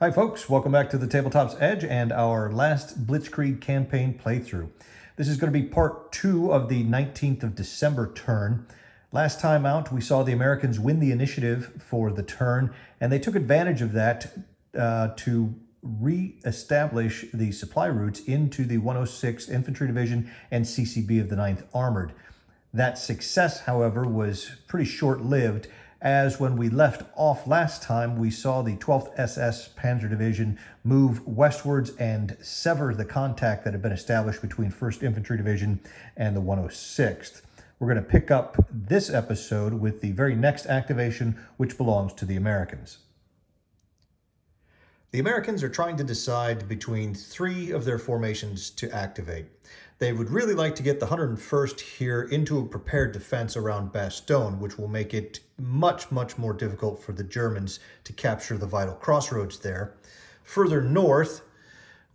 Hi folks, welcome back to the Tabletop's Edge and our last Blitzkrieg campaign playthrough. This is going to be part 2 of the 19th of December turn. Last time out, we saw the Americans win the initiative for the turn, and they took advantage of that to re-establish the supply routes into the 106th Infantry Division and CCB of the 9th Armored. That success, however, was pretty short-lived, as when we left off last time, we saw the 12th SS Panzer Division move westwards and sever the contact that had been established between 1st Infantry Division and the 106th. We're going to pick up this episode with the very next activation, which belongs to the Americans. The Americans are trying to decide between 3 of their formations to activate. They would really like to get the 101st here into a prepared defense around Bastogne, which will make it much more difficult for the Germans to capture the vital crossroads there. Further north,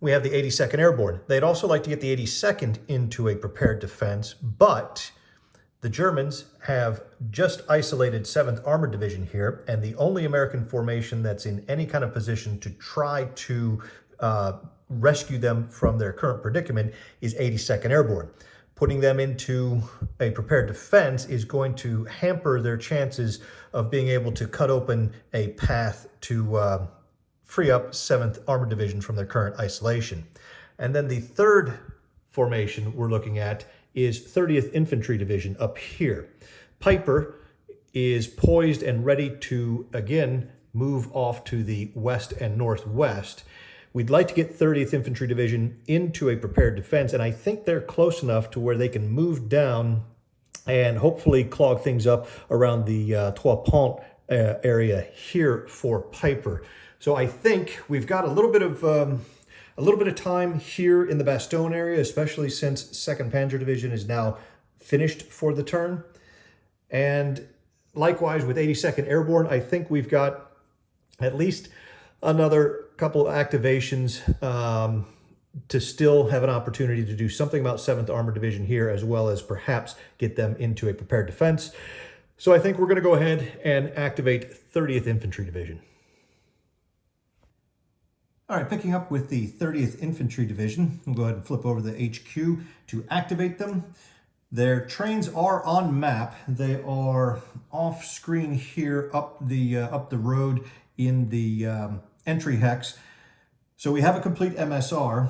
we have the 82nd Airborne. They'd also like to get the 82nd into a prepared defense, but the Germans have just isolated 7th Armored Division here, and the only American formation that's in any kind of position to try to rescue them from their current predicament is 82nd Airborne. Putting them into a prepared defense is going to hamper their chances of being able to cut open a path to free up 7th Armored Division from their current isolation. And then the third formation we're looking at is 30th Infantry Division up here. Piper is poised and ready to, again, move off to the west and northwest. We'd like to get 30th Infantry Division into a prepared defense, and I think they're close enough to where they can move down and hopefully clog things up around the Trois Ponts area here for Piper. So I think we've got a little bit of time here in the Bastogne area, especially since 2nd Panzer Division is now finished for the turn. And likewise with 82nd Airborne, I think we've got at least another couple of activations to still have an opportunity to do something about 7th Armored Division here, as well as perhaps get them into a prepared defense. So I think we're going to go ahead and activate 30th Infantry Division. All right, picking up with the 30th Infantry Division, we'll go ahead and flip over the HQ to activate them. Their trains are on map. They are off screen here up the road in the entry hex. So we have a complete MSR,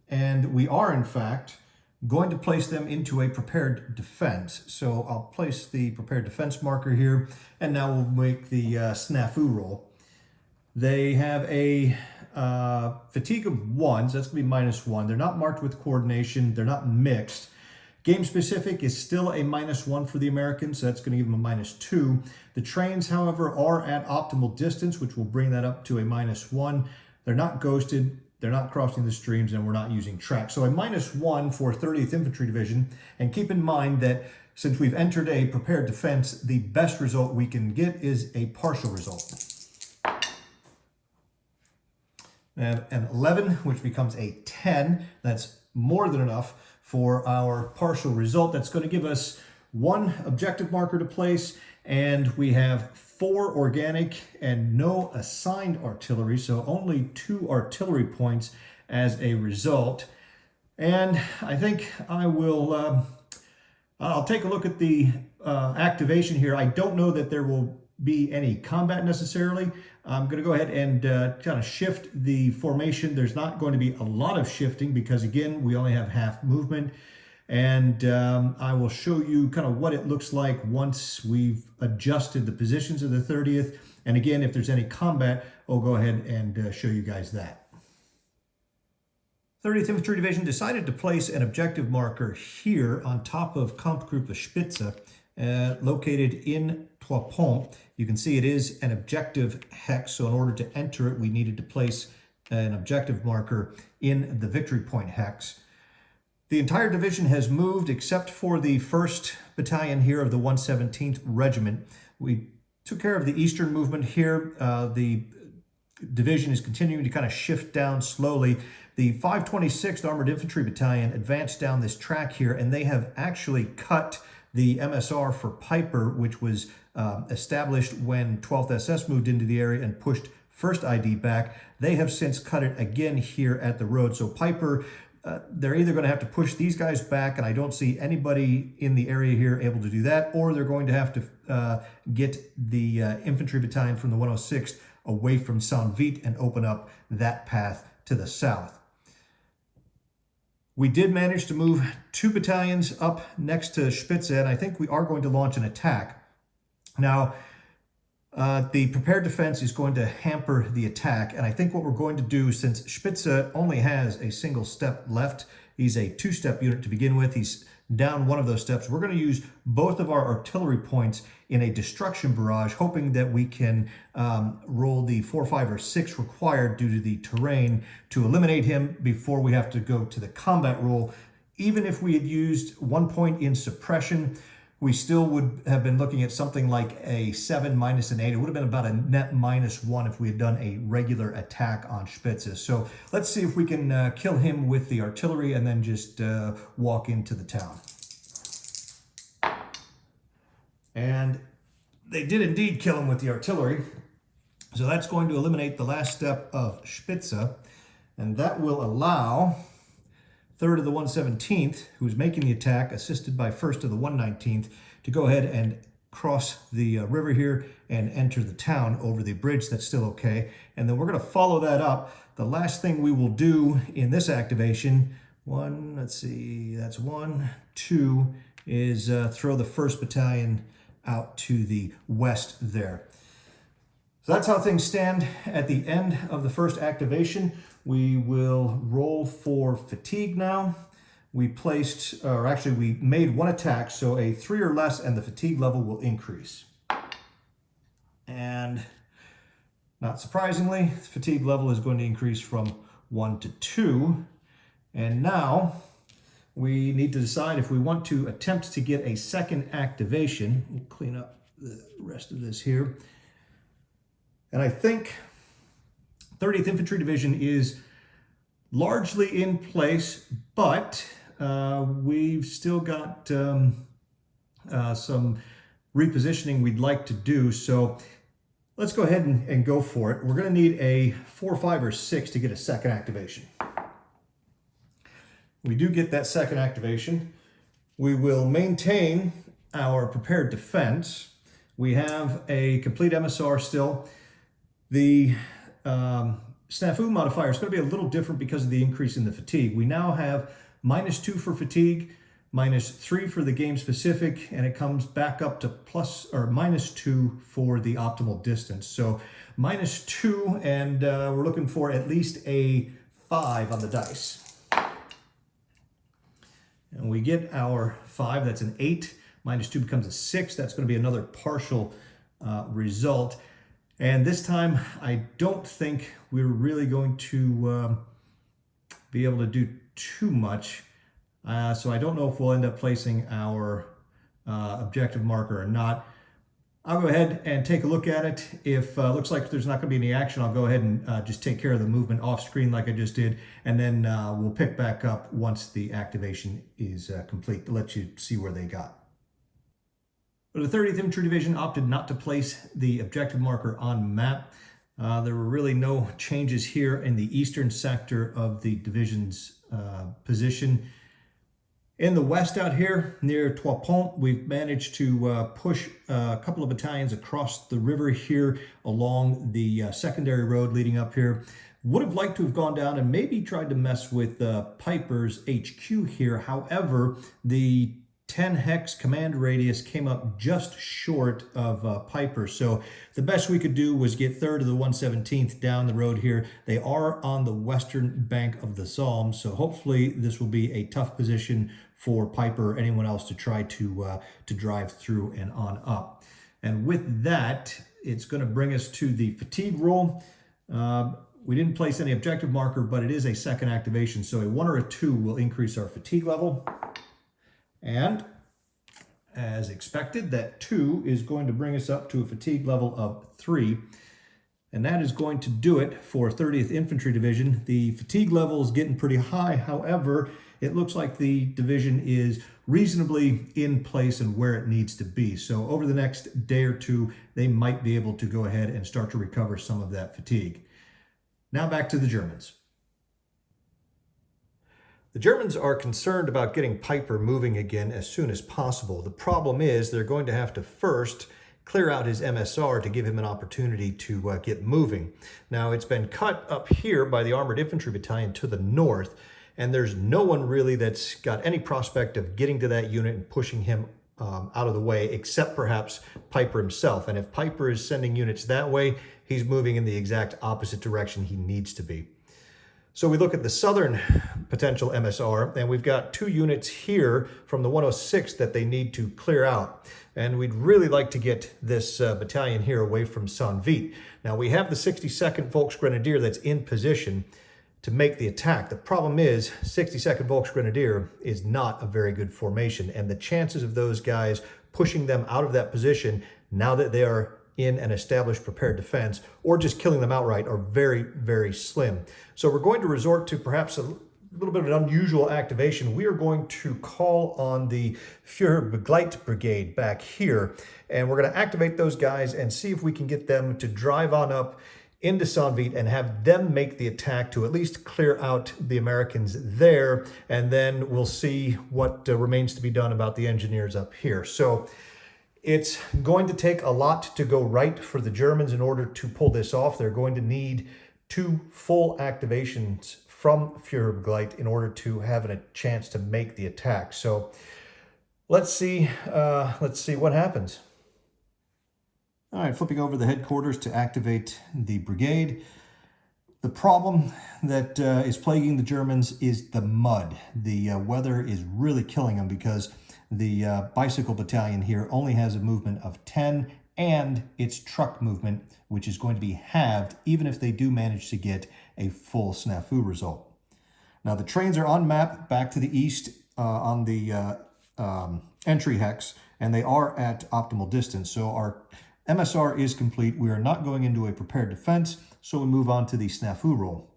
and we are in fact going to place them into a prepared defense. So I'll place the prepared defense marker here, and now we'll make the snafu roll. They have a fatigue of 1, so that's going to be -1. They're not marked with coordination. They're not mixed. Game specific is still a -1 for the Americans, so that's going to give them a -2. The trains, however, are at optimal distance, which will bring that up to a -1. They're not ghosted, they're not crossing the streams, and we're not using tracks. So a -1 for 30th Infantry Division. And keep in mind that since we've entered a prepared defense, the best result we can get is a partial result. And an 11, which becomes a 10. That's more than enough for our partial result. That's going to give us 1 objective marker to place, and we have 4 organic and no assigned artillery, so only 2 artillery points as a result. And I think I will I'll take a look at the activation here. I don't know that there will be any combat necessarily. I'm going to go ahead and kind of shift the formation. There's not going to be a lot of shifting because, again, we only have half movement. And I will show you kind of what it looks like once we've adjusted the positions of the 30th. And again, if there's any combat, I'll go ahead and show you guys that. 30th Infantry Division decided to place an objective marker here on top of Kampfgruppe Spitze, located in Trois Ponts. You can see it is an objective hex, so in order to enter it, we needed to place an objective marker in the victory point hex. The entire division has moved except for the 1st Battalion here of the 117th Regiment. We took care of the eastern movement here. The division is continuing to kind of shift down slowly. The 526th Armored Infantry Battalion advanced down this track here, and they have actually cut the MSR for Piper, which was established when 12th SS moved into the area and pushed first ID back. They have since cut it again here at the road. So Piper, they're either going to have to push these guys back, and I don't see anybody in the area here able to do that, or they're going to have to get the infantry battalion from the 106th away from Saint-Vite and open up that path to the south. We did manage to move 2 battalions up next to Spitze, and I think we are going to launch an attack. Now, the prepared defense is going to hamper the attack, and I think what we're going to do, since Spitze only has a single step left, he's a 2-step unit to begin with, he's down one of those steps, we're going to use both of our artillery points in a destruction barrage, hoping that we can roll the 4, 5, or 6 required due to the terrain to eliminate him before we have to go to the combat roll. Even if we had used 1 point in suppression, we still would have been looking at something like a 7 minus an 8. It would have been about a net -1 if we had done a regular attack on Spitze. So let's see if we can kill him with the artillery and then just walk into the town. And they did indeed kill him with the artillery. So that's going to eliminate the last step of Spitze. And that will allow 3rd of the 117th, who's making the attack, assisted by 1st of the 119th, to go ahead and cross the river here and enter the town over the bridge. That's still okay. And then we're going to follow that up. The last thing we will do in this activation, let's see, that's 1, 2, is throw the 1st Battalion out to the west there. So that's how things stand at the end of the first activation. We will roll for fatigue now. We made 1 attack, so a 3 or less, and the fatigue level will increase. And not surprisingly, the fatigue level is going to increase from 1 to 2. And now we need to decide if we want to attempt to get a second activation. We'll clean up the rest of this here. And I think 30th Infantry Division is largely in place, but we've still got some repositioning we'd like to do. So let's go ahead and go for it. We're going to need a 4, 5, or 6 to get a second activation. We do get that second activation. We will maintain our prepared defense. We have a complete MSR still. The snafu modifier is going to be a little different because of the increase in the fatigue. We now have -2 for fatigue, -3 for the game specific, and it comes back up to -2 for the optimal distance. So -2, and we're looking for at least a 5 on the dice. And we get our 5, that's an 8. -2 becomes a 6. That's going to be another partial result. And this time, I don't think we're really going to be able to do too much. So I don't know if we'll end up placing our objective marker or not. I'll go ahead and take a look at it. If it looks like there's not going to be any action, I'll go ahead and just take care of the movement off screen like I just did. And then we'll pick back up once the activation is complete to let you see where they got. But the 30th Infantry Division opted not to place the objective marker on map. There were really no changes here in the eastern sector of the division's position. In the west out here, near Trois Ponts, we've managed to push a couple of battalions across the river here along the secondary road leading up here. Would have liked to have gone down and maybe tried to mess with Piper's HQ here. However, the 10 hex command radius came up just short of Piper. So the best we could do was get 3rd of the 117th down the road here. They are on the western bank of the Somme, so hopefully this will be a tough position for Piper or anyone else to try to drive through and on up. And with that, it's going to bring us to the fatigue roll. We didn't place any objective marker, but it is a second activation, so a 1 or a 2 will increase our fatigue level. And as expected, that 2 is going to bring us up to a fatigue level of 3. And that is going to do it for 30th Infantry Division. The fatigue level is getting pretty high. However, it looks like the division is reasonably in place and where it needs to be. So over the next day or two, they might be able to go ahead and start to recover some of that fatigue. Now back to the Germans. The Germans are concerned about getting Piper moving again as soon as possible. The problem is they're going to have to first clear out his MSR to give him an opportunity to get moving. Now, it's been cut up here by the Armored Infantry Battalion to the north, and there's no one really that's got any prospect of getting to that unit and pushing him out of the way, except perhaps Piper himself. And if Piper is sending units that way, he's moving in the exact opposite direction he needs to be. So we look at the southern potential MSR, and we've got 2 units here from the 106 that they need to clear out. And we'd really like to get this battalion here away from Saint-Vit. Now, we have the 62nd Volksgrenadier that's in position to make the attack. The problem is 62nd Volksgrenadier is not a very good formation, and the chances of those guys pushing them out of that position now that they are in an established prepared defense, or just killing them outright, are very, very slim. So we're going to resort to perhaps a little bit of an unusual activation. We are going to call on the Fuhrer-Grenadier Brigade back here, and we're going to activate those guys and see if we can get them to drive on up into Saint-Vit and have them make the attack to at least clear out the Americans there, and then we'll see what remains to be done about the engineers up here. So it's going to take a lot to go right for the Germans in order to pull this off. They're going to need 2 full activations from Fuhrer-Grenadier in order to have a chance to make the attack. So let's see what happens. All right, flipping over the headquarters to activate the brigade. The problem that is plaguing the Germans is the mud. The weather is really killing them because the bicycle battalion here only has a movement of 10, and its truck movement, which is going to be halved, even if they do manage to get a full snafu result. Now, the trains are on map back to the east on the entry hex, and they are at optimal distance. So our MSR is complete. We are not going into a prepared defense, so we move on to the snafu roll.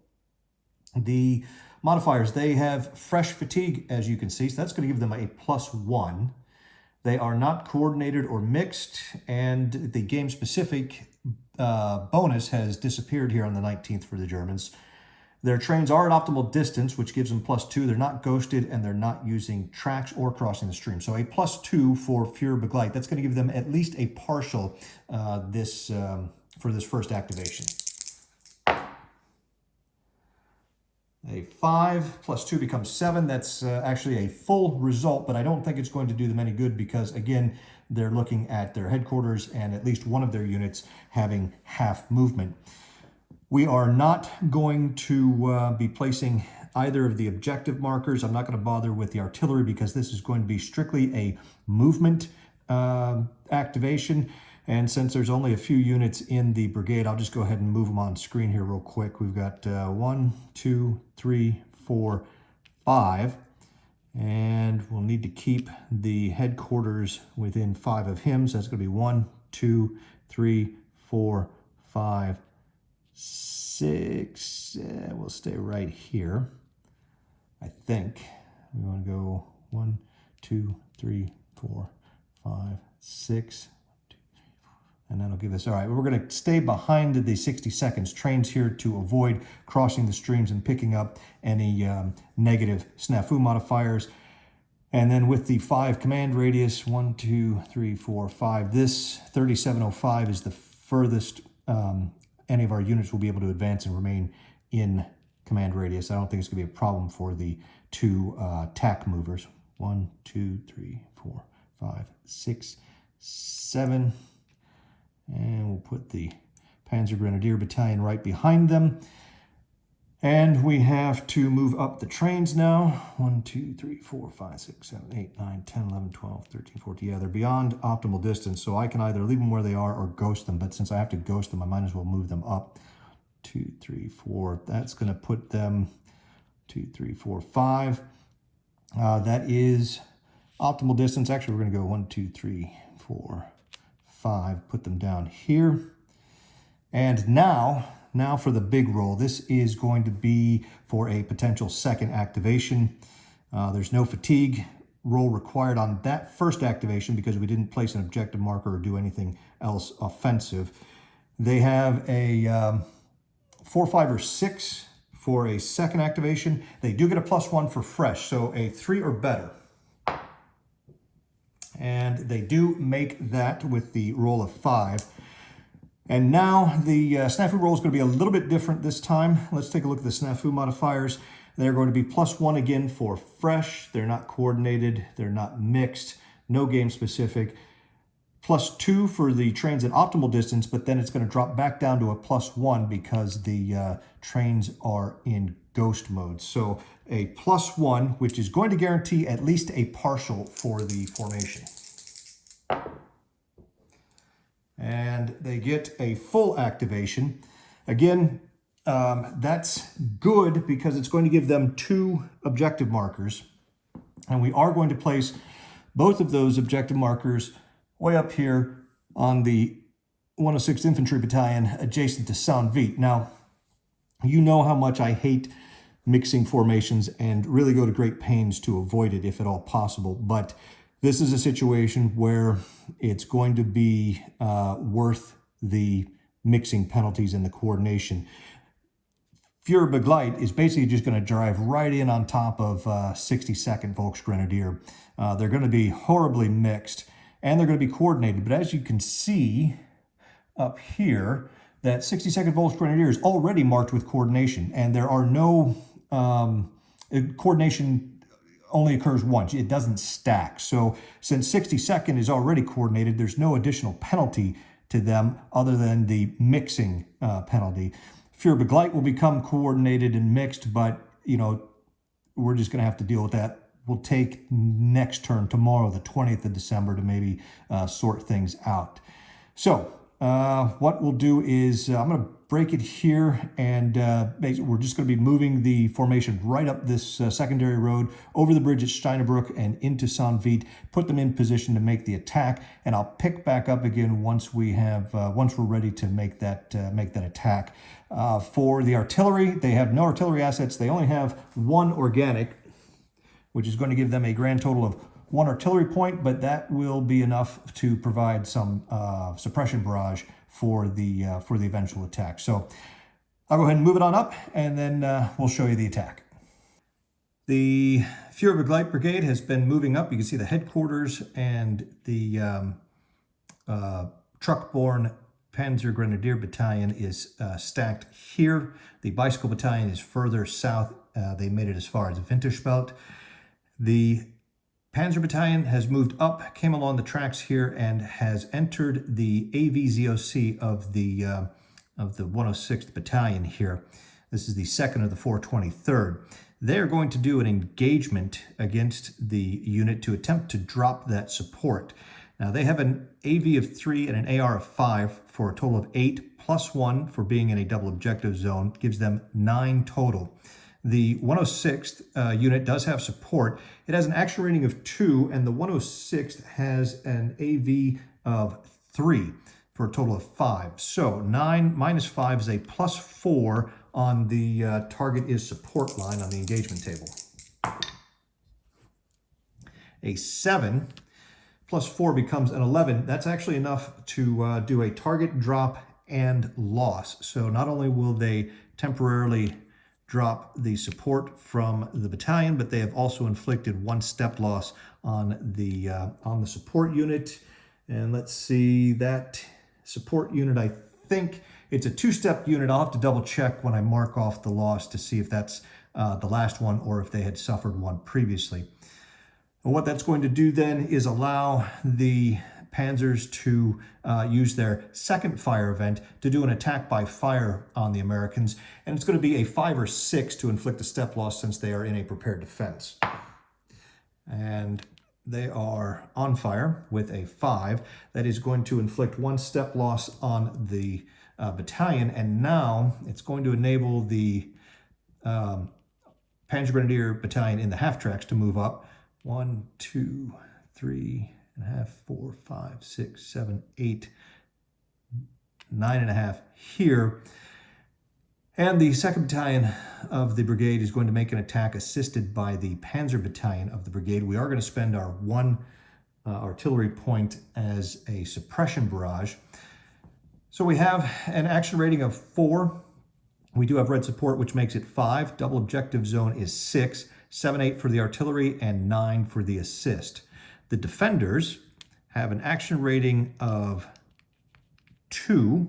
The modifiers, they have fresh fatigue, as you can see, so that's going to give them a +1. They are not coordinated or mixed, and the game-specific bonus has disappeared here on the 19th for the Germans. Their trains are at optimal distance, which gives them +2. They're not ghosted, and they're not using tracks or crossing the stream. So a +2 for Fuhrer-Grenadier. That's going to give them at least a partial for this first activation. A 5 + 2 becomes 7. That's actually a full result, but I don't think it's going to do them any good because, again, they're looking at their headquarters and at least one of their units having half movement. We are not going to be placing either of the objective markers. I'm not going to bother with the artillery because this is going to be strictly a movement activation. And since there's only a few units in the brigade, I'll just go ahead and move them on screen here real quick. We've got 1, 2, 3, 4, 5. And we'll need to keep the headquarters within 5 of him. So that's going to be 1, 2, 3, 4, 5, 6. We'll stay right here, I think. We want to go 1, 2, 3, 4, 5, 6. And that'll give us, all right, we're going to stay behind the 60 seconds trains here to avoid crossing the streams and picking up any negative snafu modifiers. And then with the 5 command radius, 1, 2, 3, 4, 5, this 3705 is the furthest any of our units will be able to advance and remain in command radius. I don't think it's going to be a problem for the 2 TAC movers. 1, 2, 3, 4, 5, 6, 7. And we'll put the Panzer Grenadier Battalion right behind them. And we have to move up the trains now. 1, 2, 3, 4, 5, 6, 7, 8, 9, 10, 11, 12, 13, 14. Yeah, they're beyond optimal distance, so I can either leave them where they are or ghost them. But since I have to ghost them, I might as well move them up. 2, 3, 4. That's going to put them 2, 3, 4, 5. That is optimal distance. Actually, we're going to go 1, 2, 3, 4, 5, put them down here. And now for the big roll. This is going to be for a potential second activation. There's no fatigue roll required on that first activation because we didn't place an objective marker or do anything else offensive. They have a 4, 5, or 6 for a second activation. They do get a +1 for fresh, so a 3 or better. And they do make that with the roll of 5. And now the snafu roll is going to be a little bit different this time. Let's take a look at the snafu modifiers. They're going to be +1 again for fresh. They're not coordinated. They're not mixed. No game specific. +2 for the trains at optimal distance, but then it's going to drop back down to a +1 because the trains are in ghost mode. So a +1, which is going to guarantee at least a partial for the formation. And they get a full activation. Again, that's good because it's going to give them 2 objective markers. And we are going to place both of those objective markers way up here on the 106th Infantry Battalion adjacent to Saint-Vit. Now, you know how much I hate mixing formations and really go to great pains to avoid it if at all possible. But this is a situation where it's going to be worth the mixing penalties and the coordination. Fuhrer-Grenadier is basically just going to drive right in on top of 62nd Volksgrenadier. They're going to be horribly mixed and they're going to be coordinated. But as you can see up here, that 62nd Volksgrenadier is already marked with coordination, and there are no coordination only occurs once. It doesn't stack. So since 62nd is already coordinated, there's no additional penalty to them other than the mixing penalty. Fuhrer-Grenadier will become coordinated and mixed, but you know, we're just going to have to deal with that. We'll take next turn tomorrow, the 20th of December, to maybe sort things out. So what we'll do is I'm going to break it here, and we're just going to be moving the formation right up this secondary road, over the bridge at Steinebrook and into Saint-Vit, put them in position to make the attack, and I'll pick back up again once we have once we're ready to make that attack. For the artillery, they have no artillery assets. They only have 1 organic, which is going to give them a grand total of 1 artillery point, but that will be enough to provide some suppression barrage for the eventual attack. So I'll go ahead and move it on up, and then we'll show you the attack. The Fuhrer-Grenadier Brigade has been moving up. You can see the headquarters and the truck-borne Panzer Grenadier Battalion is stacked here. The Bicycle Battalion is further south. They made it as far as Winterspelt. The Panzer Battalion has moved up, came along the tracks here, and has entered the AVZOC of the 106th Battalion here. This is the 2nd of the 423rd. They're going to do an engagement against the unit to attempt to drop that support. Now, they have an AV of 3 and an AR of 5 for a total of 8, +1 for being in a double objective zone, gives them 9 total. The 106th unit does have support. It has an action rating of 2, and the 106th has an AV of 3 for a total of 5. So 9 minus 5 is a +4 on the target is support line on the engagement table. A 7 plus 4 becomes an 11. That's actually enough to do a target drop and loss. So not only will they temporarily drop the support from the battalion, but they have also inflicted 1 step loss on the support unit. And let's see, that support unit, I think it's a 2-step unit. I'll have to double check when I mark off the loss to see if that's the last one or if they had suffered one previously. But what that's going to do then is allow the Panzers to use their second fire event to do an attack by fire on the Americans. And it's going to be a 5 or 6 to inflict a step loss since they are in a prepared defense. And they are on fire with a 5. That is going to inflict 1 step loss on the battalion. And now it's going to enable the Panzer Grenadier Battalion in the half tracks to move up. 1, 2, 3 and a half, 4, 5, 6, 7, 8, 9 and a half here. And the 2nd Battalion of the brigade is going to make an attack assisted by the Panzer Battalion of the brigade. We are going to spend our one artillery point as a suppression barrage. So we have an action rating of 4. We do have red support, which makes it 5. Double objective zone is 6. 7-8 for the artillery and 9 for the assist. The defenders have an action rating of 2.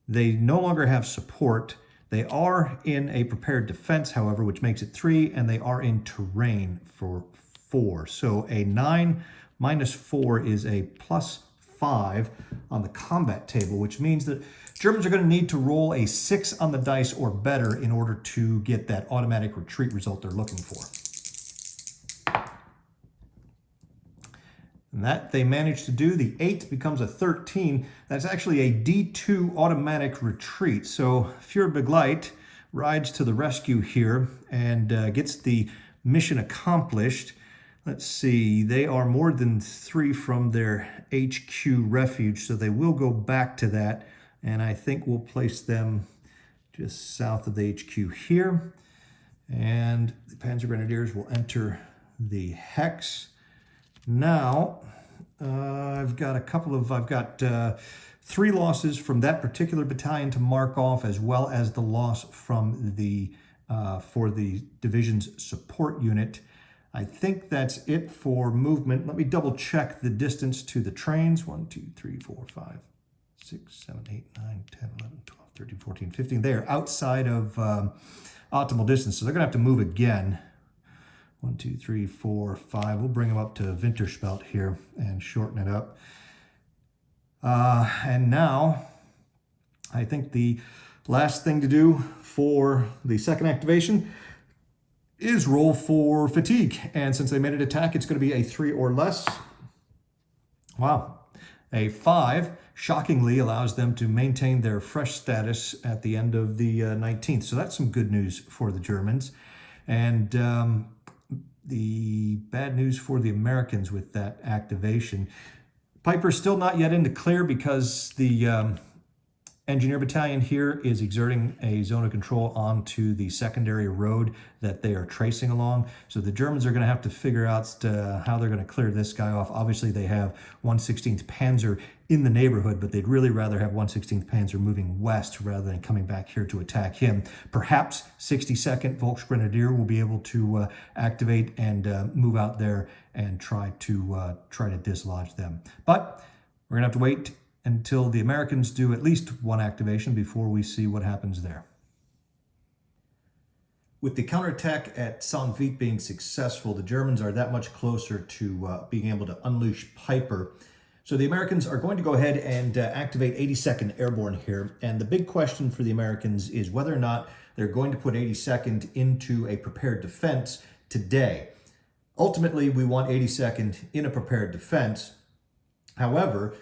They no longer have support. They are in a prepared defense, however, which makes it 3, and they are in terrain for 4. So a 9 minus 4 is a +5 on the combat table, which means that Germans are going to need to roll a 6 on the dice or better in order to get that automatic retreat result they're looking for. And that they managed to do. The 8 becomes a 13. That's actually a D2 automatic retreat. So Fuhrer-Grenadier rides to the rescue here and gets the mission accomplished. Let's see, they are more than 3 from their HQ refuge, so they will go back to that. And I think we'll place them just south of the HQ here. And the Panzer Grenadiers will enter the hex. Now, I've got 3 losses from that particular battalion to mark off, as well as the loss from the for the division's support unit. I think that's it for movement. Let me double check the distance to the trains. 1, 2, 3, 4, 5, 6, 7, 8, 9, 10, 11, 12, 13, 14, 15. They are outside of optimal distance, so they're going to have to move again. 1, 2, 3, 4, 5. We'll bring them up to Winterspelt here and shorten it up. And now, I think the last thing to do for the second activation is roll for fatigue. And since they made an attack, it's going to be a 3 or less. Wow. A 5, shockingly, allows them to maintain their fresh status at the end of the 19th. So that's some good news for the Germans. And the bad news for the Americans with that activation. Piper's still not yet into clear because the engineer battalion here is exerting a zone of control onto the secondary road that they are tracing along. So the Germans are going to have to figure out how they're going to clear this guy off. Obviously, they have 116th Panzer in the neighborhood, but they'd really rather have 116th Panzer moving west rather than coming back here to attack him. Perhaps 62nd Volksgrenadier will be able to activate and move out there and try to dislodge them. But we're going to have to wait until the Americans do at least one activation before we see what happens there. With the counterattack at Saint-Vith being successful, the Germans are that much closer to being able to unleash Piper. So the Americans are going to go ahead and activate 82nd Airborne here. And the big question for the Americans is whether or not they're going to put 82nd into a prepared defense today. Ultimately, we want 82nd in a prepared defense. However,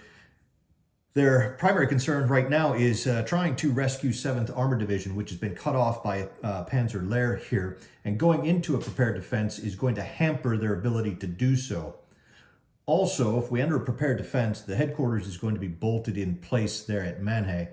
their primary concern right now is trying to rescue 7th Armored Division, which has been cut off by Panzer Lehr here. And going into a prepared defense is going to hamper their ability to do so. Also, if we enter a prepared defense, the headquarters is going to be bolted in place there at Mannheim.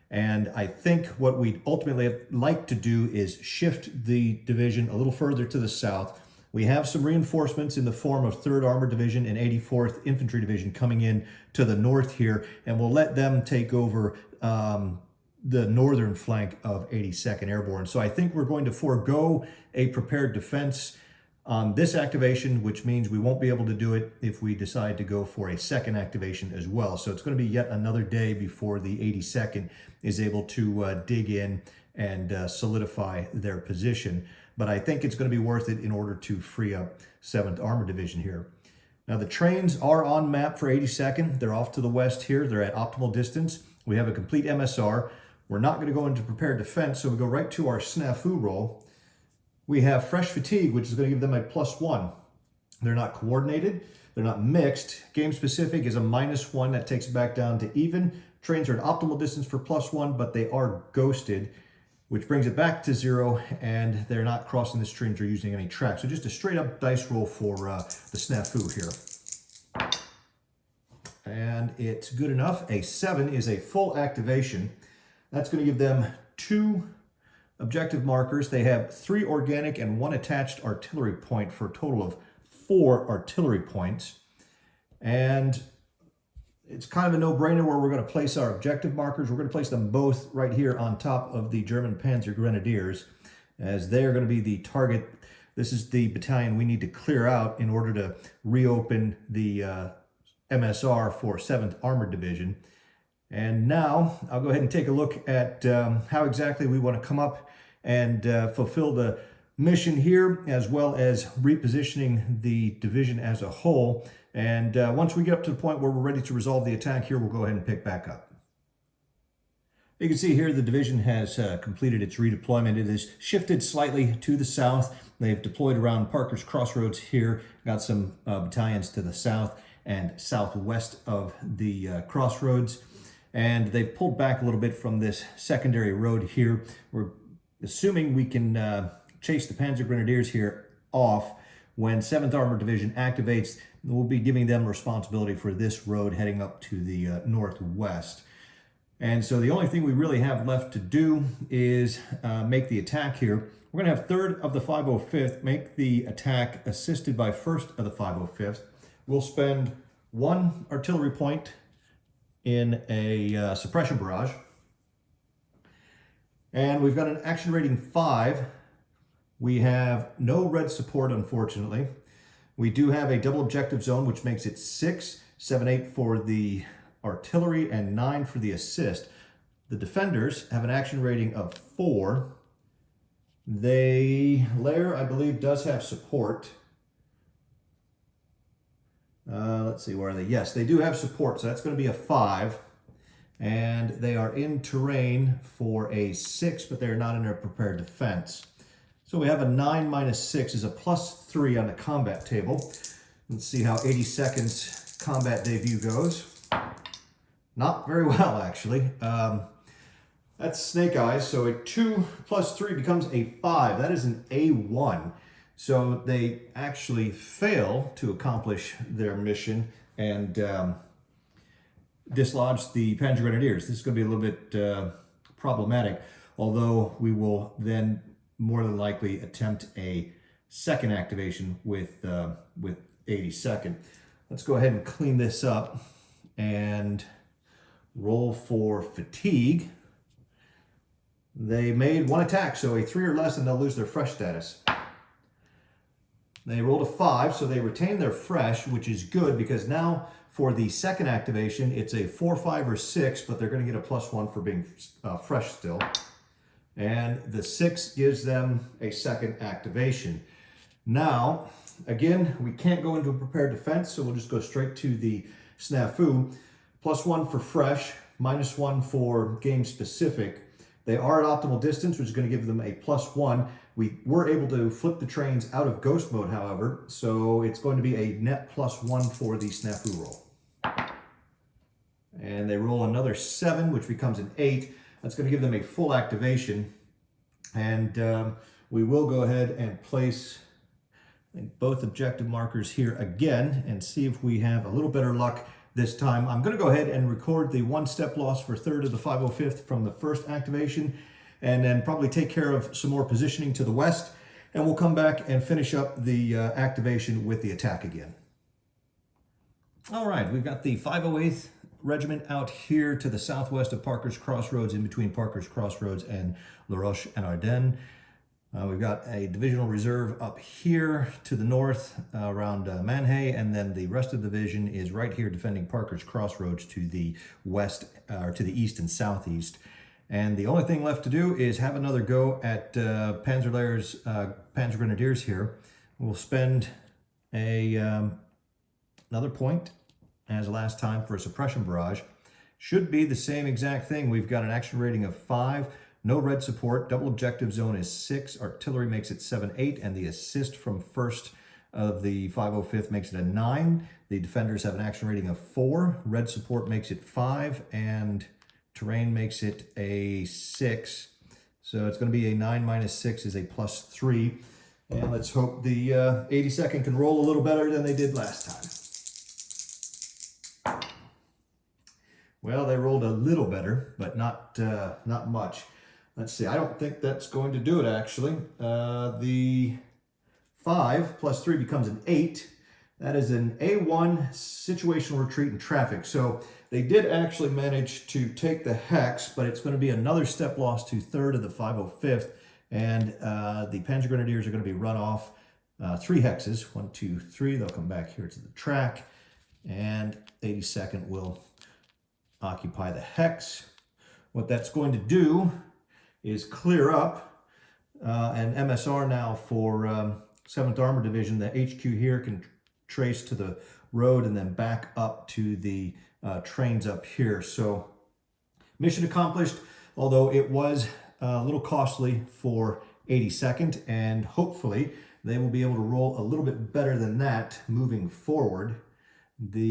And I think what we'd ultimately like to do is shift the division a little further to the south. We have some reinforcements in the form of 3rd Armored Division and 84th Infantry Division coming in to the north here, and we'll let them take over the northern flank of 82nd Airborne. So I think we're going to forego a prepared defense on this activation, which means we won't be able to do it if we decide to go for a second activation as well. So it's going to be yet another day before the 82nd is able to dig in and solidify their position. But I think it's going to be worth it in order to free up 7th Armored Division here. Now the trains are on map for 82nd. They're off to the west here. They're at optimal distance. We have a complete MSR. We're not going to go into prepared defense, so we go right to our snafu roll. We have fresh fatigue, which is going to give them a +1. They're not coordinated. They're not mixed. Game specific is a -1. That takes it back down to even. Trains are at optimal distance for +1, but they are ghosted, which brings it back to 0, and they're not crossing the streams or using any tracks. So just a straight up dice roll for the snafu here. And it's good enough. A 7 is a full activation. That's going to give them 2 objective markers. They have 3 organic and 1 attached artillery point for a total of 4 artillery points. And it's kind of a no-brainer where we're going to place our objective markers. We're going to place them both right here on top of the German Panzer Grenadiers, as they are going to be the target. This is the battalion we need to clear out in order to reopen the MSR for 7th Armored Division. And now I'll go ahead and take a look at how exactly we want to come up and fulfill the mission here, as well as repositioning the division as a whole. And once we get up to the point where we're ready to resolve the attack here, we'll go ahead and pick back up. You can see here the division has completed its redeployment. It is shifted slightly to the south. They've deployed around Parker's Crossroads here, got some battalions to the south and southwest of the crossroads. And they've pulled back a little bit from this secondary road here. We're assuming we can chase the Panzer Grenadiers here off. When 7th Armored Division activates, we'll be giving them responsibility for this road heading up to the northwest. And so the only thing we really have left to do is make the attack here. We're going to have 3rd of the 505th make the attack, assisted by 1st of the 505th. We'll spend 1 artillery point in a suppression barrage. And we've got an action rating 5. We have no red support, unfortunately. We do have a double objective zone, which makes it 6, 7, 8 for the artillery and 9 for the assist. The defenders have an action rating of 4. Lair, I believe, does have support. Let's see, where are they? Yes, they do have support, so that's going to be a 5. And they are in terrain for a 6, but they're not in their prepared defense. So we have a 9 minus 6 is a +3 on the combat table. Let's see how 82nd's combat debut goes. Not very well, actually. That's snake eyes, so a 2 plus 3 becomes a 5. That is an A1. So they actually fail to accomplish their mission and dislodge the Panzer Grenadiers. This is going to be a little bit problematic, although we will then more than likely attempt a 2nd activation with 82nd. Let's go ahead and clean this up and roll for fatigue. They made 1 attack, so a 3 or less, and they'll lose their fresh status. They rolled a 5, so they retain their fresh, which is good because now for the 2nd activation, it's a 4, 5, or 6, but they're going to get a +1 for being fresh still. And the 6 gives them a 2nd activation. Now, again, we can't go into a prepared defense, so we'll just go straight to the snafu. +1 for fresh, -1 for game specific. They are at optimal distance, which is going to give them a +1. We were able to flip the trains out of ghost mode, however, so it's going to be a net +1 for the snafu roll. And they roll another 7, which becomes an 8. That's going to give them a full activation. And we will go ahead and place both objective markers here again and see if we have a little better luck this time. I'm going to go ahead and record the 1 step loss for 3rd of the 505th from the 1st activation, and then probably take care of some more positioning to the west, and we'll come back and finish up the activation with the attack again. All right, we've got the 508th Regiment out here to the southwest of Parker's Crossroads, in between Parker's Crossroads and La Roche and Ardennes. We've got a divisional reserve up here to the north around Manhay, and then the rest of the division is right here defending Parker's Crossroads to the west, or to the east and southeast. And the only thing left to do is have another go at Panzer Lair's Panzer Grenadiers here. We'll spend another point as last time for a suppression barrage. Should be the same exact thing. We've got an action rating of 5, no red support, double objective zone is 6, artillery makes it 7, 8, and the assist from 1st of the 505th makes it a 9. The defenders have an action rating of 4, red support makes it 5, and terrain makes it a 6. So it's going to be a 9 minus 6 is a +3. And let's hope the 82nd can roll a little better than they did last time. Well, they rolled a little better, but not much. Let's see, I don't think that's going to do it, actually. The 5 plus 3 becomes an 8. That is an A1 situational retreat in traffic. So they did actually manage to take the hex, but it's going to be another step loss to 3rd of the 505th. And the Panzer Grenadiers are going to be run off 3 hexes. 1, 2, 3. They'll come back here to the track. And 82nd will occupy the hex. What that's going to do is clear up an MSR now for 7th Armored Division. The HQ here can trace to the road and then back up to the trains up here. So mission accomplished, although it was a little costly for 82nd, and hopefully they will be able to roll a little bit better than that moving forward. Let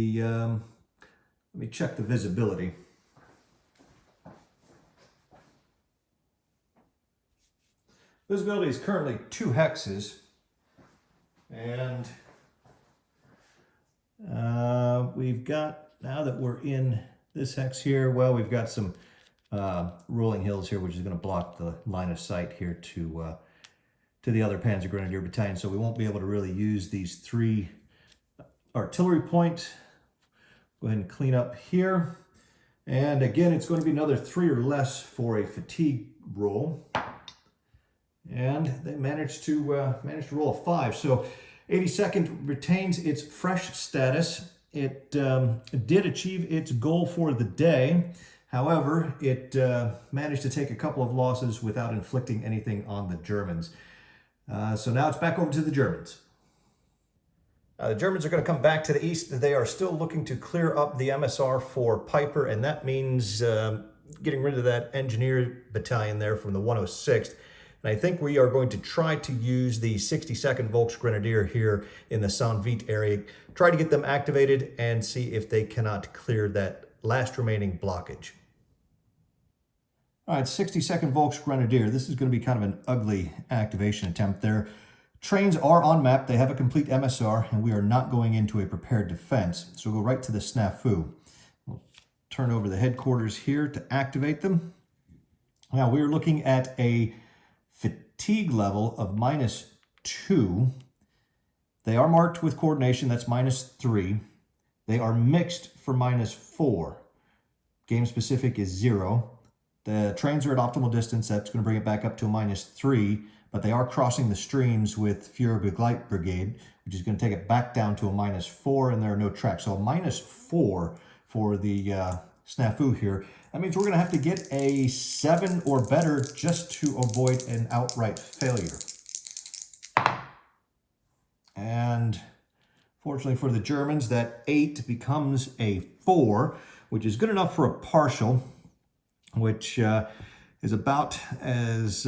me check the visibility. Visibility is currently 2 hexes, and we've got, now that we're in this hex here, well, we've got some rolling hills here, which is going to block the line of sight here to the other Panzer Grenadier Battalion, so we won't be able to really use these 3 artillery points. Go ahead and clean up here, and again, it's going to be another 3 or less for a fatigue roll. And they managed to roll a 5. So 82nd retains its fresh status. It did achieve its goal for the day. However, it managed to take a couple of losses without inflicting anything on the Germans. So now it's back over to the Germans. The Germans are going to come back to the east. They are still looking to clear up the MSR for Piper, and that means getting rid of that engineer battalion there from the 106th. And I think we are going to try to use the 62nd Volksgrenadier here in the Saint-Vite area, try to get them activated and see if they cannot clear that last remaining blockage. All right, 62nd Volksgrenadier. This is going to be kind of an ugly activation attempt. Their trains are on map. They have a complete MSR, and we are not going into a prepared defense. So we'll go right to the snafu. We'll turn over the headquarters here to activate them. Now, we are looking at a fatigue level of -2. They are marked with coordination, that's -3. They are mixed for -4. Game specific is 0. The trains are at optimal distance, that's going to bring it back up to a -3, but they are crossing the streams with Fuhrer-Grenadier Brigade, which is going to take it back down to a -4, and there are no tracks. So a -4 for the snafu here. That means we're going to have to get a 7 or better just to avoid an outright failure. And fortunately for the Germans, that 8 becomes a 4, which is good enough for a partial, which is about as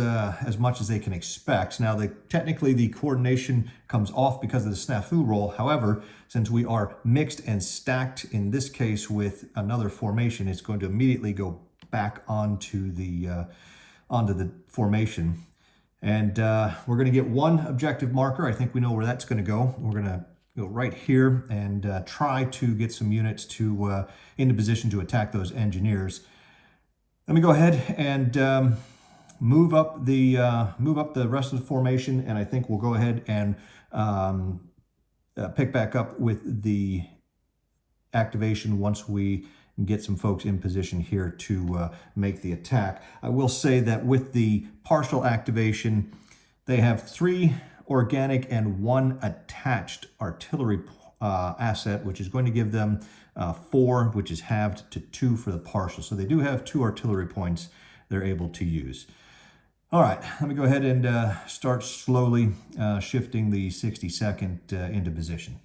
much as they can expect. Now, technically the coordination comes off because of the snafu roll. However, since we are mixed and stacked in this case with another formation, it's going to immediately go back onto the formation. And we're going to get one objective marker. I think we know where that's going to go. We're going to go right here and try to get some units to into position to attack those engineers. Let me go ahead and move up the rest of the formation, and I think we'll go ahead and pick back up with the activation once we get some folks in position here to make the attack. I will say that with the partial activation, they have 3 organic and 1 attached artillery asset, which is going to give them 4, which is halved to 2 for the partial. So they do have 2 artillery points they're able to use. All right, let me go ahead and start slowly shifting the 62nd into position.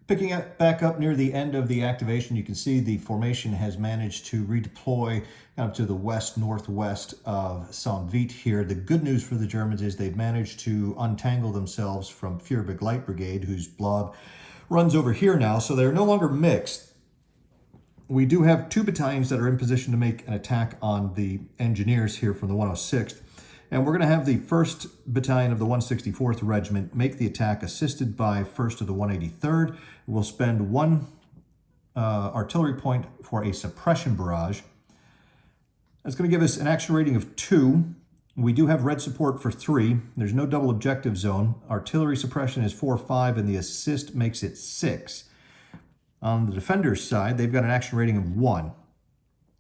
Picking up back up near the end of the activation, you can see the formation has managed to redeploy kind of to the west-northwest of Saint-Vite here. The good news for the Germans is they've managed to untangle themselves from Fuhrer-Grenadier Brigade, whose blob runs over here now, so they're no longer mixed. We do have 2 battalions that are in position to make an attack on the engineers here from the 106th. And we're going to have the 1st Battalion of the 164th Regiment make the attack, assisted by 1st of the 183rd. We'll spend 1 artillery point for a suppression barrage. That's going to give us an action rating of 2. We do have red support for 3. There's no double objective zone. Artillery suppression is 4-5, and the assist makes it 6. On the defender's side, they've got an action rating of 1.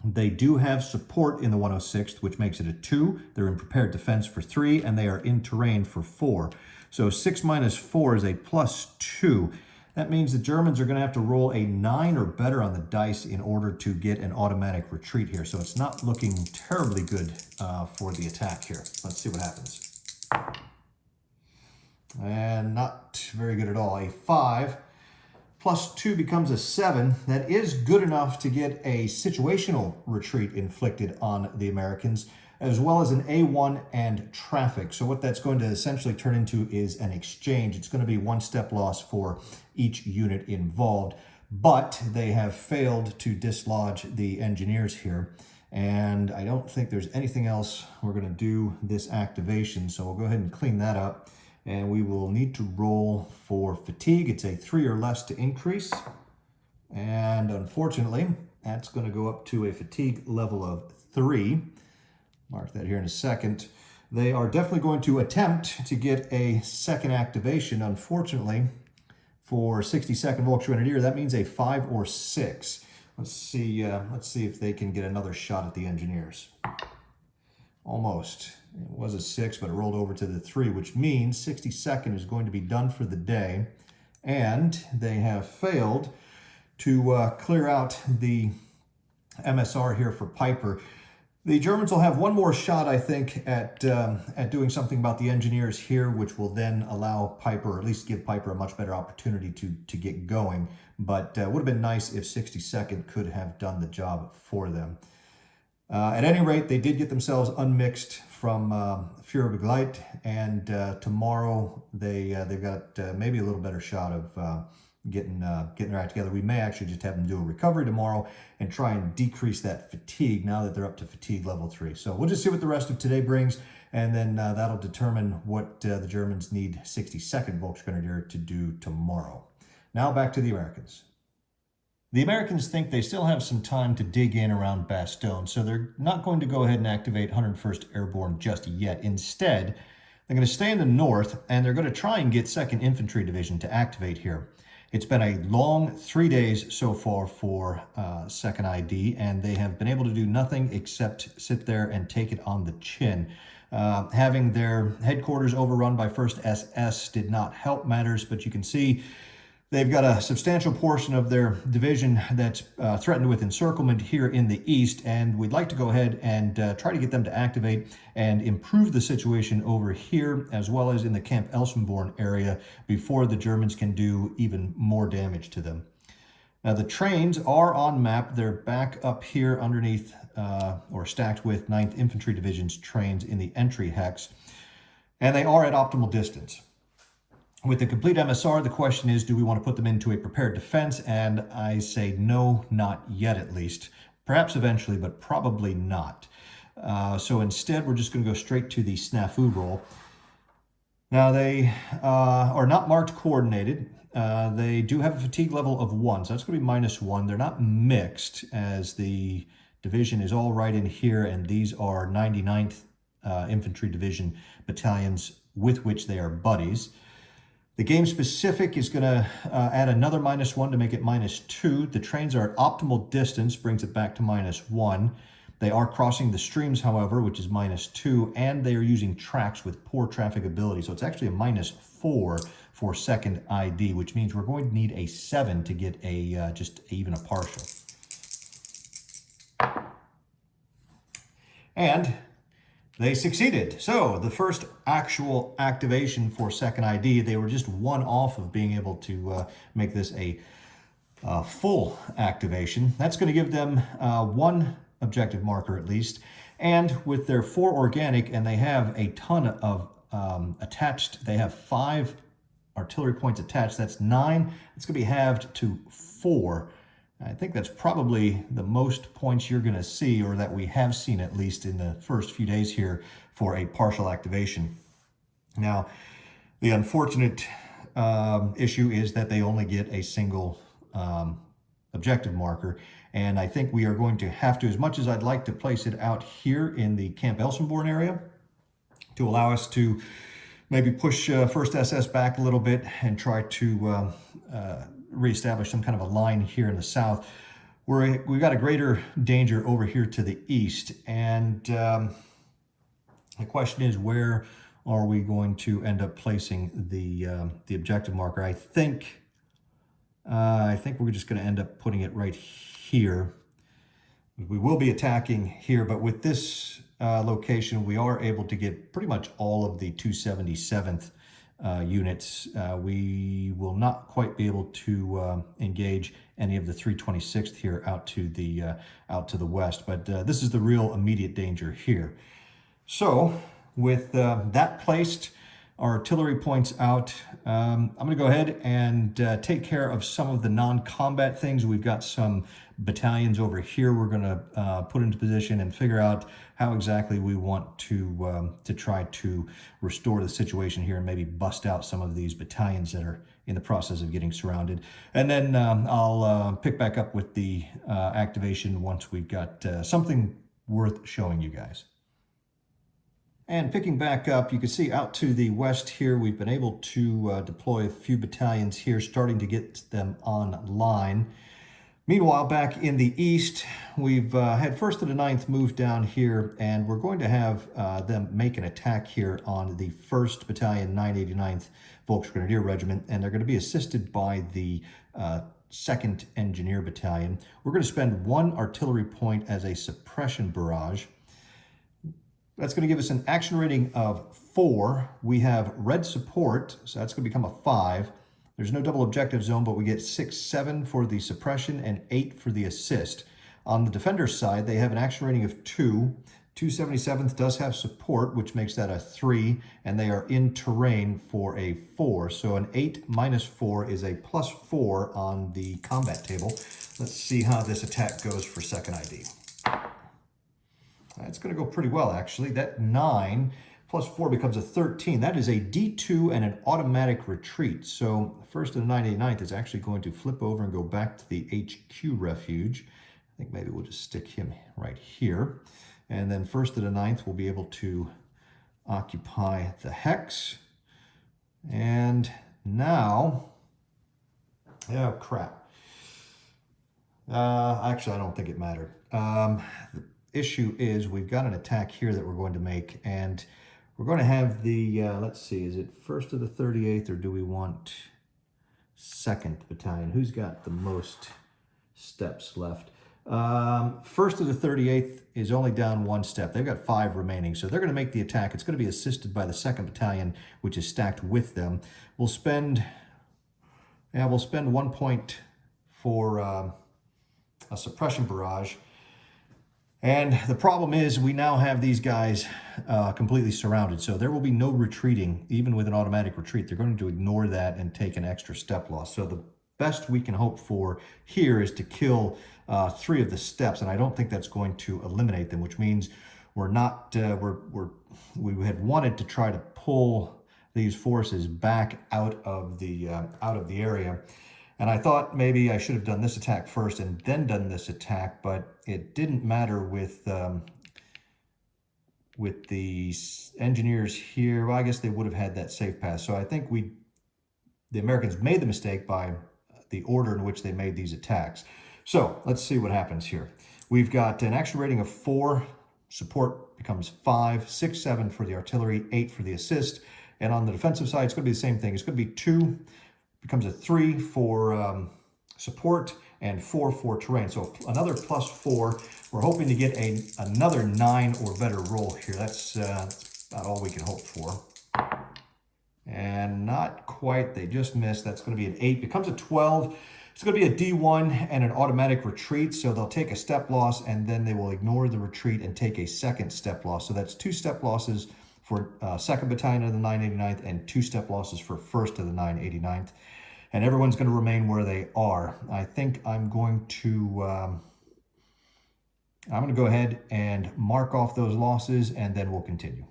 They do have support in the 106th, which makes it a 2. They're in prepared defense for 3, and they are in terrain for 4. So 6 minus 4 is a +2. That means the Germans are going to have to roll a 9 or better on the dice in order to get an automatic retreat here. So it's not looking terribly good for the attack here. Let's see what happens. And not very good at all. A 5 plus 2 becomes a 7. That is good enough to get a situational retreat inflicted on the Americans, as well as an A1 and traffic. So what that's going to essentially turn into is an exchange. It's going to be 1 step loss for each unit involved, but they have failed to dislodge the engineers here. And I don't think there's anything else we're going to do this activation. So we'll go ahead and clean that up. And we will need to roll for fatigue. It's a 3 or less to increase. And unfortunately, that's going to go up to a fatigue level of 3. Mark that here in a second. They are definitely going to attempt to get a second activation. Unfortunately, for 62nd Volksgrenadier, that means a 5 or 6. Let's see if they can get another shot at the engineers. Almost. It was a 6, but it rolled over to the 3, which means 62nd is going to be done for the day. And they have failed to clear out the MSR here for Piper. The Germans will have one more shot, I think, at doing something about the engineers here, which will then allow Piper, or at least give Piper a much better opportunity to get going. But it would have been nice if 62nd could have done the job for them. At any rate, they did get themselves unmixed from Fuhrer-Grenadier, and tomorrow they've got maybe a little better shot of getting their act together. We may actually just have them do a recovery tomorrow and try and decrease that fatigue now that they're up to fatigue level 3. So we'll just see what the rest of today brings, and then that'll determine what the Germans need 62nd Volksgrenadier to do tomorrow. Now back to the Americans. The Americans think they still have some time to dig in around Bastogne, so they're not going to go ahead and activate 101st Airborne just yet. Instead, they're going to stay in the north, and they're going to try and get 2nd Infantry Division to activate here. It's been a long 3 days so far for 2nd ID, and they have been able to do nothing except sit there and take it on the chin. Having their headquarters overrun by 1st SS did not help matters, but you can see they've got a substantial portion of their division that's threatened with encirclement here in the east, and we'd like to go ahead and try to get them to activate and improve the situation over here, as well as in the Camp Elsenborn area, before the Germans can do even more damage to them. Now, the trains are on map. They're back up here underneath or stacked with 9th Infantry Division's trains in the entry hex, and they are at optimal distance. With the complete MSR, the question is, do we want to put them into a prepared defense? And I say no, not yet at least. Perhaps eventually, but probably not. So instead, we're just going to go straight to the snafu roll. Now, they are not marked coordinated. They do have a fatigue level of 1, so that's going to be -1. They're not mixed, as the division is all right in here, and these are 99th Infantry Division battalions with which they are buddies. The game specific is going to add another -1 to make it -2. The trains are at optimal distance, brings it back to -1. They are crossing the streams, however, which is -2, and they are using tracks with poor traffic ability. So it's actually a -4 for 2nd ID, which means we're going to need a 7 to get a even a partial. And they succeeded. So the first actual activation for 2nd ID, they were just one off of being able to make this a full activation. That's going to give them one objective marker at least. And with their 4 organic, and they have a ton of attached, they have 5 artillery points attached. That's 9. It's going to be halved to 4. I think that's probably the most points you're going to see, or that we have seen at least in the first few days here, for a partial activation. Now, the unfortunate issue is that they only get a single objective marker, And I think we are going to have to, as much as I'd like to place it out here in the Camp Elsenborn area, to allow us to maybe push 1st SS back a little bit and try to reestablish some kind of a line here in the south. We've got a greater danger over here to the east. And the question is, where are we going to end up placing the objective marker? I think we're just going to end up putting it right here. We will be attacking here, but with this location, we are able to get pretty much all of the 277th units. We will not quite be able to engage any of the 326th here out to the west, but this is the real immediate danger here. So with that placed, our artillery points out, I'm going to go ahead and take care of some of the non-combat things. We've got some battalions over here we're going to put into position and figure out how exactly we want to try to restore the situation here and maybe bust out some of these battalions that are in the process of getting surrounded. And then I'll pick back up with the activation once we've got something worth showing you guys. And picking back up, you can see out to the west here, we've been able to deploy a few battalions here, starting to get them online. Meanwhile, back in the east, we've had 1st to the 9th move down here, and we're going to have them make an attack here on the 1st Battalion, 989th Volksgrenadier Regiment, and they're going to be assisted by the 2nd Engineer Battalion. We're going to spend 1 artillery point as a suppression barrage. That's going to give us an action rating of 4. We have red support, so that's going to become a 5. There's no double objective zone, but we get 6, 7 for the suppression and 8 for the assist. On the defender's side, they have an action rating of 2. 277th does have support, which makes that a 3, and they are in terrain for a 4. So an 8 minus 4 is a plus 4 on the combat table. Let's see how this attack goes for second ID. It's going to go pretty well, actually. That 9 plus 4 becomes a 13. That is a D2 and an automatic retreat. So 1st and 989th is actually going to flip over and go back to the HQ refuge. I think maybe we'll just stick him right here. And then 1st to the 9th will be able to occupy the hex. And now, oh crap. Actually, I don't think it mattered. The issue is we've got an attack here that we're going to make, and we're going to have the, let's see, is it 1st to the 38th, or do we want 2nd Battalion? Who's got the most steps left? 1st to the 38th is only down 1 step. They've got 5 remaining, so they're going to make the attack. It's going to be assisted by the 2nd Battalion, which is stacked with them. We'll spend 1 point for a suppression barrage. And the problem is we now have these guys completely surrounded. So there will be no retreating, even with an automatic retreat. They're going to ignore that and take an extra step loss. So the best we can hope for here is to kill 3 of the steps. And I don't think that's going to eliminate them, which means we're not, we had wanted to try to pull these forces back out of the area. And I thought maybe I should have done this attack first and then done this attack, but it didn't matter with the engineers here. Well, I guess they would have had that safe pass. So I think the Americans made the mistake by the order in which they made these attacks. So let's see what happens here. We've got an action rating of 4. Support becomes 5, 6, 7 for the artillery, 8 for the assist. And on the defensive side, it's going to be the same thing. It's going to be 2. Becomes a 3 for support and 4 for terrain. So another plus 4. We're hoping to get another 9 or better roll here. That's about all we can hope for. And not quite. They just missed. That's going to be an 8. Becomes a 12. It's going to be a D1 and an automatic retreat. So they'll take a step loss, and then they will ignore the retreat and take a 2nd step loss. So that's 2 step losses for 2nd Battalion of the 989th and 2 step losses for 1st of the 989th. And everyone's going to remain where they are. I think I'm going to go ahead and mark off those losses, and then we'll continue.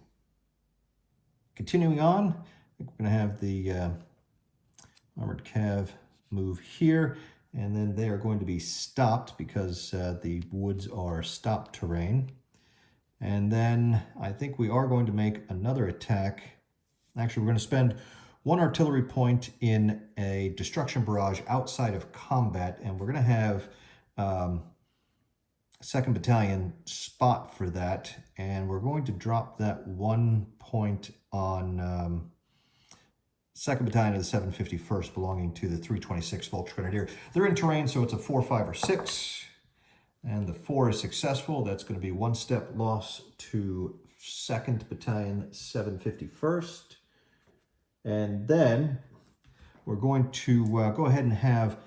Continuing on, I think we're going to have the Armored Cav move here. And then they are going to be stopped because the woods are stop terrain. And then I think we are going to make another attack. Actually, we're going to spend one artillery point in a destruction barrage outside of combat, and we're going to have 2nd Battalion spot for that, and we're going to drop that 1 point on 2nd Battalion of the 751st, belonging to the 326 Volksgrenadier. They're in terrain, so it's a 4, 5, or 6. And the 4 is successful. That's going to be 1 step loss to 2nd Battalion, 751st. And then we're going to go ahead and have,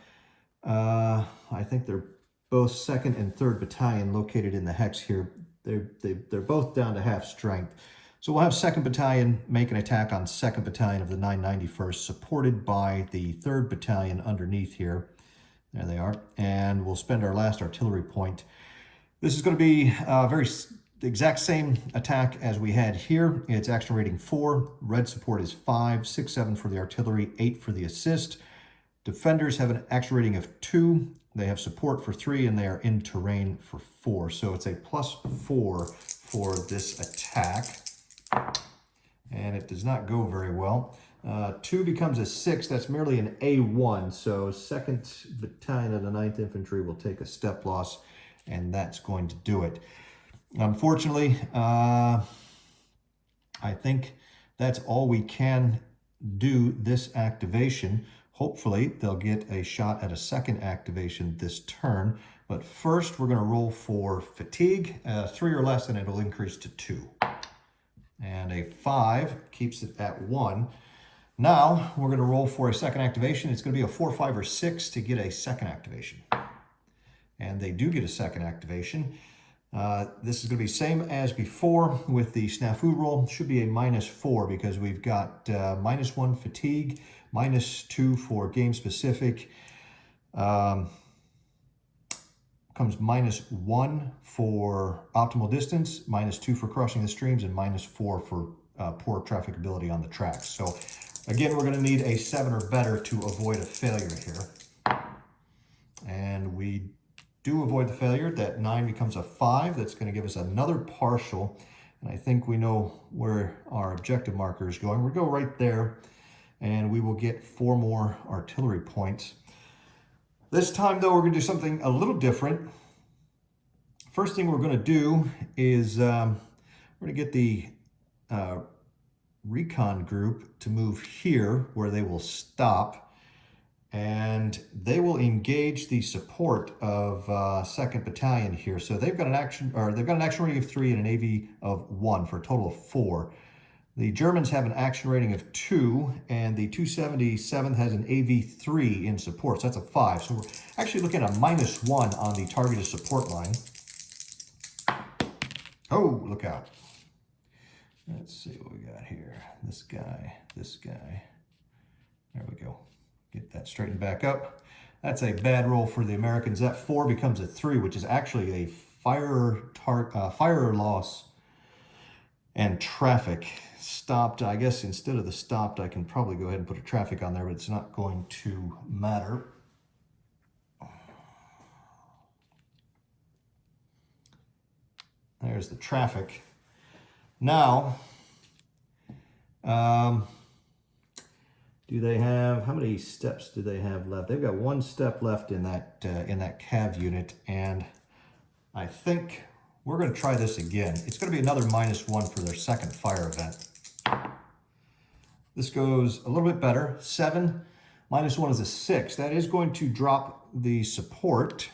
I think they're both 2nd and 3rd Battalion located in the hex here. They're both down to half strength. So we'll have 2nd Battalion make an attack on 2nd Battalion of the 991st, supported by the 3rd Battalion underneath here. There they are. And we'll spend our last artillery point. This is going to be the exact same attack as we had here. It's action rating 4. Red support is 5, 6, 7 for the artillery, 8 for the assist. Defenders have an action rating of 2. They have support for 3, and they are in terrain for 4. So it's a +4 for this attack. And it does not go very well. 2 becomes a 6. That's merely an A1. So 2nd Battalion of the 9th Infantry will take a step loss, and that's going to do it. Unfortunately, I think that's all we can do this activation. Hopefully, they'll get a shot at a second activation this turn. But first, we're going to roll for fatigue. 3 or less, and it'll increase to 2. And a 5 keeps it at 1. Now, we're going to roll for a second activation. It's going to be a 4, 5, or 6 to get a second activation. And they do get a second activation. This is going to be same as before with the snafu roll. Should be a -4 because we've got -1 fatigue, -2 for game specific. Comes -1 for optimal distance, -2 for crossing the streams, and -4 for poor trafficability on the tracks. So again, we're going to need a 7 or better to avoid a failure here. And we do avoid the failure. That 9 becomes a 5. That's going to give us another partial. And I think we know where our objective marker is going. We'll go right there, and we will get 4 more artillery points. This time, though, we're going to do something a little different. First thing we're going to do is we're going to get the recon group to move here, where they will stop. And they will engage the support of 2nd Battalion here. So they've got an action rating of 3 and an AV of 1 for a total of 4. The Germans have an action rating of 2, and the 277th has an AV 3 in support. So that's a 5. So we're actually looking at a -1 on the targeted support line. Oh, look out. Let's see what we got here. This guy. There we go. Get that straightened back up. That's a bad roll for the Americans. That 4 becomes a 3, which is actually a fire loss and traffic. Stopped. I guess instead of the stopped, I can probably go ahead and put a traffic on there, but it's not going to matter. There's the traffic. Now, do they have, how many steps do they have left? They've got 1 step left in that cav unit, and I think we're going to try this again. It's going to be another -1 for their second fire event. This goes a little bit better. 7 -1 is a 6. That is going to drop the support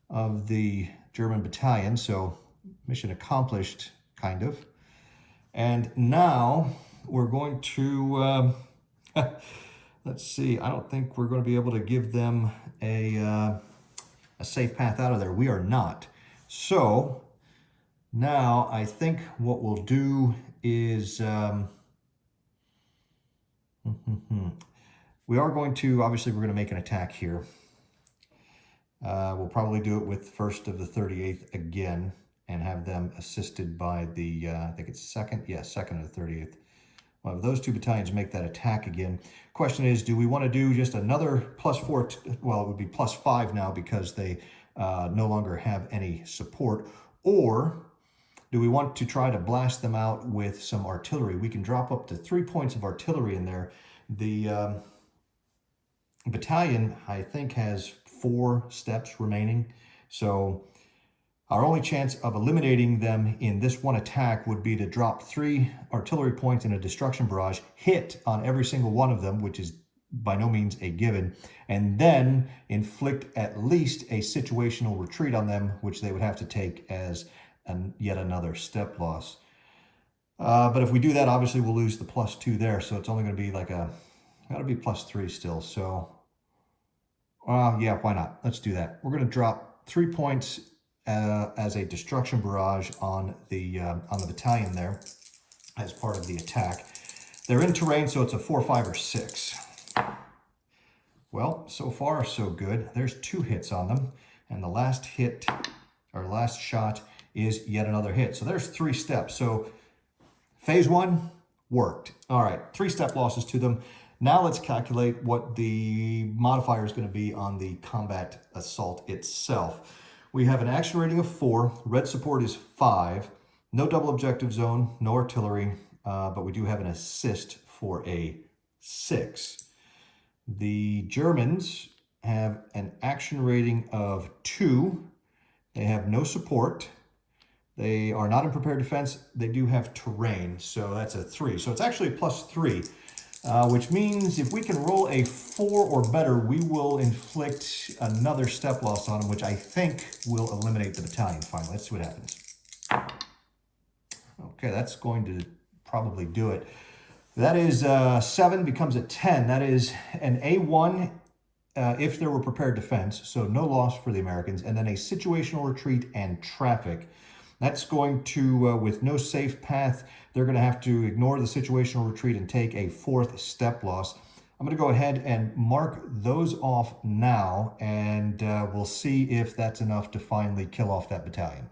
of the German battalion, so mission accomplished, kind of. And now we're going to let's see. I don't think we're going to be able to give them a safe path out of there. We are not. So now I think what we'll do is we are going to, obviously we're going to make an attack here. We'll probably do it with 1st of the 38th again and have them assisted by the, I think it's 2nd. Yeah, 2nd of the 38th. Well, if those two battalions make that attack again, question is, do we want to do just another +4? Well, it would be +5 now because they no longer have any support. Or do we want to try to blast them out with some artillery? We can drop up to 3 points of artillery in there. The battalion, I think, has 4 steps remaining. So our only chance of eliminating them in this one attack would be to drop 3 artillery points in a destruction barrage, hit on every single one of them, which is by no means a given, and then inflict at least a situational retreat on them, which they would have to take as yet another step loss. But if we do that, obviously we'll lose the +2 there, so it's only going to be like gotta be +3 still. So yeah, why not? Let's do that. We're going to drop 3 points as a destruction barrage on the battalion there as part of the attack. They're in terrain, so it's a 4, 5, or 6. Well, so far so good. There's 2 hits on them, and the last hit, or last shot, is yet another hit. So there's 3 steps. So phase 1 worked. All right, 3 step losses to them. Now let's calculate what the modifier is going to be on the combat assault itself. We have an action rating of 4, red support is 5, no double objective zone, no artillery, but we do have an assist for a 6. The Germans have an action rating of 2. They have no support. They are not in prepared defense. They do have terrain, so that's a 3. So it's actually a +3, which means if we can roll a 4 or better, we will inflict another step loss on them, which I think will eliminate the battalion finally. Let's see what happens. Okay, that's going to probably do it. That is 7 becomes a 10. That is an A1 if there were prepared defense, so no loss for the Americans, and then a situational retreat and traffic. That's going to, with no safe path, they're going to have to ignore the situational retreat and take a 4th step loss. I'm going to go ahead and mark those off now, and we'll see if that's enough to finally kill off that battalion.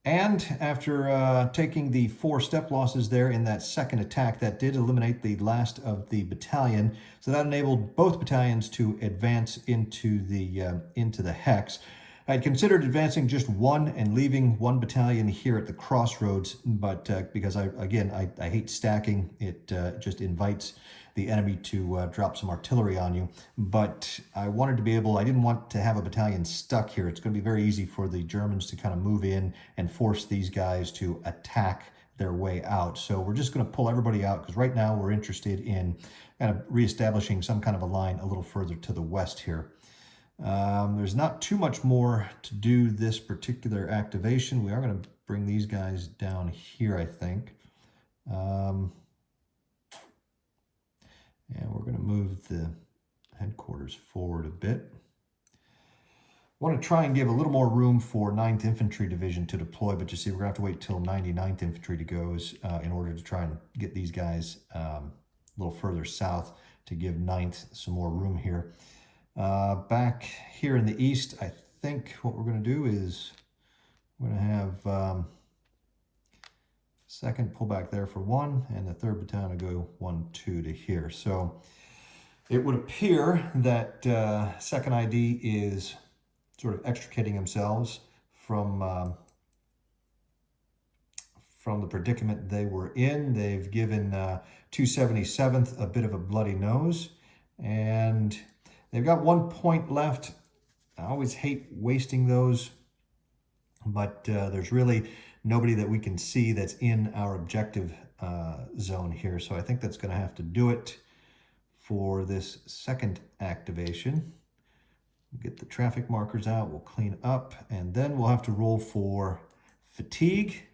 And after taking the 4 step losses there in that second attack, that did eliminate the last of the battalion. So that enabled both battalions to advance into the hex. I'd considered advancing just 1 and leaving 1 battalion here at the crossroads, but because I hate stacking, it just invites the enemy to drop some artillery on you. But I wanted to be able, I didn't want to have a battalion stuck here. It's going to be very easy for the Germans to kind of move in and force these guys to attack their way out. So we're just going to pull everybody out because right now we're interested in kind of reestablishing some kind of a line a little further to the west here. There's not too much more to do this particular activation. We are going to bring these guys down here, I think. And we're going to move the headquarters forward a bit. I want to try and give a little more room for 9th Infantry Division to deploy, but you see, we're going to have to wait till 99th Infantry to goes in order to try and get these guys a little further south to give 9th some more room here. Back here in the east, I think what we're going to do is we're going to have 2nd pull back there for 1, and the 3rd battalion to go 1, 2 to here. So it would appear that 2nd ID is sort of extricating themselves from the predicament they were in. They've given 277th a bit of a bloody nose, and they've got 1 point left. I always hate wasting those, but there's really nobody that we can see that's in our objective zone here. So I think that's going to have to do it for this 2nd activation. We'll get the traffic markers out, we'll clean up, and then we'll have to roll for fatigue.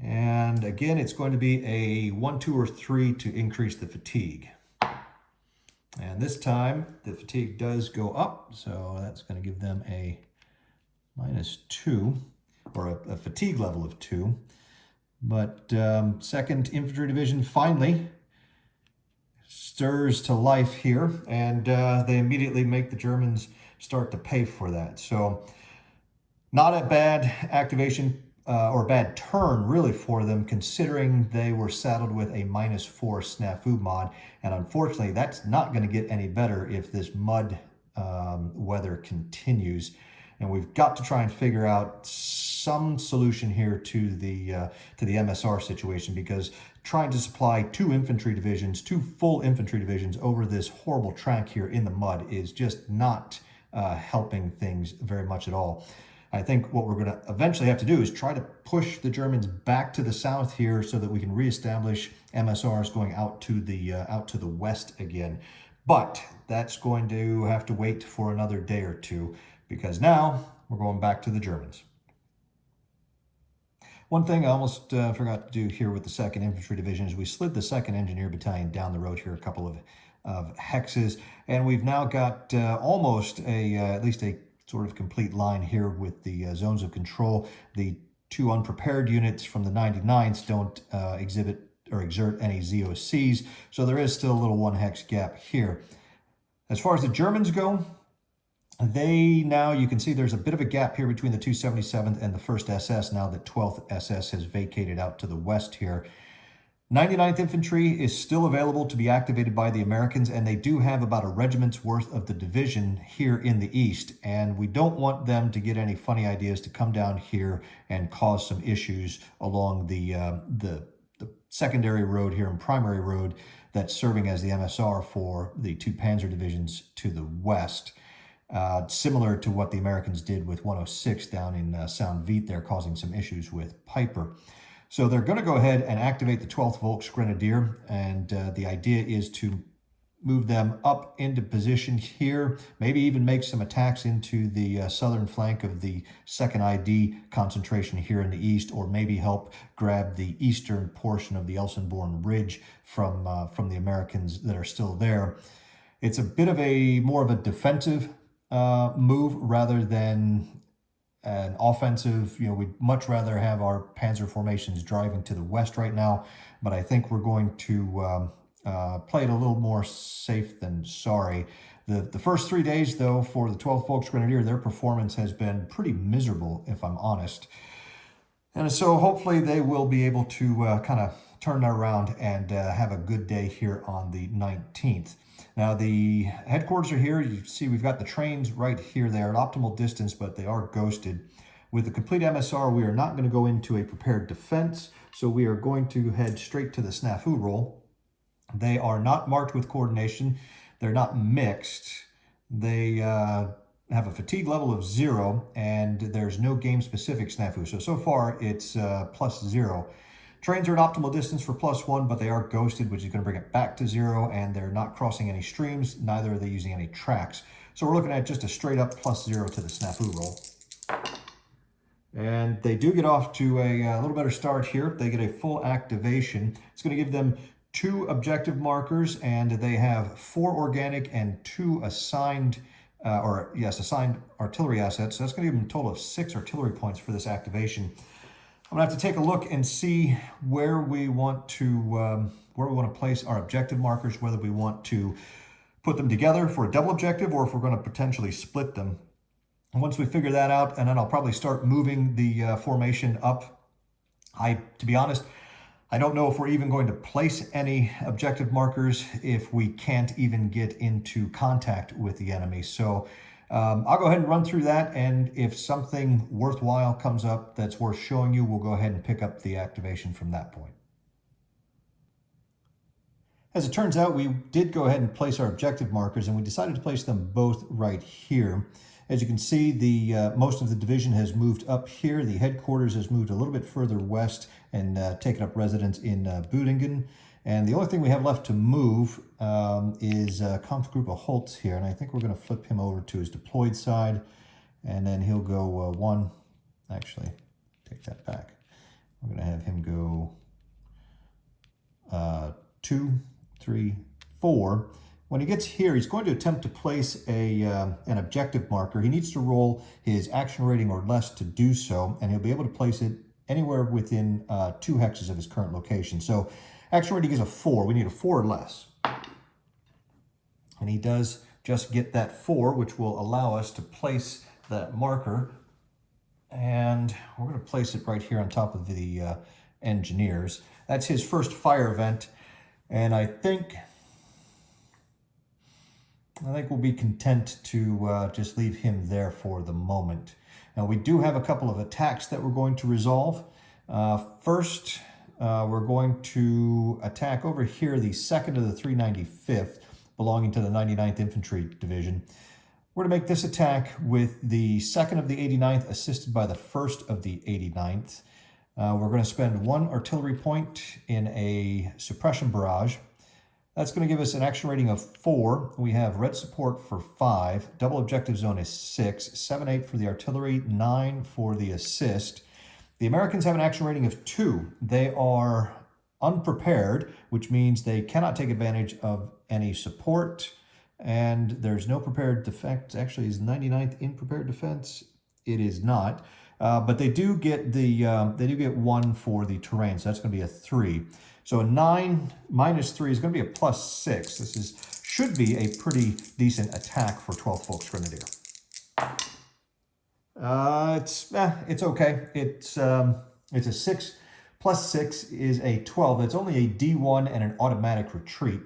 And again, it's going to be a 1, 2, or 3 to increase the fatigue. And this time, the fatigue does go up, so that's going to give them a -2, or a fatigue level of 2. But 2nd Infantry Division finally stirs to life here, and they immediately make the Germans start to pay for that. So not a bad activation. or a bad turn really for them, considering they were saddled with a -4 snafu mod. And unfortunately, that's not going to get any better if this mud weather continues. And we've got to try and figure out some solution here to the MSR situation, because trying to supply two full infantry divisions over this horrible track here in the mud is just not helping things very much at all. I think what we're going to eventually have to do is try to push the Germans back to the south here so that we can reestablish MSRs going out to the west again. But that's going to have to wait for another day or two, because now we're going back to the Germans. One thing I almost forgot to do here with the 2nd Infantry Division is we slid the 2nd Engineer Battalion down the road here a couple of hexes, and we've now got almost at least a sort of complete line here with the zones of control. The 2 unprepared units from the 99s don't exhibit or exert any ZOCs, so there is still a little 1 hex gap here. As far as the Germans go, now you can see there's a bit of a gap here between the 277th and the 1st SS now that 12th SS has vacated out to the west here. 99th Infantry is still available to be activated by the Americans, and they do have about a regiment's worth of the division here in the east, and we don't want them to get any funny ideas to come down here and cause some issues along the secondary road here and primary road that's serving as the MSR for the 2 Panzer divisions to the west. Similar to what the Americans did with 106 down in Sound Veit there, causing some issues with Piper. So they're going to go ahead and activate the 12th Volksgrenadier, and the idea is to move them up into position here, maybe even make some attacks into the southern flank of the 2nd ID concentration here in the east, or maybe help grab the eastern portion of the Elsenborn Ridge from the Americans that are still there. It's a bit of more of a defensive move rather than an offensive. We'd much rather have our panzer formations driving to the west right now, but I think we're going to play it a little more safe than sorry. The first 3 days, though, for the 12th Volksgrenadier, their performance has been pretty miserable, if I'm honest. And so hopefully they will be able to kind of turn that around and have a good day here on the 19th. Now, the headquarters are here. You see we've got the trains right here. They're at optimal distance, but they are ghosted. With the complete MSR, we are not going to go into a prepared defense, so we are going to head straight to the snafu roll. They are not marked with coordination. They're not mixed. They have a fatigue level of 0, and there's no game-specific snafu. So far, it's +0. Trains are at optimal distance for +1, but they are ghosted, which is going to bring it back to 0, and they're not crossing any streams. Neither are they using any tracks. So we're looking at just a straight-up +0 to the snafu roll. And they do get off to a little better start here. They get a full activation. It's going to give them 2 objective markers, and they have 4 organic and 2 assigned artillery assets. So that's going to give them a total of 6 artillery points for this activation. I'm going to have to take a look and see where we want to place our objective markers, whether we want to put them together for a double objective or if we're going to potentially split them. And once we figure that out, and then I'll probably start moving the formation up. To be honest, I don't know if we're even going to place any objective markers if we can't even get into contact with the enemy. So I'll go ahead and run through that, and if something worthwhile comes up that's worth showing you, we'll go ahead and pick up the activation from that point. As it turns out, we did go ahead and place our objective markers, and we decided to place them both right here. As you can see, most of the division has moved up here. The headquarters has moved a little bit further west and taken up residence in Büdingen. And the only thing we have left to move is Kampfgruppe Holtz here. And I think we're going to flip him over to his deployed side. And then he'll go 1. Actually, take that back. We're going to have him go 2, 3, 4. When he gets here, he's going to attempt to place an objective marker. He needs to roll his action rating or less to do so, and he'll be able to place it anywhere within 2 hexes of his current location. So action rating is a 4. We need a 4 or less. And he does just get that 4, which will allow us to place that marker And we're going to place it right here on top of the engineers. That's his first fire event, and I think we'll be content to just leave him there for the moment. Now, we do have a couple of attacks that we're going to resolve. First, we're going to attack over here the 2nd of the 395th, belonging to the 99th Infantry Division. We're going to make this attack with the 2nd of the 89th, assisted by the 1st of the 89th. We're going to spend 1 artillery point in a suppression barrage. That's going to give us an action rating of 4. We have red support for 5. Double objective zone is 6. 7-8 for the artillery, 9 for the assist. The Americans have an action rating of 2. They are unprepared, which means they cannot take advantage of any support. And there's no prepared defense. Actually, is 99th in prepared defense? It is not. But they do get they do get 1 for the terrain, so that's going to be a 3. So a 9 minus 3 is going to be a plus 6. This should be a pretty decent attack for 12th Volksgrenadier. It's okay. It's a 6 plus 6 is a 12. It's only a D1 and an automatic retreat.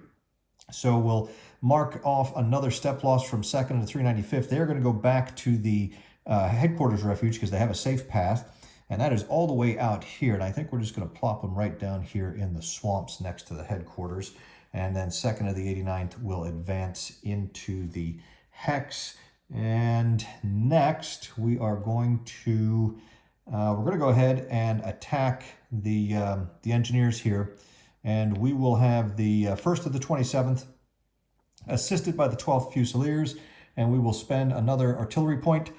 So we'll mark off another step loss from 2nd to 395th. They're going to go back to the headquarters refuge because they have a safe path. And that is all the way out here. And I think we're just going to plop them right down here in the swamps next to the headquarters. And then 2nd of the 89th will advance into the hex. And next we are going to, go ahead and attack the engineers here. And we will have the 1st of the 27th assisted by the 12th Fusiliers. And we will spend another artillery point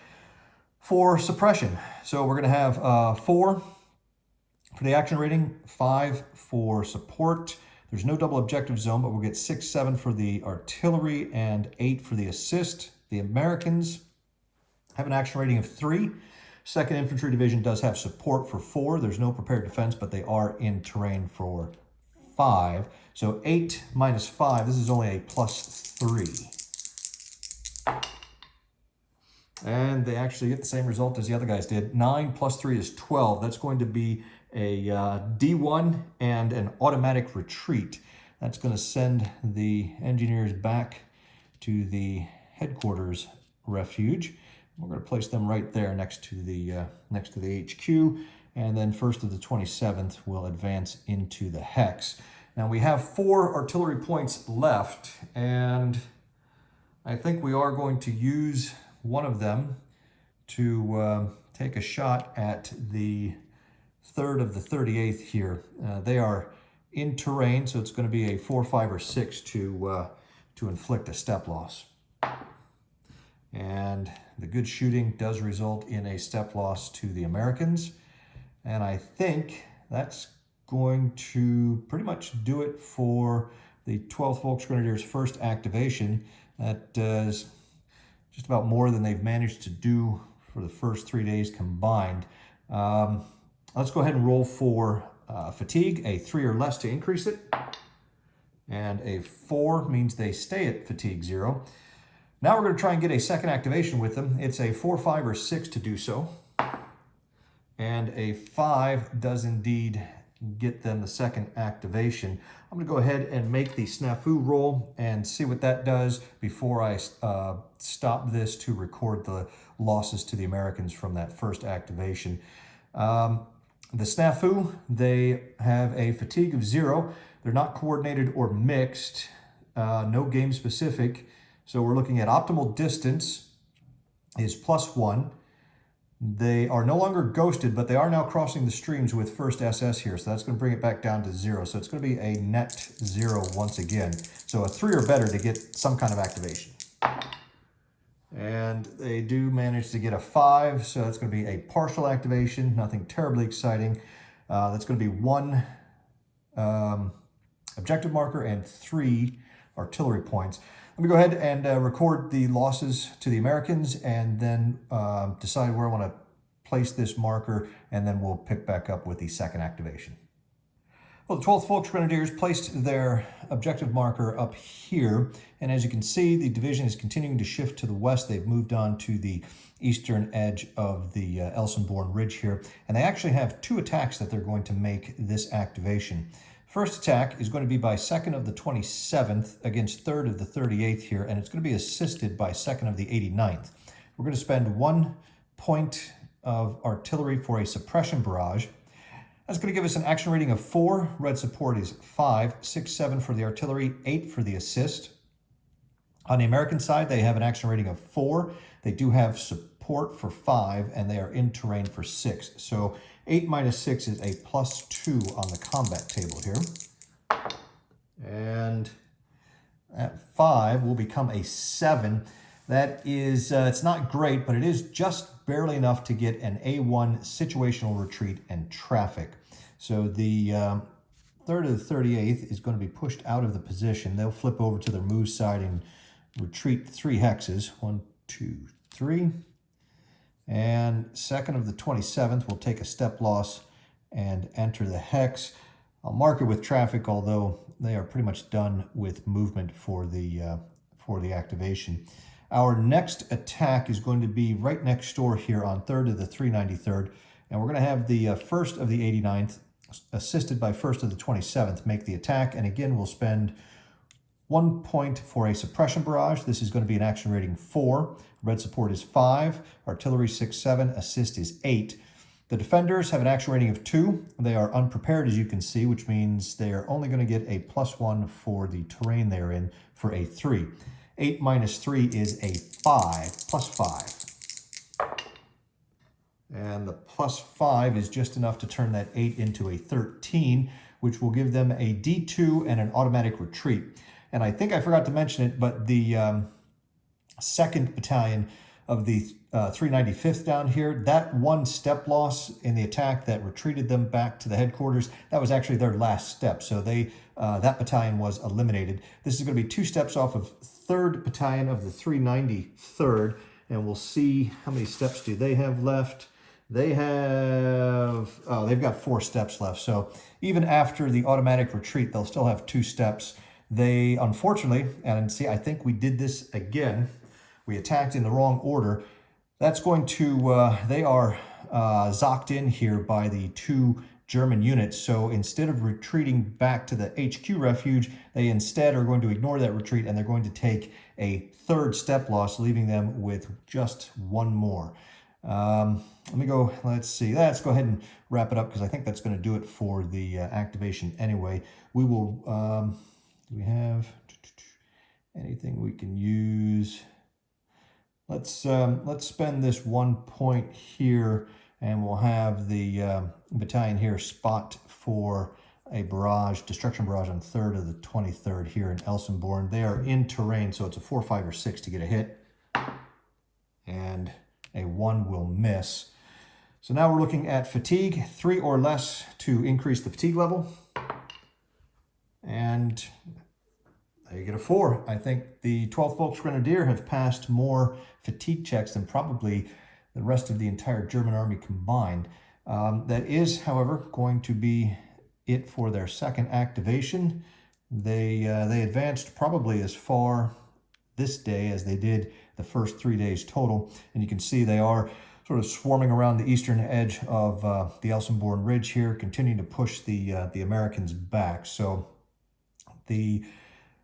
for suppression. So we're going to have 4 for the action rating, 5 for support. There's no double objective zone, but we'll get 6, 7 for the artillery and 8 for the assist. The Americans have an action rating of 3. 2nd Infantry Division does have support for 4. There's no prepared defense, but they are in terrain for 5. So 8 minus 5, this is only a plus 3. And they actually get the same result as the other guys did. 9 plus 3 is 12. That's going to be a D1 and an automatic retreat. That's going to send the engineers back to the headquarters refuge. We're going to place them right there next to the HQ. And then 1st of the 27th will advance into the hex. Now we have 4 artillery points left, and I think we are going to use one of them to take a shot at the 3rd of the 38th here. They are in terrain, so it's going to be a 4, 5, or 6 to inflict a step loss. And the good shooting does result in a step loss to the Americans. And I think that's going to pretty much do it for the 12th Volksgrenadier's first activation. That is just about more than they've managed to do for the first 3 days combined. Let's go ahead and roll for fatigue, a 3 or less to increase it. And a 4 means they stay at fatigue 0. Now we're going to try and get a second activation with them. It's a 4, 5, or 6 to do so. And a 5 does indeed get them the second activation. I'm going to go ahead and make the snafu roll and see what that does before I stop this to record the losses to the Americans from that first activation. The snafu, they have a fatigue of 0. They're not coordinated or mixed, no game specific. So we're looking at optimal distance is +1. They are no longer ghosted, but they are now crossing the streams with 1st SS here. So that's going to bring it back down to 0. So it's going to be a net 0 once again. So a 3 or better to get some kind of activation. And they do manage to get a 5. So that's going to be a partial activation. Nothing terribly exciting. That's going to be 1 objective marker and 3 artillery points. Let me go ahead and record the losses to the Americans and then decide where I want to place this marker, and then we'll pick back up with the second activation. Well, the 12th Volksgrenadiers placed their objective marker up here, and as you can see, the division is continuing to shift to the west. They've moved on to the eastern edge of the Elsenborn Ridge here, and they actually have 2 attacks that they're going to make this activation. First attack is going to be by 2nd of the 27th against 3rd of the 38th here, and it's going to be assisted by 2nd of the 89th. We're going to spend 1 point of artillery for a suppression barrage. That's going to give us an action rating of 4. Red support is 5, 6, 7 for the artillery, 8 for the assist. On the American side, they have an action rating of 4. They do have support for 5, and they are in terrain for 6. So 8 minus 6 is a +2 on the combat table here. And that 5 will become a 7. That is, it's not great, but it is just barely enough to get an A1 situational retreat and traffic. So the 3rd of the 38th is going to be pushed out of the position. They'll flip over to their move side and retreat 3 hexes. 1, 2, 3. And 2nd of the 27th will take a step loss and enter the hex. I'll mark it with traffic, although they are pretty much done with movement for the activation. Our next attack is going to be right next door here on 3rd of the 393rd, and we're going to have the 1st of the 89th, assisted by 1st of the 27th, make the attack, and again we'll spend 1 point for a suppression barrage. This is going to be an action rating 4. Red support is 5, artillery 6, 7, assist is 8. The defenders have an action rating of 2. They are unprepared, as you can see, which means they are only going to get a +1 for the terrain they're in for a 3. 8 minus 3 is a 5, +5. And the +5 is just enough to turn that 8 into a 13, which will give them a D2 and an automatic retreat. And I think I forgot to mention it, but the 2nd Battalion of the 395th down here, that 1 step loss in the attack that retreated them back to the headquarters, that was actually their last step. So they that battalion was eliminated. This is going to be 2 steps off of 3rd Battalion of the 393rd, and we'll see how many steps do they have left. They have, they've got 4 steps left. So even after the automatic retreat, they'll still have 2 steps. They, unfortunately, and see, I think we did this again. We attacked in the wrong order. That's going to, they are zocked in here by the 2 German units. So instead of retreating back to the HQ refuge, they instead are going to ignore that retreat, and they're going to take a 3rd step loss, leaving them with just 1 more. Let me go, let's see, let's go ahead and wrap it up, because I think that's going to do it for the activation anyway. We will, do we have anything we can use? Let's spend this 1 point here, and we'll have the battalion here spot for a barrage, destruction barrage on 3rd of the 23rd here in Elsenborn. They are in terrain, so it's a 4, 5, or 6 to get a hit, and a 1 will miss. So now we're looking at fatigue, 3 or less to increase the fatigue level. And there you get a 4. I think the 12th Volksgrenadier have passed more fatigue checks than probably the rest of the entire German army combined. That is, however, going to be it for their 2nd activation. They advanced probably as far this day as they did the first 3 days total. And you can see they are sort of swarming around the eastern edge of the Elsenborn Ridge here, continuing to push the Americans back. So the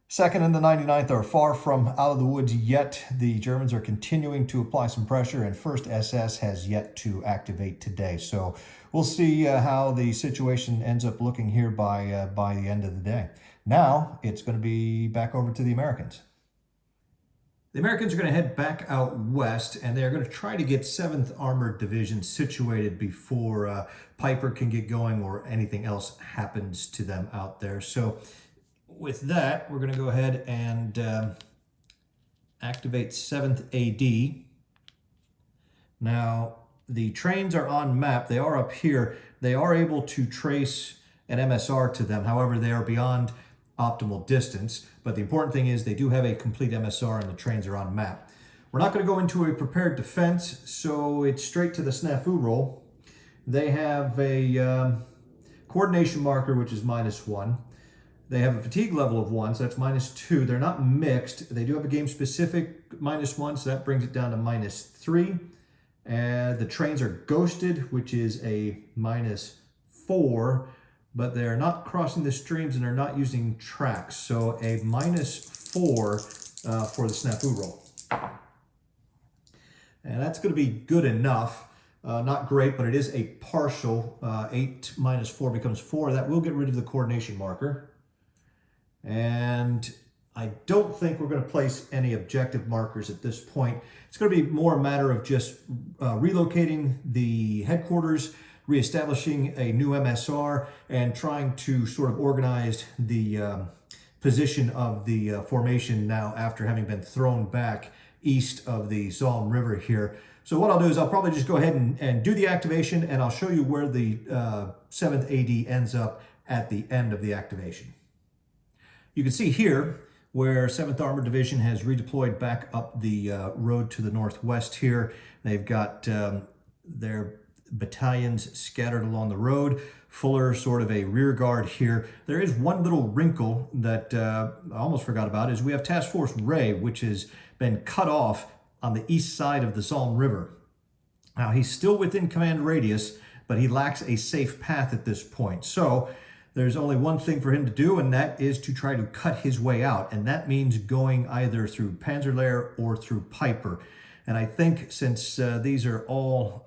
2nd and the 99th are far from out of the woods yet. The Germans are continuing to apply some pressure, and 1st SS has yet to activate today. So we'll see how the situation ends up looking here by the end of the day. Now it's going to be back over to the Americans. The Americans are going to head back out west, and they're going to try to get 7th Armored Division situated before Piper can get going or anything else happens to them out there. So with that, we're going to go ahead and activate 7th AD. Now, the trains are on map. They are up here. They are able to trace an MSR to them. However, they are beyond optimal distance. But the important thing is they do have a complete MSR, and the trains are on map. We're not going to go into a prepared defense, so it's straight to the snafu roll. They have a coordination marker, which is -1. They have a fatigue level of 1, so that's -2. They're not mixed. They do have a game-specific -1, so that brings it down to -3. And the trains are ghosted, which is a -4, but they're not crossing the streams and they're not using tracks, so a -4 for the snafu roll. And that's going to be good enough. Not great, but it is a partial. 8 minus 4 becomes 4. That will get rid of the coordination marker. And I don't think we're going to place any objective markers at this point. It's going to be more a matter of just relocating the headquarters, reestablishing a new MSR, and trying to sort of organize the position of the formation now after having been thrown back east of the Somme River here. So what I'll do is I'll probably just go ahead and do the activation, and I'll show you where the 7th AD ends up at the end of the activation. You can see here where 7th Armored Division has redeployed back up the road to the northwest here. They've got their battalions scattered along the road. Fuller, sort of a rear guard here. There is one little wrinkle that I almost forgot about, is we have Task Force Ray, which has been cut off on the east side of the Somme River. Now, he's still within command radius, but he lacks a safe path at this point. So there's only one thing for him to do, and that is to try to cut his way out. And that means going either through Panzerlehr or through Piper. And I think since these are all,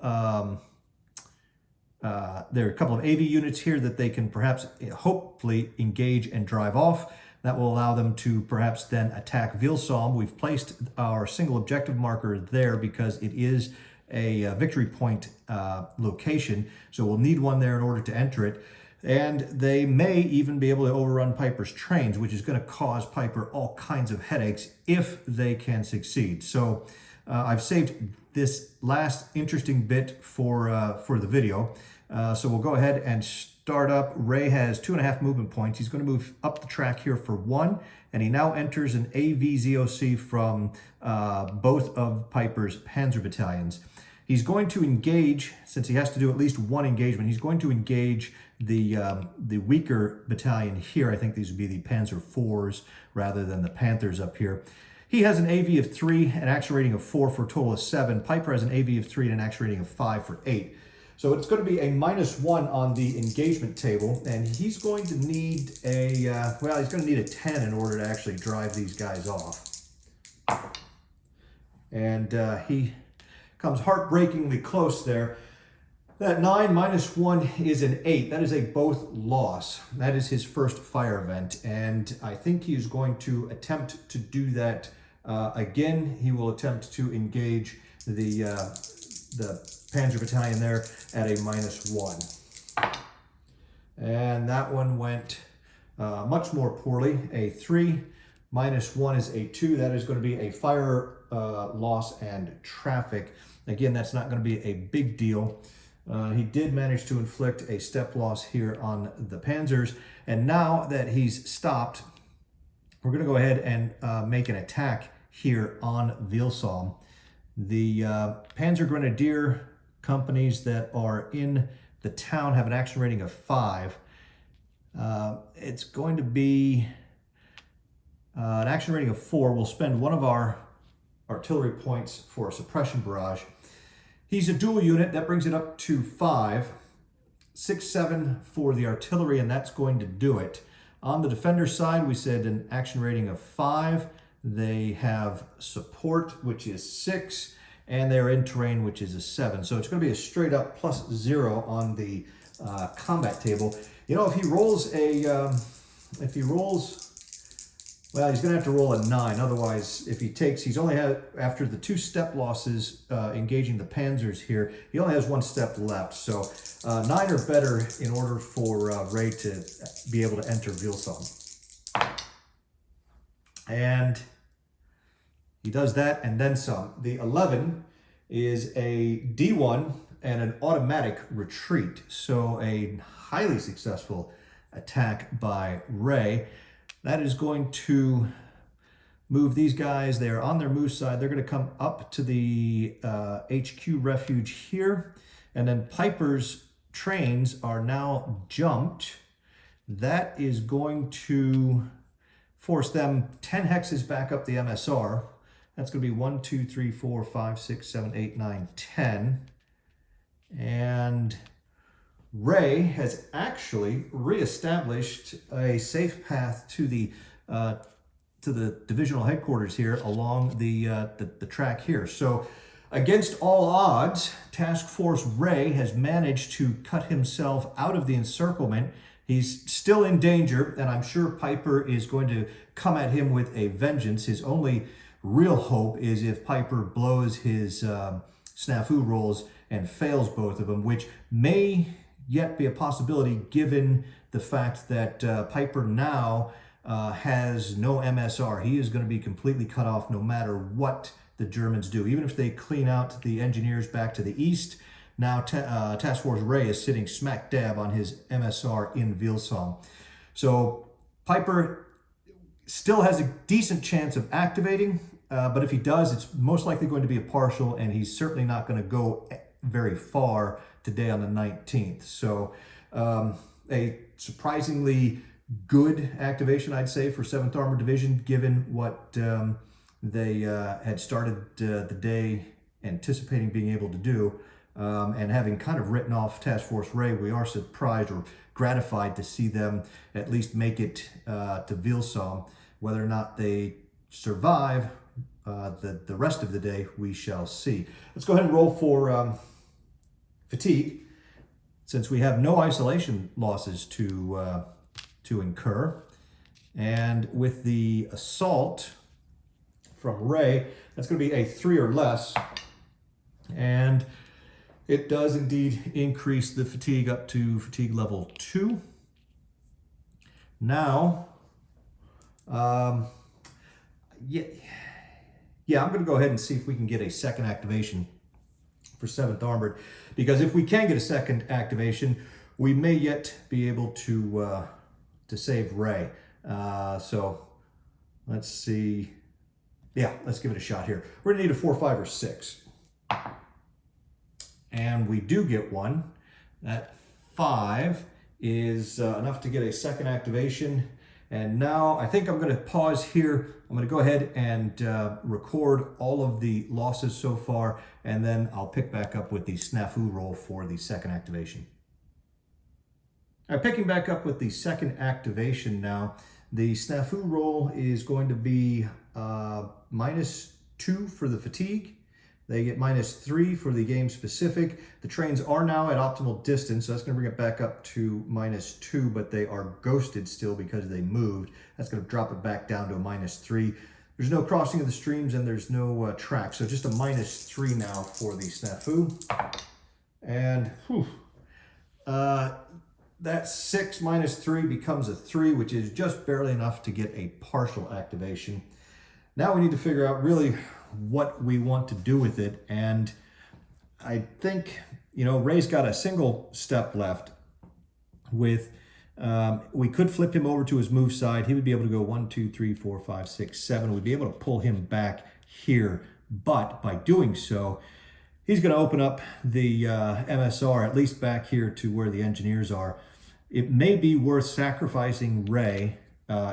there are a couple of AV units here that they can perhaps, hopefully, engage and drive off. That will allow them to perhaps then attack Ville-Somme. We've placed our single objective marker there because it is a victory point location. So we'll need one there in order to enter it. And they may even be able to overrun Piper's trains, which is going to cause Piper all kinds of headaches if they can succeed. So I've saved this last interesting bit for the video. So we'll go ahead and start up. Ray has 2.5 movement points. He's going to move up the track here for 1, and he now enters an AVZOC from both of Piper's Panzer battalions. He's going to engage, since he has to do at least one engagement, he's going to engage the weaker battalion here. I think these would be the Panzer IVs rather than the Panthers up here. He has an AV of 3, an action rating of 4 for a total of 7. Piper has an AV of 3 and an action rating of 5 for 8. So it's going to be a -1 on the engagement table, and he's going to need a, well, he's going to need a 10 in order to actually drive these guys off. And he comes heartbreakingly close there. That 9 -1 is an 8. That is a both loss. That is his first fire event, and I think he is going to attempt to do that again. He will attempt to engage the Panzer battalion there at a -1. And that one went much more poorly. A 3 -1 is a 2. That is going to be a fire loss and traffic. Again, that's not going to be a big deal. He did manage to inflict a step loss here on the Panzers. And now that he's stopped, we're going to go ahead and make an attack here on Ville-Somme. The Panzer-Grenadier companies that are in the town have an action rating of 5. It's going to be an action rating of 4. We'll spend one of our artillery points for a suppression barrage. He's a dual unit. That brings it up to 5. 6, 7 for the artillery, and that's going to do it. On the defender side, we said an action rating of 5. They have support, which is 6, and they're in terrain, which is a 7. So it's going to be a straight up +0 on the combat table. You know, if he rolls a, well, he's going to have to roll a 9. Otherwise, if he takes, he's only had, after the 2 step losses engaging the Panzers here, he only has 1 step left. So 9 or better in order for Ray to be able to enter Ville-Somme. And he does that and then some. The 11 is a D1 and an automatic retreat. So a highly successful attack by Ray. That is going to move these guys. They are on their move side. They're going to come up to the HQ refuge here. And then Piper's trains are now jumped, that is going to force them 10 hexes back up the MSR. That's going to be 1, 2, 3, 4, 5, 6, 7, 8, 9, 10. And Ray has actually reestablished a safe path to the divisional headquarters here along the track here. So against all odds, Task Force Ray has managed to cut himself out of the encirclement. He's still in danger, and I'm sure Piper is going to come at him with a vengeance. His only real hope is if Piper blows his snafu rolls and fails both of them, which may yet be a possibility given the fact that Piper now has no MSR. He is going to be completely cut off no matter what the Germans do. Even if they clean out the engineers back to the east, now Task Force Ray is sitting smack dab on his MSR in Vilsong. So Piper still has a decent chance of activating, but if he does, it's most likely going to be a partial, and he's certainly not going to go very far today on the 19th. So a surprisingly good activation, I'd say, for 7th Armored Division, given what they had started the day anticipating being able to do. And having kind of written off Task Force Ray, we are surprised or gratified to see them at least make it to Vilsong. Whether or not they survive the rest of the day, we shall see. Let's go ahead and roll for fatigue, since we have no isolation losses to incur. And with the assault from Ray, that's going to be a 3 or less. And it does indeed increase the fatigue up to fatigue level 2. Now, I'm going to go ahead and see if we can get a second activation for 7th Armored, because if we can get a second activation, we may yet be able to save Ray. So let's see. Yeah, let's give it a shot here. We're going to need a 4, 5, or 6. And we do get one. That 5 is enough to get a second activation. And now I think I'm going to pause here. I'm going to go ahead and record all of the losses so far, and then I'll pick back up with the snafu roll for the second activation. All right, picking back up with the second activation now. The snafu roll is going to be -2 for the fatigue. They get -3 for the game specific. The trains are now at optimal distance, so that's going to bring it back up to -2, but they are ghosted still because they moved. That's going to drop it back down to a -3. There's no crossing of the streams and there's no track, so just a -3 now for the snafu. And that 6 -3 becomes a 3, which is just barely enough to get a partial activation. Now we need to figure out really what we want to do with it, and I think, Ray's got a single step left. With we could flip him over to his move side. He would be able to go 1, 2, 3, 4, 5, 6, 7. We'd be able to pull him back here, but by doing so, he's going to open up the MSR at least back here to where the engineers are. It may be worth sacrificing Ray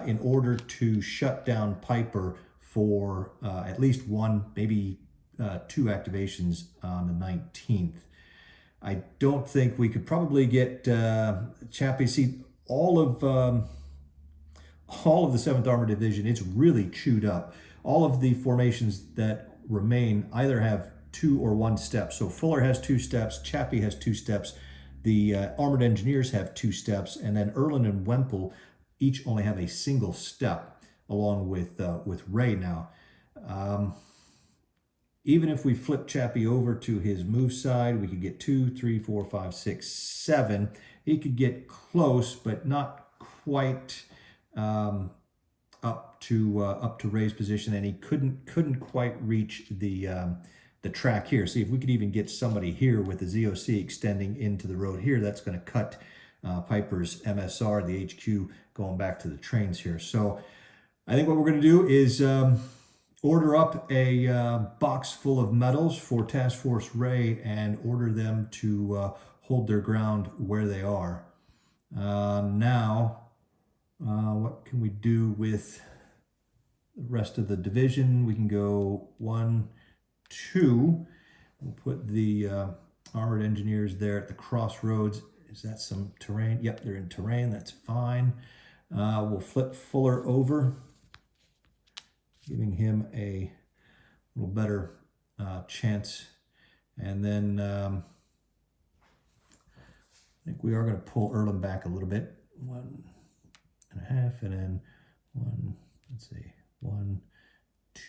in order to shut down Piper for at least 1, maybe 2 activations on the 19th. I don't think we could probably get Chappie. See, all of the 7th Armored Division, it's really chewed up. All of the formations that remain either have 2 or 1 steps. So Fuller has 2 steps, Chappie has 2 steps, the Armored Engineers have 2 steps, and then Erlin and Wempel each only have a single step, along with Ray now. Even if we flip Chappie over to his move side, we could get 2, 3, 4, 5, 6, 7. He could get close, but not quite up to Ray's position, and he couldn't quite reach the track here. See if we could even get somebody here with the ZOC extending into the road here. That's going to cut Piper's MSR, the HQ, going back to the trains here. So I think what we're going to do is order up a box full of medals for Task Force Ray and order them to hold their ground where they are. Now, what can we do with the rest of the division? We can go 1, 2. We'll put the armored engineers there at the crossroads. Is that some terrain? Yep, they're in terrain. That's fine. We'll flip Fuller over, giving him a little better chance. And then I think we are going to pull Earlham back a little bit. 1.5, and then 1, let's see, 1,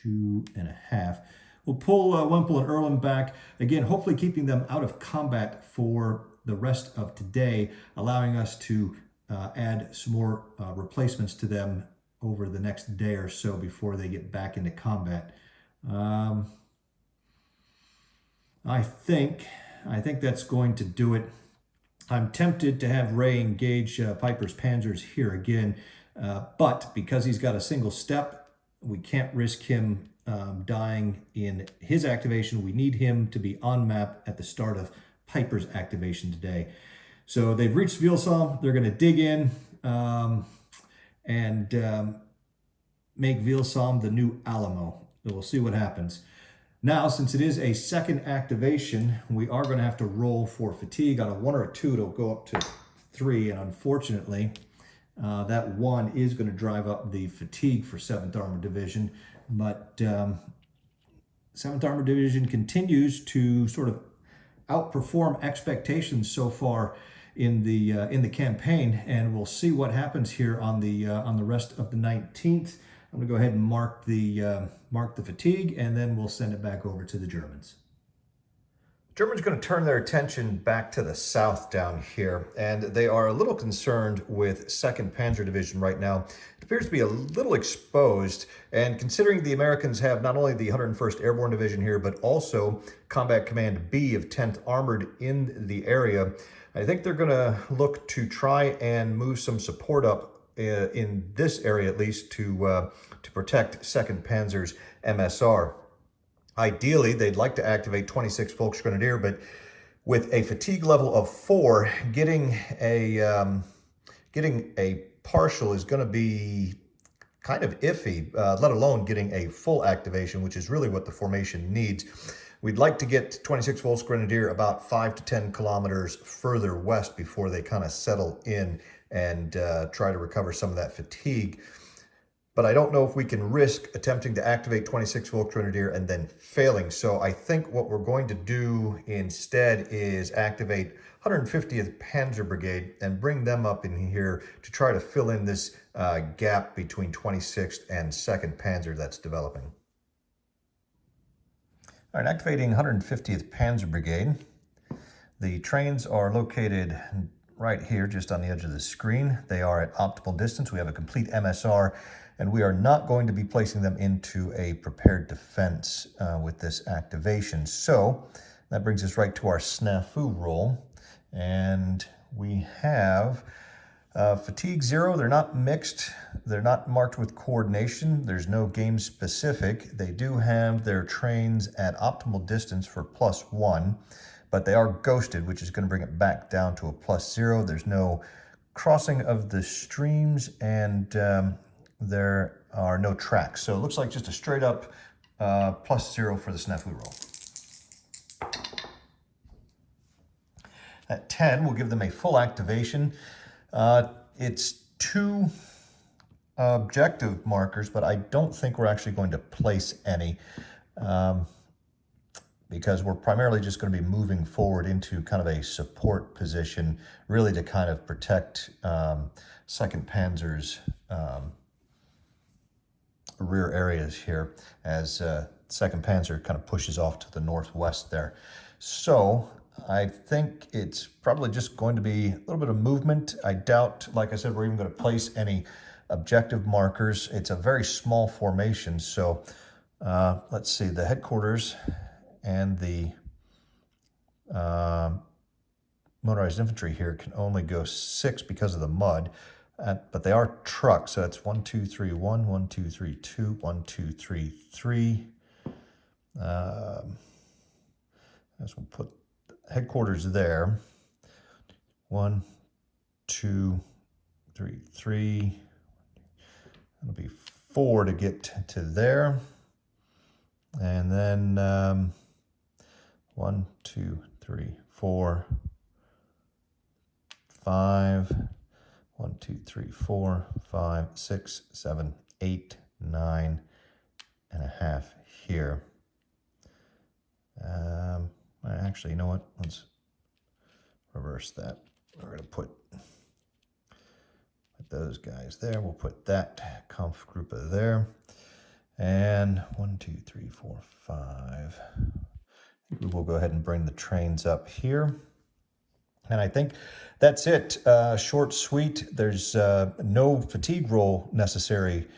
2.5. We'll pull Wemple and Earlham back. Again, hopefully keeping them out of combat for the rest of today, allowing us to add some more replacements to them over the next day or so before they get back into combat. I think that's going to do it. I'm tempted to have Ray engage Piper's Panzers here again, but because he's got a single step, we can't risk him dying in his activation. We need him to be on map at the start of Piper's activation today. So they've reached Vielsalm. They're going to dig in and make Vielsalm the new Alamo. So we'll see what happens. Now, since it is a second activation, we are going to have to roll for fatigue. On a 1 or a 2, it'll go up to 3, and unfortunately, that 1 is going to drive up the fatigue for 7th Armored Division, but 7th Armored Division continues to sort of outperform expectations so far in the campaign, and we'll see what happens here on the rest of the 19th. I'm going to go ahead and mark the fatigue, and then we'll send it back over to the Germans. Germans are going to turn their attention back to the south down here, and they are a little concerned with 2nd Panzer Division right now. It appears to be a little exposed, and considering the Americans have not only the 101st Airborne Division here, but also Combat Command B of 10th Armored in the area, I think they're going to look to try and move some support up in this area, at least, to protect 2nd Panzer's MSR. Ideally, they'd like to activate 26 Volksgrenadier, but with a fatigue level of 4, getting a partial is going to be kind of iffy, let alone getting a full activation, which is really what the formation needs. We'd like to get 26 Volksgrenadier about 5 to 10 kilometers further west before they kind of settle in and try to recover some of that fatigue. But I don't know if we can risk attempting to activate 26 Volksgrenadier and then failing. So I think what we're going to do instead is activate 150th Panzer Brigade and bring them up in here to try to fill in this gap between 26th and 2nd Panzer that's developing. All right, activating 150th Panzer Brigade. The trains are located right here, just on the edge of the screen. They are at optimal distance. We have a complete MSR, and we are not going to be placing them into a prepared defense with this activation. So that brings us right to our snafu roll. And we have fatigue 0. They're not mixed. They're not marked with coordination. There's no game specific. They do have their trains at optimal distance for +1. But they are ghosted, which is going to bring it back down to a +0. There's no crossing of the streams, and there are no tracks. So it looks like just a straight up +0 for the snafu roll. At 10, we'll give them a full activation. It's 2 objective markers, but I don't think we're actually going to place any. Because we're primarily just going to be moving forward into kind of a support position, really to kind of protect 2nd Panzer's rear areas here as 2nd Panzer kind of pushes off to the northwest there. So I think it's probably just going to be a little bit of movement. I doubt, like I said, we're even going to place any objective markers. It's a very small formation, so let's see, the headquarters and the motorized infantry here can only go 6 because of the mud, but they are trucks, so that's 1, 2, 3, 1, 1, 2, 3, 2, 1, 2, 3, 3. As we'll put headquarters there. 1, 2, 3, 3. It'll be 4 to get to there. And then 1, 2, 3, 4, 5. 1, 2, 3, 4, 5, 6, 7, 8, 9 and a half here. Actually, you know what? Let's reverse that. We're going to put those guys there. We'll put that Kampfgruppe there. And 1, 2, 3, 4, 5. We will go ahead and bring the trains up here. And I think that's it. Short, sweet. There's no fatigue roll necessary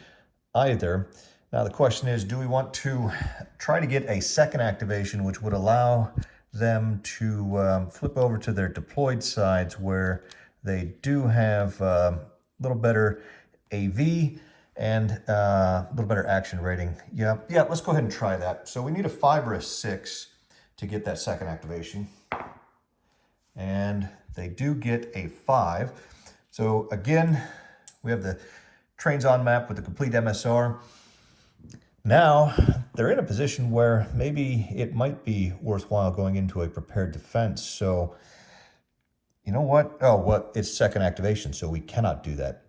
either. Now the question is, do we want to try to get a second activation, which would allow them to flip over to their deployed sides where they do have a little better AV and a little better action rating. Yeah, let's go ahead and try that. So we need a 5 or a 6 to get that second activation. And they do get a 5. So again, we have the trains on map with the complete MSR. Now they're in a position where maybe it might be worthwhile going into a prepared defense. So you know what? Oh, what? It's second activation, so we cannot do that.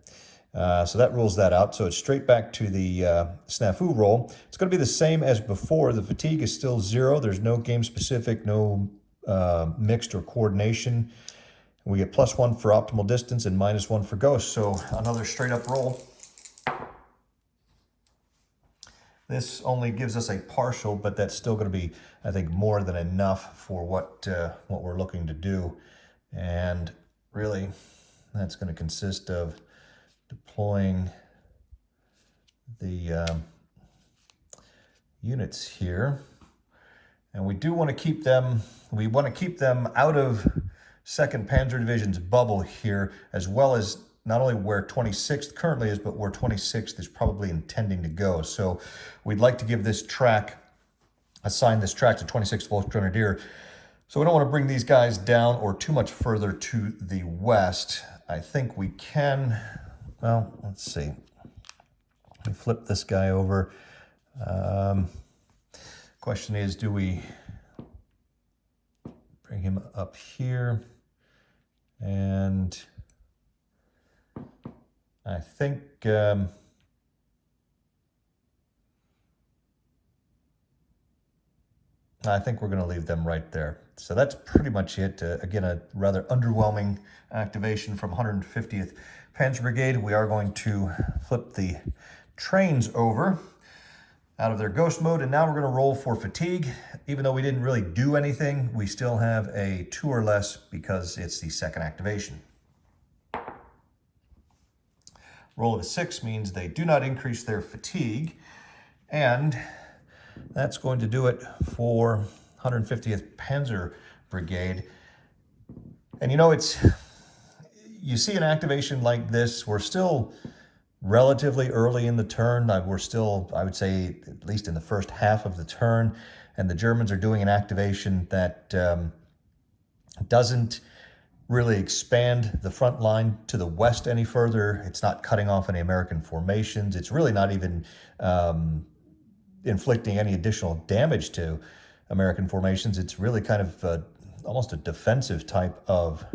So that rules that out. So it's straight back to the snafu roll. It's going to be the same as before. The fatigue is still 0. There's no game specific, no mixed or coordination. We get +1 for optimal distance and -1 for ghost. So another straight up roll. This only gives us a partial, but that's still going to be, I think, more than enough for what we're looking to do. And really, that's going to consist of deploying the units here. And we do want to keep them, out of 2nd Panzer Division's bubble here, as well as not only where 26th currently is, but where 26th is probably intending to go. So we'd like to give this track, assign this track to 26th Volksgrenadier. So we don't want to bring these guys down or too much further to the west. I think we can, well, let's see. We flip this guy over. Question is, do we bring him up here? And I think we're going to leave them right there. So that's pretty much it. Again, a rather underwhelming activation from 150th Panzer Brigade. We are going to flip the trains over out of their ghost mode, and now we're going to roll for fatigue. Even though we didn't really do anything, we still have a 2 or less because it's the second activation. Roll of a 6 means they do not increase their fatigue, and that's going to do it for 150th Panzer Brigade. And you know, you see an activation like this, we're still relatively early in the turn. We're still, I would say, at least in the first half of the turn, and the Germans are doing an activation that doesn't really expand the front line to the west any further. It's not cutting off any American formations. It's really not even inflicting any additional damage to American formations. It's really kind of almost a defensive type of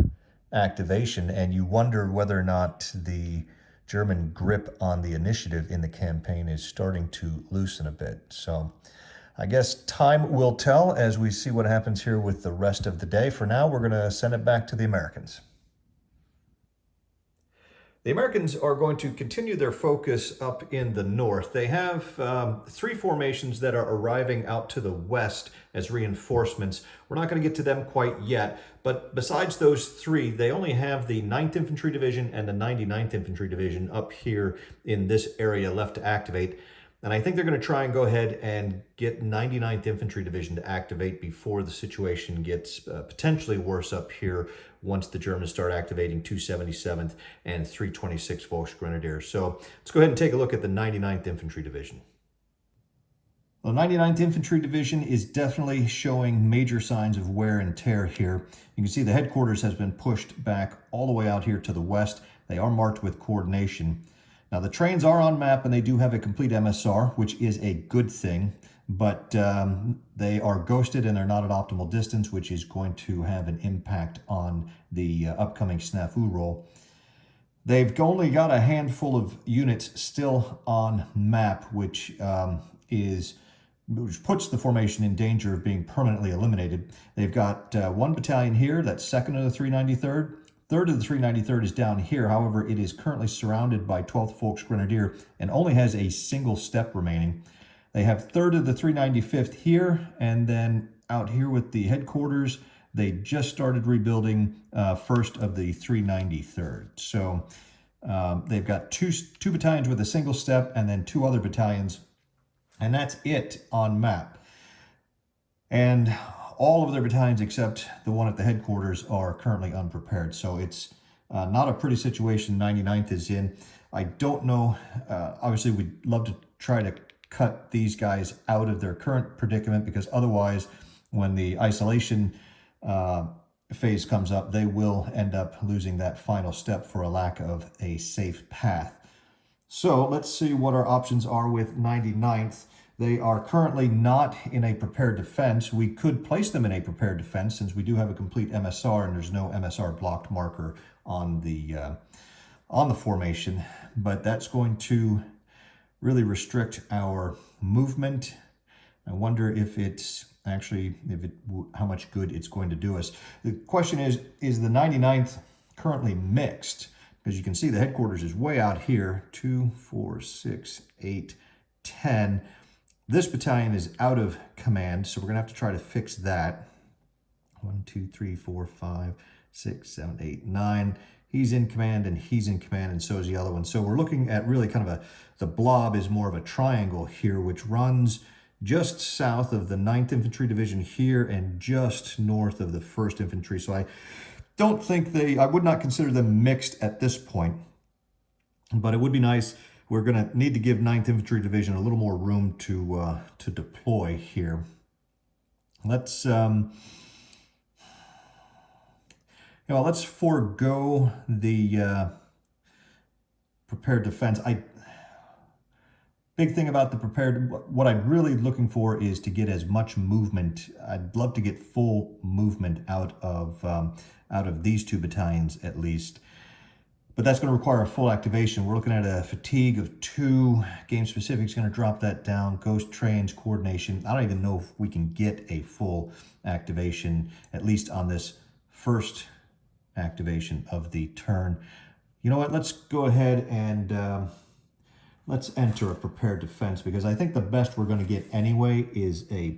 activation, and you wonder whether or not the German grip on the initiative in the campaign is starting to loosen a bit. So I guess time will tell as we see what happens here with the rest of the day. For now, we're going to send it back to the Americans. The Americans are going to continue their focus up in the north. They have 3 formations that are arriving out to the west as reinforcements. We're not going to get to them quite yet, but besides those 3, they only have the 9th Infantry Division and the 99th Infantry Division up here in this area left to activate. And I think they're going to try and go ahead and get 99th Infantry Division to activate before the situation gets potentially worse up here once the Germans start activating 277th and 326th Volksgrenadier. So let's go ahead and take a look at the 99th Infantry Division. The 99th Infantry Division is definitely showing major signs of wear and tear here. You can see the headquarters has been pushed back all the way out here to the west. They are marked with coordination. Now the trains are on map and they do have a complete MSR, which is a good thing, but they are ghosted and they're not at optimal distance, which is going to have an impact on the upcoming snafu roll. They've only got a handful of units still on map, which puts the formation in danger of being permanently eliminated. They've got one battalion here, that's 2nd of the 393rd. 3rd of the 393rd is down here. However, it is currently surrounded by 12th Volksgrenadier and only has a single step remaining. They have 3rd of the 395th here, and then out here with the headquarters, they just started rebuilding 1st of the 393rd. So they've got two battalions with a single step and then 2 other battalions, and that's it on map. And all of their battalions except the one at the headquarters are currently unprepared. So it's not a pretty situation 99th is in. I don't know. Obviously, we'd love to try to cut these guys out of their current predicament, because otherwise, when the isolation phase comes up, they will end up losing that final step for a lack of a safe path. So let's see what our options are with 99th. They are currently not in a prepared defense. We could place them in a prepared defense since we do have a complete MSR and there's no MSR blocked marker on the formation, but that's going to really restrict our movement. I wonder if it's actually, how much good it's going to do us. The question is the 99th currently mixed? Because you can see the headquarters is way out here, 2, 4, 6, 8, 10. This battalion is out of command, so we're gonna have to try to fix that. 1, 2, 3, 4, 5, 6, 7, 8, 9. He's in command and he's in command, and so is the other one. So we're looking at really kind of the blob is more of a triangle here, which runs just south of the 9th Infantry Division here and just north of the 1st Infantry. So I don't think I would not consider them mixed at this point, but it would be nice. We're going to need to give 9th Infantry Division a little more room to deploy here. Let's let's forego the prepared defense. Big thing about the prepared, what I'm really looking for is to get as much movement. I'd love to get full movement out of these 2 battalions at least. But that's going to require a full activation. We're looking at a fatigue of 2. Game specific is going to drop that down. Ghost trains, coordination. I don't even know if we can get a full activation, at least on this first activation of the turn. You know what? Let's go ahead and let's enter a prepared defense, because I think the best we're going to get anyway is a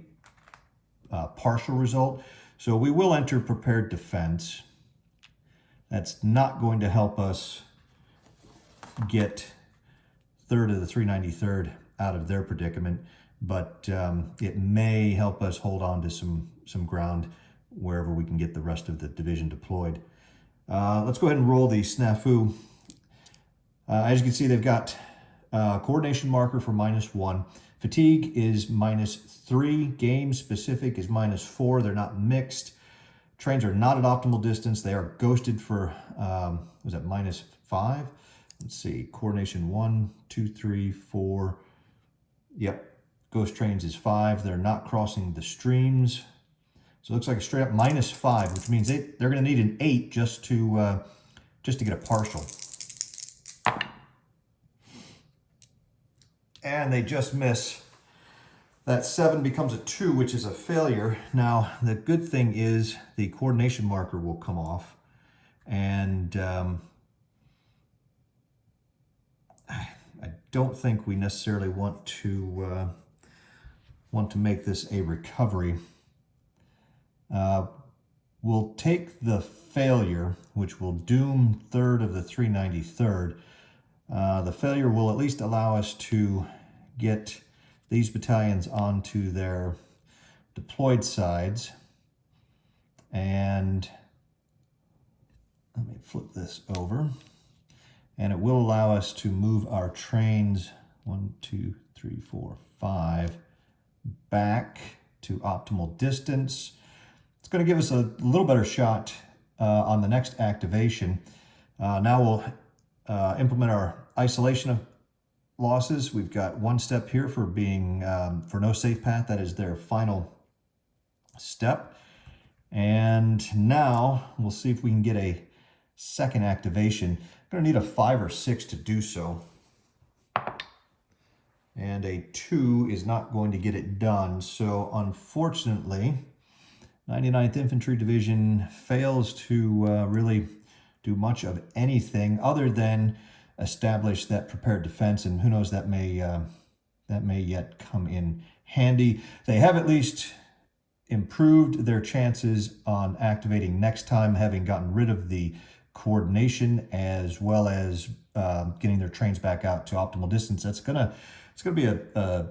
partial result. So we will enter prepared defense. That's not going to help us get 3rd of the 393rd out of their predicament, but it may help us hold on to some ground wherever we can get the rest of the division deployed. Let's go ahead and roll the snafu. As you can see, they've got coordination marker for -1. Fatigue is -3. Game specific is -4. They're not mixed. Trains are not at optimal distance. They are ghosted for, was that -5? Let's see, coordination 1, 2, 3, 4. Yep, ghost trains is 5. They're not crossing the streams. So it looks like a straight up -5, which means they're gonna need an 8 just to get a partial. And they just miss. That 7 becomes a 2, which is a failure. Now, the good thing is the coordination marker will come off. And I don't think we necessarily want to make this a recovery. We'll take the failure, which will doom 3rd of the 393rd. The failure will at least allow us to get these battalions onto their deployed sides. And let me flip this over. And it will allow us to move our trains 1, 2, 3, 4, 5 back to optimal distance. It's going to give us a little better shot on the next activation. Now we'll implement our isolation of losses. We've got one step here for being for no safe path. That is their final step. And now we'll see if we can get a second activation. I'm going to need a 5 or 6 to do so. And a 2 is not going to get it done. So unfortunately, 99th Infantry Division fails to really do much of anything other than establish that prepared defense, and who knows, that may yet come in handy. They have at least improved their chances on activating next time, having gotten rid of the coordination as well as getting their trains back out to optimal distance. It's gonna be a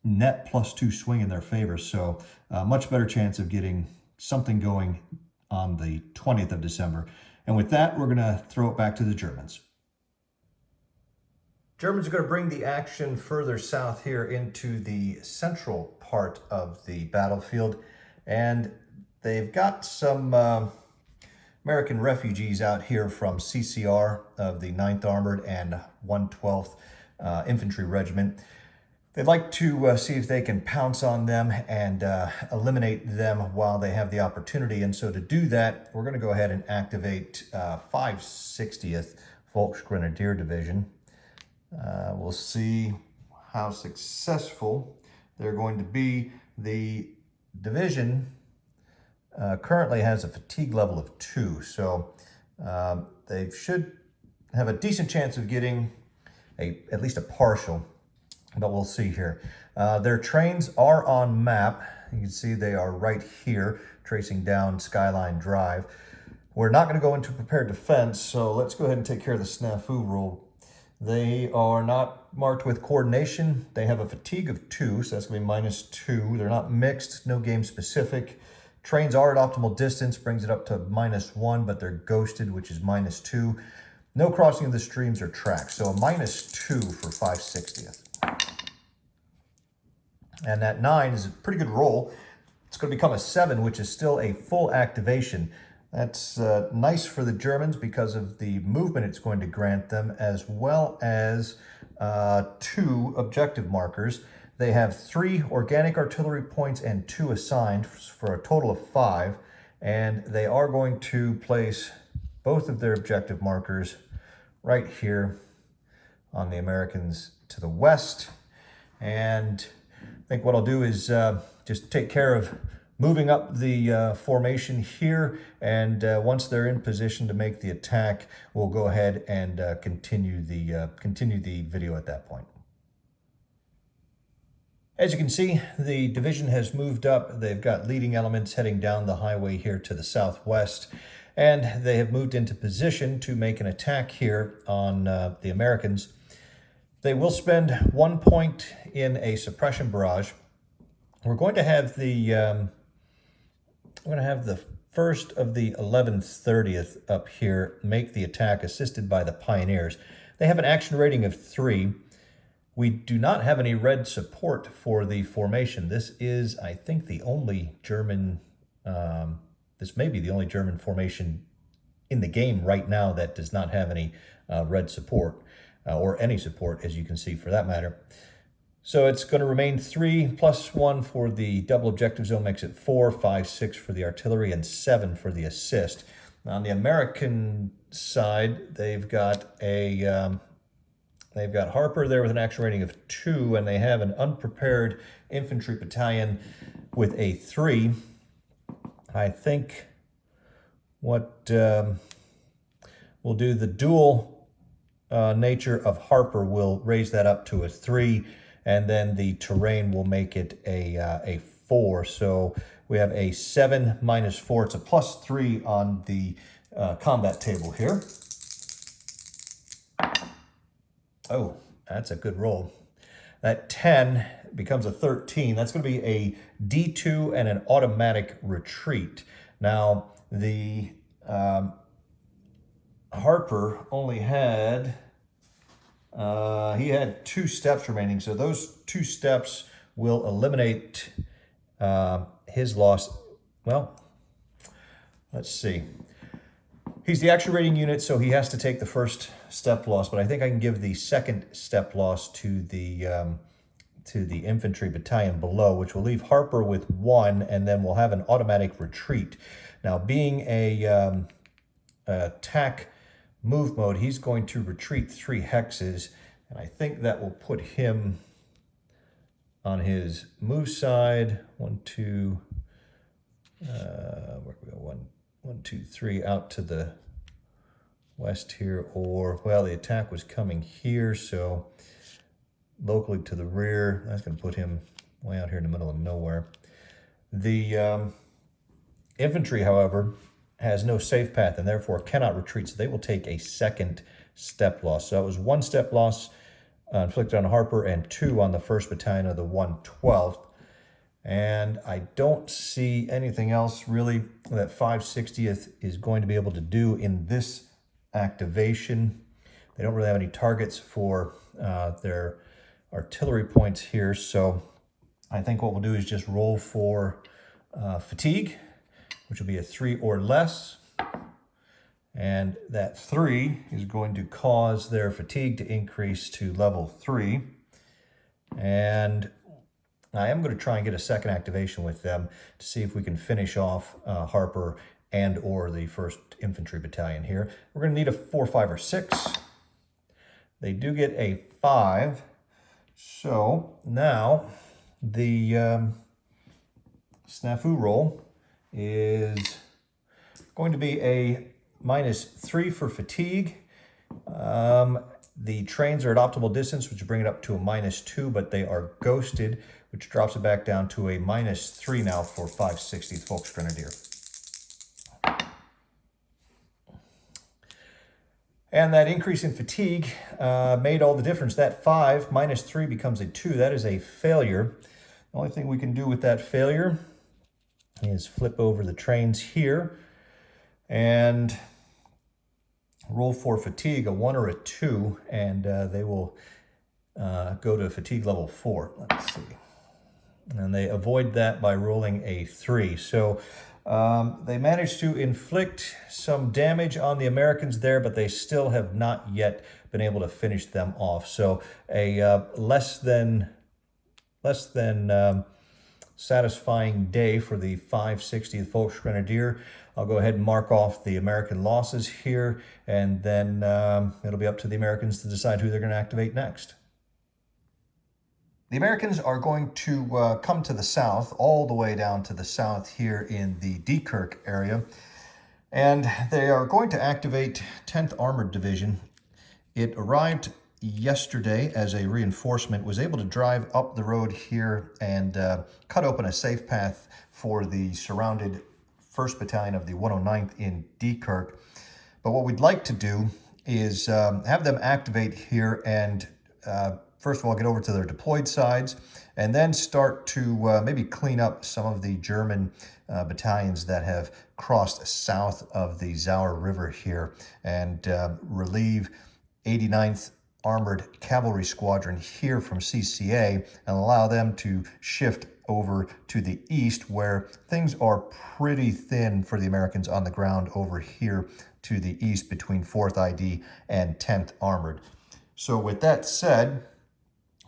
net +2 swing in their favor. So much better chance of getting something going on the 20th of December. And with that, we're gonna throw it back to the Germans. Germans are going to bring the action further south here into the central part of the battlefield. And they've got some American refugees out here from CCR of the 9th Armored and 112th Infantry Regiment. They'd like to see if they can pounce on them and eliminate them while they have the opportunity. And so to do that, we're going to go ahead and activate 560th Volksgrenadier Division. We'll see how successful they're going to be. The division currently has a fatigue level of 2, so they should have a decent chance of getting at least a partial, but we'll see here. Their trains are on map. You can see they are right here, tracing down Skyline Drive. We're not going to go into prepared defense, so let's go ahead and take care of the snafu rule. They are not marked with coordination. They have a fatigue of 2, so that's going to be -2. They're not mixed, no game specific. Trains are at optimal distance, brings it up to -1, but they're ghosted, which is -2. No crossing of the streams or tracks, so a -2 for 560th. And that 9 is a pretty good roll. It's going to become a 7, which is still a full activation. That's nice for the Germans because of the movement it's going to grant them, as well as 2 objective markers. They have 3 organic artillery points and 2 assigned for a total of 5. And they are going to place both of their objective markers right here on the Americans to the west. And I think what I'll do is just take care of moving up the formation here, and once they're in position to make the attack, we'll go ahead and continue the video at that point. As you can see, the division has moved up. They've got leading elements heading down the highway here to the southwest, and they have moved into position to make an attack here on the Americans. They will spend 1 point in a suppression barrage. We're going to have the first of the 1130th up here make the attack, assisted by the Pioneers. They have an action rating of 3. We do not have any red support for the formation. This is, I think, the only German, this may be the only German formation in the game right now that does not have any red support, or any support, as you can see, for that matter. So it's going to remain 3 + 1 for the double objective zone, makes it 4, 5, 6 for the artillery, and 7 for the assist. Now, on the American side, they've got Harper there with an action rating of 2, and they have an unprepared infantry battalion with a 3. I think what we'll do, the dual nature of Harper will raise that up to a 3. And then the terrain will make it a 4. So we have a 7 - 4. It's a +3 on the combat table here. Oh, that's a good roll. That 10 becomes a 13. That's going to be a D2 and an automatic retreat. Now, the Harper only had... he had 2 steps remaining, so those 2 steps will eliminate his loss. Well, let's see. He's the action rating unit, so he has to take the first step loss, but I think I can give the second step loss to the infantry battalion below, which will leave Harper with 1, and then we'll have an automatic retreat. Now, being a attack move mode, he's going to retreat 3 hexes, and I think that will put him on his move side. 1, 2, where we go? 1, 2, 3 out to the west here, or, well, the attack was coming here, so locally to the rear. That's going to put him way out here in the middle of nowhere. The infantry, however, has no safe path and therefore cannot retreat, so they will take a second step loss. So that was 1 step loss inflicted on Harper and 2 on the 1st Battalion of the 112th. And I don't see anything else really that 560th is going to be able to do in this activation. They don't really have any targets for their artillery points here, so I think what we'll do is just roll for fatigue, which will be a 3 or less, and that 3 is going to cause their fatigue to increase to level 3, and I am going to try and get a second activation with them to see if we can finish off Harper and or the 1st Infantry Battalion here. We're going to need a 4, 5, or 6. They do get a 5. So now the snafu roll is going to be a -3 for fatigue. The trains are at optimal distance, which will bring it up to a -2, but they are ghosted, which drops it back down to a -3 now for 560th Volksgrenadier. And that increase in fatigue made all the difference. That 5 -3 becomes a 2. That is a failure. The only thing we can do with that failure is flip over the trains here and roll for fatigue, a 1 or a 2, and they will go to fatigue level 4. Let's see. And they avoid that by rolling a 3. So they managed to inflict some damage on the Americans there, but they still have not yet been able to finish them off. So a less than satisfying day for the 560th Volksgrenadier. I'll go ahead and mark off the American losses here, and then it'll be up to the Americans to decide who they're going to activate next. The Americans are going to come to the south, all the way down to the south here in the Dunkirk area, and they are going to activate 10th Armored Division. It arrived yesterday as a reinforcement, was able to drive up the road here and cut open a safe path for the surrounded 1st Battalion of the 109th in Dunkirk. But what we'd like to do is have them activate here and first of all, get over to their deployed sides, and then start to maybe clean up some of the German battalions that have crossed south of the Sauer River here, and relieve 89th Armored Cavalry Squadron here from CCA and allow them to shift over to the east, where things are pretty thin for the Americans on the ground over here to the east between 4th ID and 10th Armored. So with that said,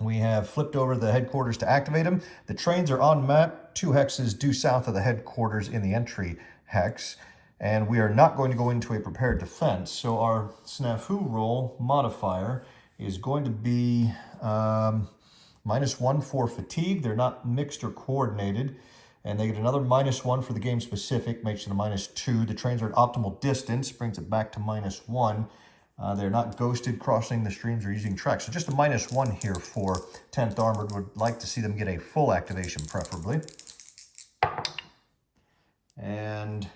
we have flipped over the headquarters to activate them. The trains are on map, 2 hexes due south of the headquarters in the entry hex, and we are not going to go into a prepared defense. So our snafu roll modifier is going to be -1 for fatigue. They're not mixed or coordinated, and they get another -1 for the game specific, makes it a -2. The trains are at optimal distance, brings it back to -1. They're not ghosted, crossing the streams, or using tracks. So just a -1 here for 10th Armored. Would like to see them get a full activation, preferably. And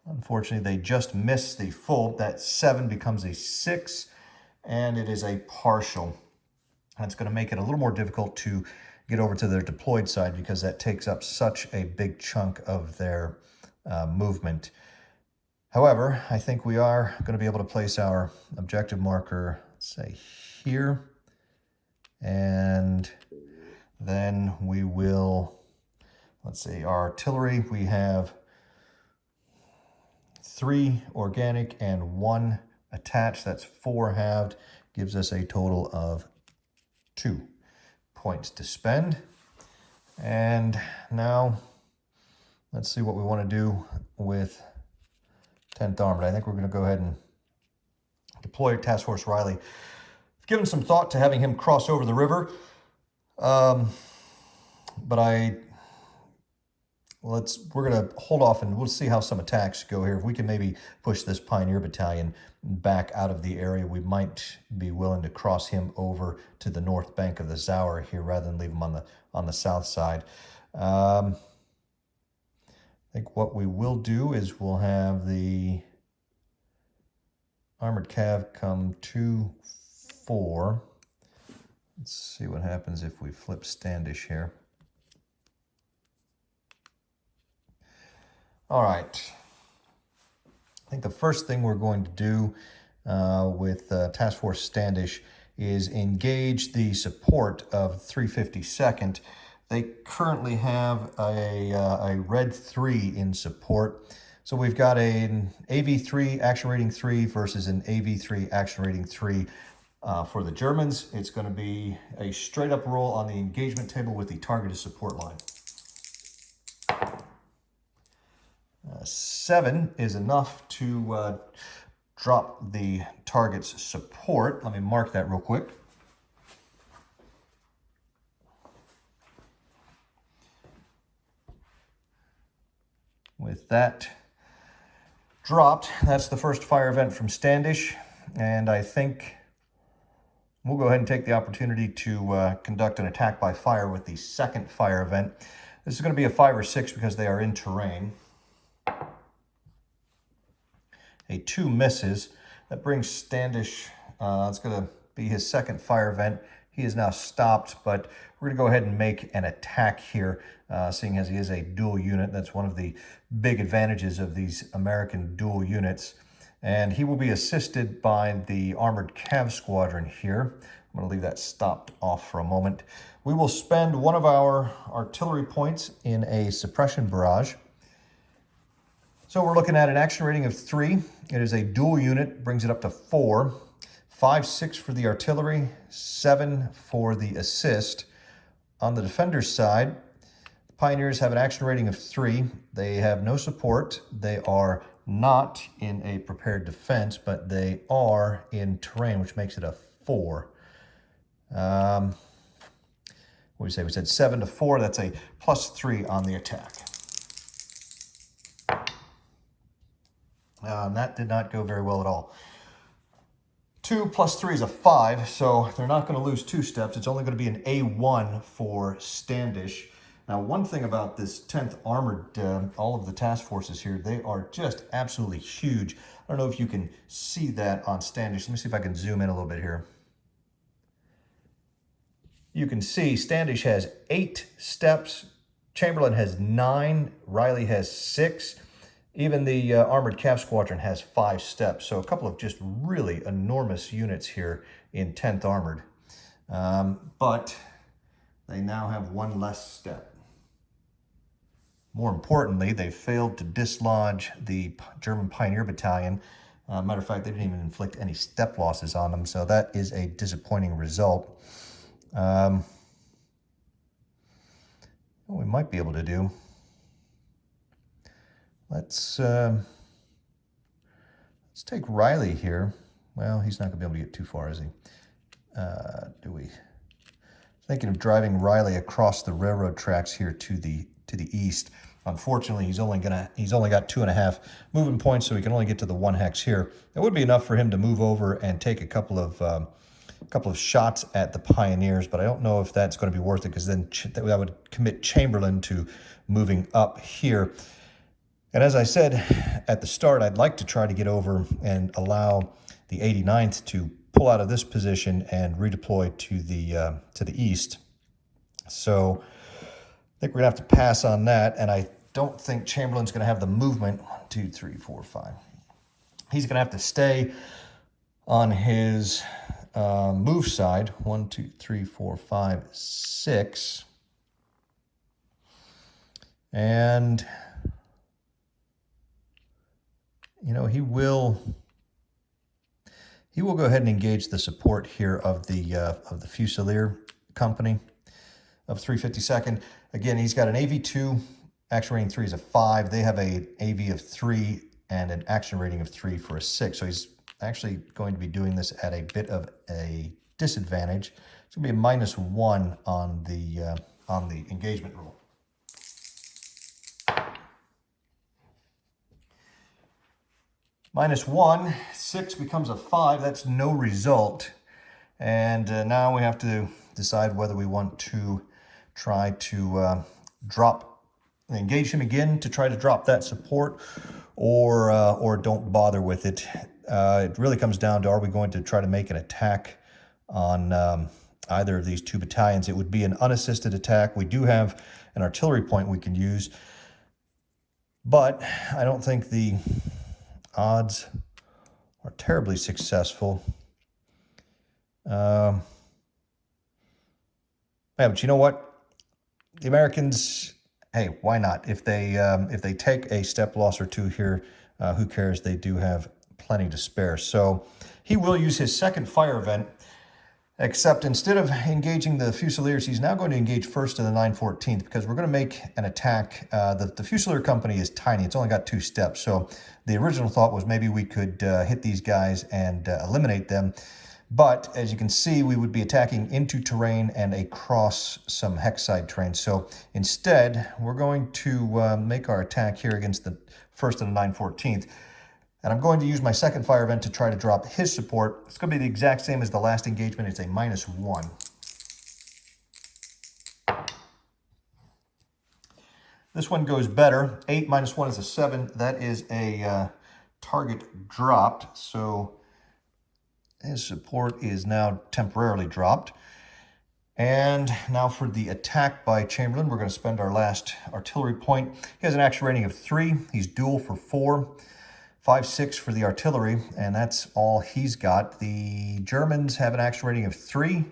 unfortunately, they just missed the full. That 7 becomes a 6, and it is a partial. That's going to make it a little more difficult to get over to their deployed side, because that takes up such a big chunk of their movement. However, I think we are going to be able to place our objective marker, let's say here, and then we will, let's see, our artillery, we have 3 organic and 1 attached. That's 4 halved, gives us a total of 2 points to spend. And now let's see what we want to do with 10th Armored. I think we're going to go ahead and deploy Task Force Riley. I've given some thought to having him cross over the river, but we're going to hold off and we'll see how some attacks go here. If we can maybe push this Pioneer Battalion back out of the area, we might be willing to cross him over to the north bank of the Sauer here rather than leave him on the south side. I think what we will do is we'll have the Armored Cav come 2-4. Let's see what happens if we flip Standish here. All right. I think the first thing we're going to do with Task Force Standish is engage the support of 352nd. They currently have a Red 3 in support. So we've got an AV3 action rating 3 versus an AV3 action rating 3 for the Germans. It's going to be a straight up roll on the engagement table with the targeted support line. 7 is enough to drop the target's support. Let me mark that real quick. With that dropped, that's the first fire event from Standish, and I think we'll go ahead and take the opportunity to conduct an attack by fire with the second fire event. This is going to be a 5 or 6 because they are in terrain. A 2 misses. That brings Standish, it's going to be his second fire event. He is now stopped, but we're going to go ahead and make an attack here, seeing as he is a dual unit. That's one of the big advantages of these American dual units. And he will be assisted by the Armored Cav Squadron here. I'm going to leave that stopped off for a moment. We will spend one of our artillery points in a suppression barrage. So we're looking at an action rating of 3. It is a dual unit, brings it up to 4. 5, 6 for the artillery, 7 for the assist. On the defender's side, the Pioneers have an action rating of 3. They have no support. They are not in a prepared defense, but they are in terrain, which makes it a 4. What do we say? We said 7 to 4. That's a +3 on the attack. And that did not go very well at all. 2 + 3 is a 5, so they're not going to lose 2 steps. It's only going to be an A1 for Standish. Now, one thing about this 10th Armored, all of the task forces here, they are just absolutely huge. I don't know if you can see that on Standish. Let me see if I can zoom in a little bit here. You can see Standish has 8 steps. Chamberlain has 9. Riley has 6. Even the Armored Cav Squadron has 5 steps, so a couple of just really enormous units here in 10th Armored. But they now have 1 less step. More importantly, they failed to dislodge the German Pioneer Battalion. Matter of fact, they didn't even inflict any step losses on them, so that is a disappointing result. What we might be able to do, let's take Riley here. Well, he's not going to be able to get too far, is he? Thinking of driving Riley across the railroad tracks here to the east. Unfortunately, he's only got 2.5 movement points, so he can only get to the 1 hex here. That would be enough for him to move over and take a couple of shots at the Pioneers, but I don't know if that's going to be worth it, because then that would commit Chamberlain to moving up here. And as I said at the start, I'd like to try to get over and allow the 89th to pull out of this position and redeploy to the east. So I think we're going to have to pass on that, and I don't think Chamberlain's going to have the movement. 1, 2, 3, 4, 5. He's going to have to stay on his move side. 1, 2, 3, 4, 5, 6. And, you know, he will go ahead and engage the support here of the Fusilier company of 352nd. Again, he's got an AV2, action rating 3 is a 5. They have a AV of 3 and an action rating of 3 for a 6. So he's actually going to be doing this at a bit of a disadvantage. It's going to be a -1 on the engagement roll. -1, 6 becomes a 5. That's no result. And now we have to decide whether we want to try to engage him again to try to drop that support, or don't bother with it. It really comes down to, are we going to try to make an attack on either of these two battalions? It would be an unassisted attack. We do have an artillery point we can use, but I don't think the odds are terribly successful. Yeah, but you know what? The Americans, hey, why not? If they take a step loss or two here, who cares? They do have plenty to spare. So he will use his second fire event, except instead of engaging the Fusiliers, he's now going to engage first to the 914th, because we're going to make an attack. The Fusilier company is tiny. It's only got 2 steps. So the original thought was maybe we could hit these guys and eliminate them. But as you can see, we would be attacking into terrain and across some hex-side terrain. So instead, we're going to make our attack here against the 1st and the 914th. And I'm going to use my second fire event to try to drop his support. It's going to be the exact same as the last engagement. It's a -1. This one goes better. 8 minus 1 is a 7. That is a target dropped. So his support is now temporarily dropped. And now for the attack by Chamberlain, we're going to spend our last artillery point. He has an action rating of 3. He's dual for 4. 5-6 for the artillery, and that's all he's got. The Germans have an action rating of 3.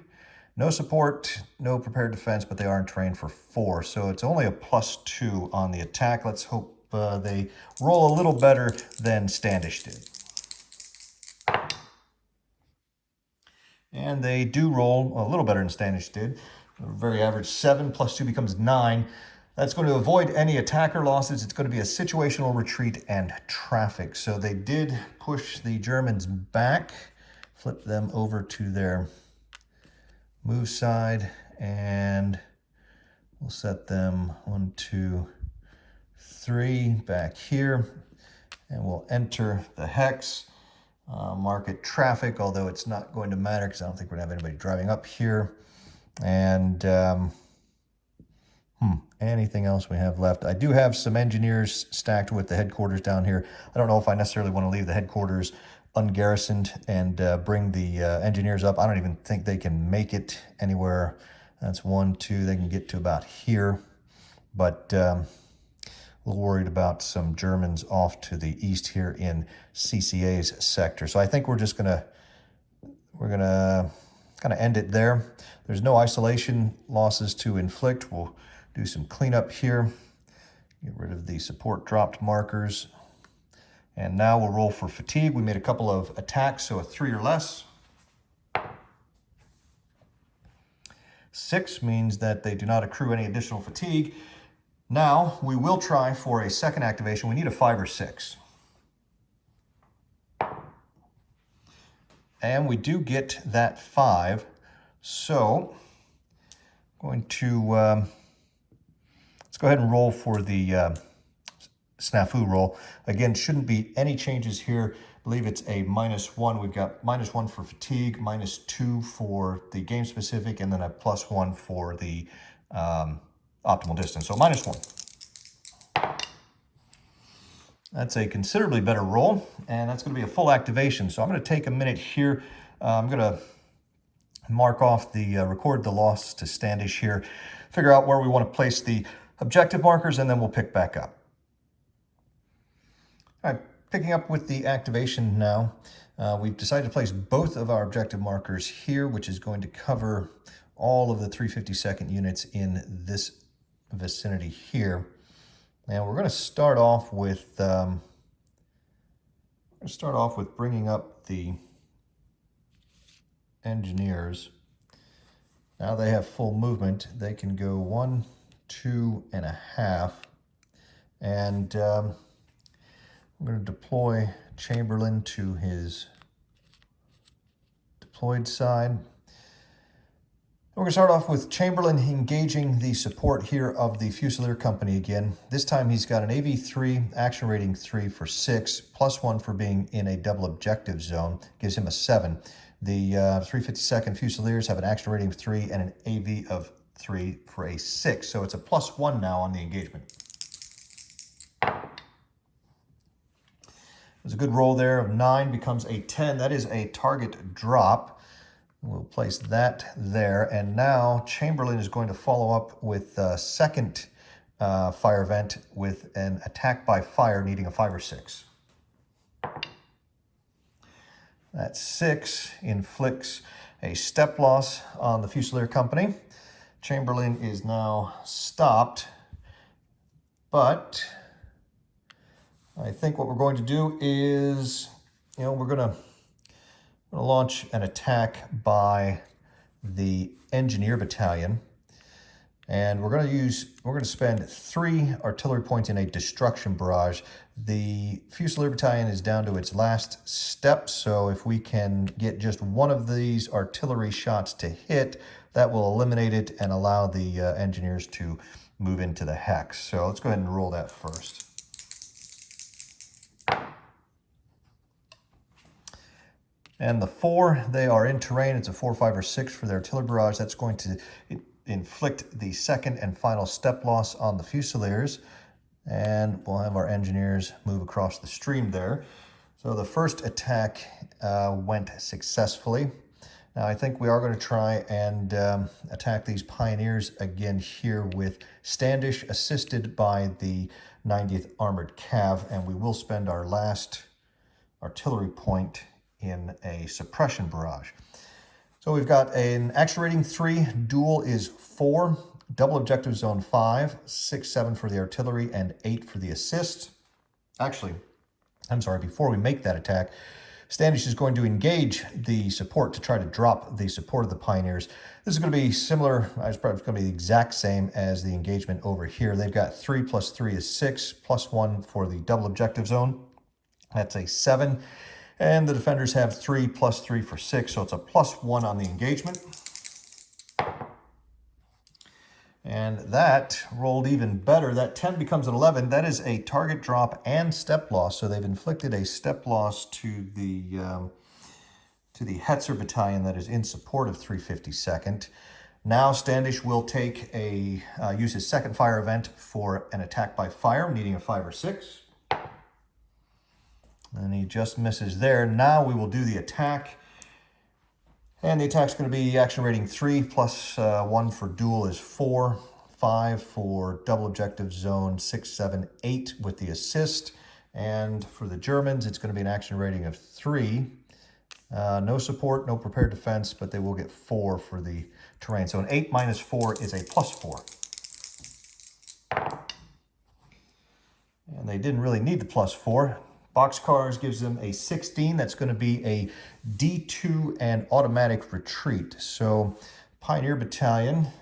No support, no prepared defense, but they are in terrain for 4. So it's only a +2 on the attack. Let's hope they roll a little better than Standish did. And they do roll a little better than Standish did. A very average 7 + 2 becomes 9. That's going to avoid any attacker losses. It's going to be a situational retreat and traffic. So they did push the Germans back, flip them over to their move side, and we'll set them 1, 2, 3 back here, and we'll enter the hex. Mark it traffic, although it's not going to matter because I don't think we're going to have anybody driving up here. And anything else we have left? I do have some engineers stacked with the headquarters down here. I don't know if I necessarily want to leave the headquarters ungarrisoned and bring the engineers up. I don't even think they can make it anywhere. That's 1, 2. They can get to about here. But a little worried about some Germans off to the east here in CCA's sector. So I think we're gonna kind of end it there. There's no isolation losses to inflict. We'll do some cleanup here, get rid of the support dropped markers, and now we'll roll for fatigue. We made a couple of attacks, so a 3 or less. 6 means that they do not accrue any additional fatigue. Now we will try for a second activation. We need a 5 or 6. And we do get that 5. So I'm going to let's go ahead and roll for the snafu roll. Again, shouldn't be any changes here. I believe it's a -1. We've got -1 for fatigue, -2 for the game specific, and then a +1 for the optimal distance. So -1. That's a considerably better roll, and that's going to be a full activation. So I'm going to take a minute here. I'm going to mark off the record the loss to Standish here, figure out where we want to place the objective markers, and then we'll pick back up. All right, picking up with the activation now. We've decided to place both of our objective markers here, which is going to cover all of the 352nd units in this vicinity here. And we're going to start off with bringing up the engineers. Now they have full movement. They can go 1, 2.5, and I'm going to deploy Chamberlain to his deployed side. We're going to start off with Chamberlain engaging the support here of the Fusilier Company again. This time he's got an AV3, action rating 3 for 6, +1 for being in a double objective zone, gives him a 7. The 352nd Fusiliers have an action rating of 3 and an AV of 3 for a 6, so it's a +1 now on the engagement. There's a good roll there of 9, becomes a 10. That is a target drop. We'll place that there, and now Chamberlain is going to follow up with a second fire event with an attack by fire needing a 5 or 6. That 6 inflicts a step loss on the Fusilier Company. Chamberlain is now stopped, but I think what we're going to do is, we're going to launch an attack by the Engineer Battalion, and we're going to spend 3 artillery points in a destruction barrage. The Fusilier Battalion is down to its last step, so if we can get just one of these artillery shots to hit, that will eliminate it and allow the engineers to move into the hex. So let's go ahead and roll that first. And the 4, they are in terrain. It's a 4, 5, or 6 for their artillery barrage. That's going to inflict the second and final step loss on the Fusiliers. And we'll have our engineers move across the stream there. So the first attack went successfully. Now I think we are going to try and attack these pioneers again here with Standish, assisted by the 90th Armored Cav. And we will spend our last artillery point in a suppression barrage. So we've got an action rating 3, duel is 4, double objective zone 5, 6, 7 for the artillery, and 8 for the assist. Actually, I'm sorry, before we make that attack, Standish is going to engage the support to try to drop the support of the pioneers. This is going to be similar, it's probably going to be the exact same as the engagement over here. They've got 3 + 3 is 6, +1 for the double objective zone. That's a 7. And the defenders have 3 + 3 for 6, so it's a +1 on the engagement. And that rolled even better. That 10 becomes an 11. That is a target drop and step loss. So they've inflicted a step loss to the Hetzer Battalion that is in support of 352nd. Now Standish will take use his second fire event for an attack by fire, needing a 5 or 6. And he just misses there. Now we will do the attack. And the attack's going to be action rating 3 +1 for duel is 4, 5 for double objective zone, 6, 7, 8 with the assist. And for the Germans, it's going to be an action rating of 3. No support, no prepared defense, but they will get 4 for the terrain. So an 8 - 4 is a +4. And they didn't really need the +4. Boxcars gives them a 16. That's going to be a D2 and automatic retreat. So Pioneer Battalion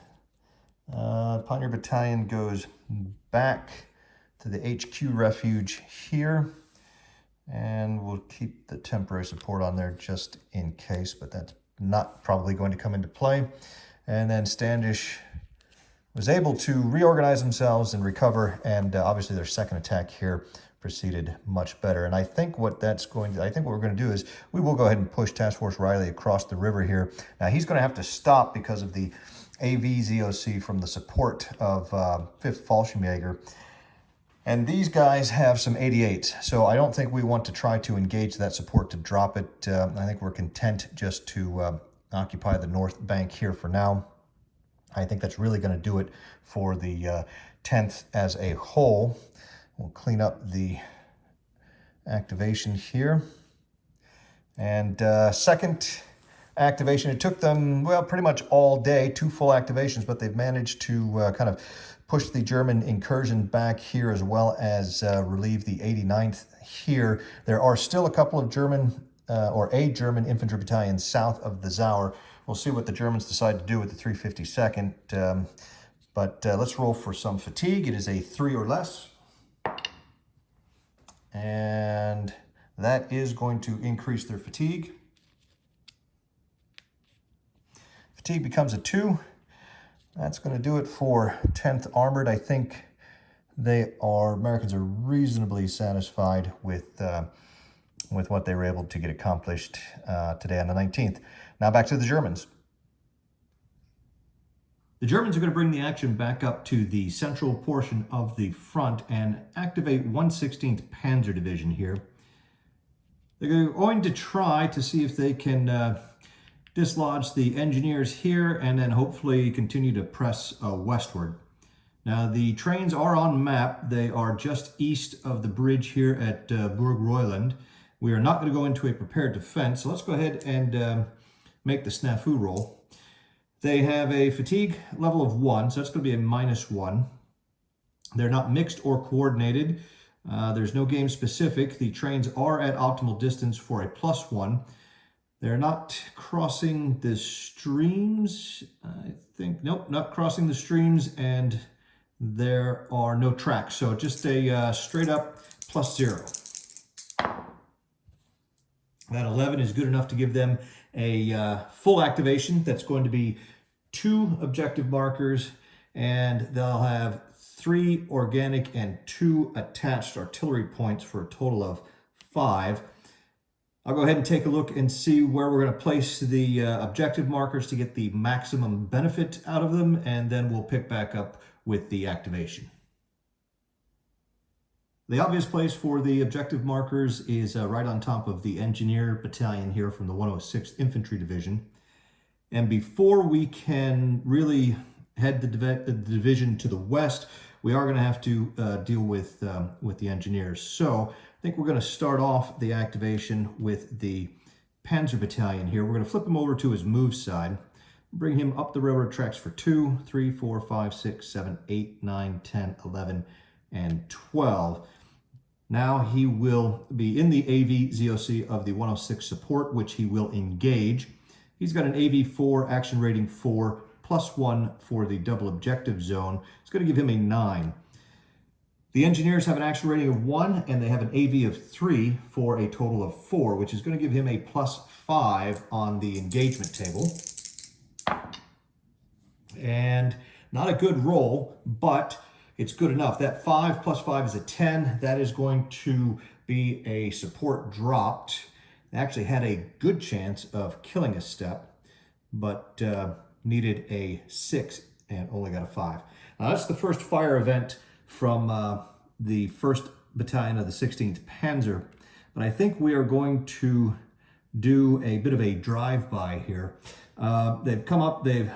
goes back to the HQ refuge here. And we'll keep the temporary support on there just in case, but that's not probably going to come into play. And then Standish was able to reorganize themselves and recover, and obviously their second attack here proceeded much better. And I think what we're going to do is we will go ahead and push Task Force Riley across the river here. Now he's going to have to stop because of the AV ZOC from the support of 5th Fallschirmjäger. And these guys have some 88s, so I don't think we want to try to engage that support to drop it. I think we're content just to occupy the north bank here for now. I think that's really going to do it for the 10th as a whole. We'll clean up the activation here. And second activation, it took them, well, pretty much all day, 2 full activations, but they've managed to kind of push the German incursion back here as well as relieve the 89th here. There are still a couple of German or a German infantry battalion south of the Sauer. We'll see what the Germans decide to do with the 352nd. But let's roll for some fatigue. It is a 3 or less. And that is going to increase their fatigue. Fatigue becomes a 2. That's going to do it for 10th Armored. I think Americans are reasonably satisfied with what they were able to get accomplished today on the 19th. Now back to the Germans. The Germans are going to bring the action back up to the central portion of the front and activate 116th Panzer Division here. They're going to try to see if they can dislodge the engineers here and then hopefully continue to press westward. Now the trains are on map. They are just east of the bridge here at Burg-Reuland. We are not going to go into a prepared defense, so let's go ahead and make the snafu roll. They have a fatigue level of 1, so that's going to be a -1. They're not mixed or coordinated. There's no game specific. The trains are at optimal distance for a +1. They're not crossing the streams, I think. Nope, not crossing the streams, and there are no tracks. So just a straight up +0. That 11 is good enough to give them a full activation. That's going to be 2 objective markers, and they'll have 3 organic and 2 attached artillery points for a total of 5. I'll go ahead and take a look and see where we're going to place the objective markers to get the maximum benefit out of them, and then we'll pick back up with the activation. The obvious place for the objective markers is right on top of the engineer battalion here from the 106th Infantry Division. And before we can really head the division to the west, we are going to have to deal with the engineers. So I think we're going to start off the activation with the Panzer battalion here. We're going to flip him over to his move side, bring him up the railroad tracks for 2, 3, 4, 5, 6, 7, 8, 9, 10, 11, and 12. Now he will be in the AV ZOC of the 106 support, which he will engage. He's got an AV4 action rating 4 +1 for the double objective zone. It's going to give him a 9. The engineers have an action rating of 1 and they have an AV of 3 for a total of 4, which is going to give him a +5 on the engagement table. And not a good roll, but it's good enough. That 5 + 5 is a 10. That is going to be a support dropped. They actually had a good chance of killing a step, but needed a 6 and only got a 5. Now that's the first fire event from the 1st Battalion of the 16th Panzer. But I think we are going to do a bit of a drive-by here. They've come up, they've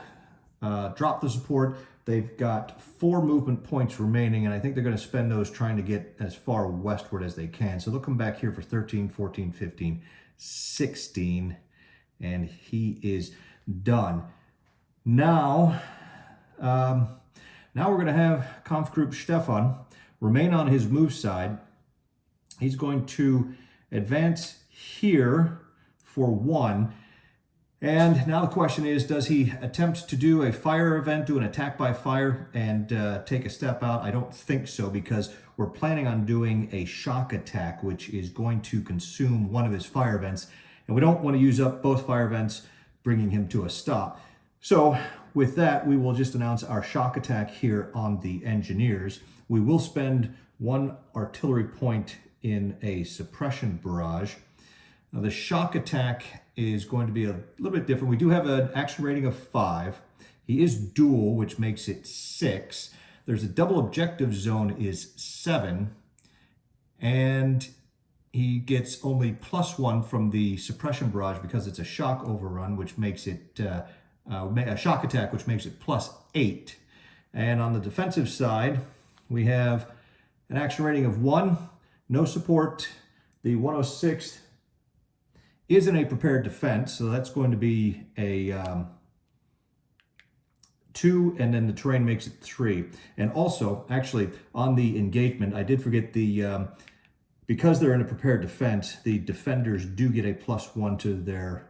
dropped the support. They've got 4 movement points remaining, and I think they're going to spend those trying to get as far westward as they can. So they'll come back here for 13, 14, 15, 16, and he is done. Now we're going to have Kampfgruppe Stefan remain on his move side. He's going to advance here for 1. And now the question is, does he attempt to do a fire event, do an attack by fire, and take a step out? I don't think so, because we're planning on doing a shock attack, which is going to consume one of his fire events. And we don't want to use up both fire events, bringing him to a stop. So with that, we will just announce our shock attack here on the engineers. We will spend 1 artillery point in a suppression barrage. Now the shock attack is going to be a little bit different. We do have an action rating of 5. He is dual, which makes it 6. There's a double objective zone is 7. And he gets only +1 from the suppression barrage because it's a shock overrun, which makes it a shock attack, which makes it +8. And on the defensive side, we have an action rating of 1, no support. The 106th is in a prepared defense, so that's going to be a 2, and then the terrain makes it 3. And also, actually, on the engagement, I did forget the, because they're in a prepared defense, the defenders do get a +1 to their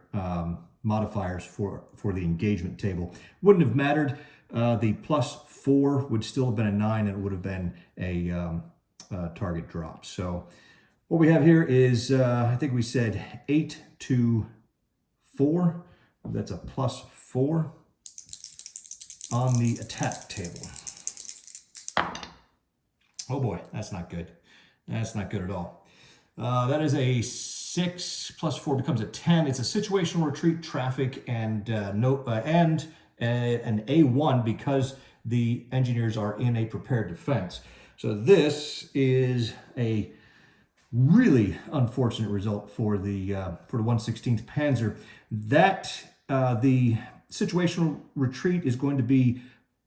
modifiers for the engagement table. Wouldn't have mattered. The +4 would still have been a 9, and it would have been a target drop. So what we have here is, I think we said 8 to 4. That's a +4 on the attack table. Oh boy, that's not good. That's not good at all. That is a 6 + 4 becomes a 10. It's a situational retreat, traffic, and an A1 because the engineers are in a prepared defense. So this is a really unfortunate result for the 116th Panzer. That the situational retreat is going to be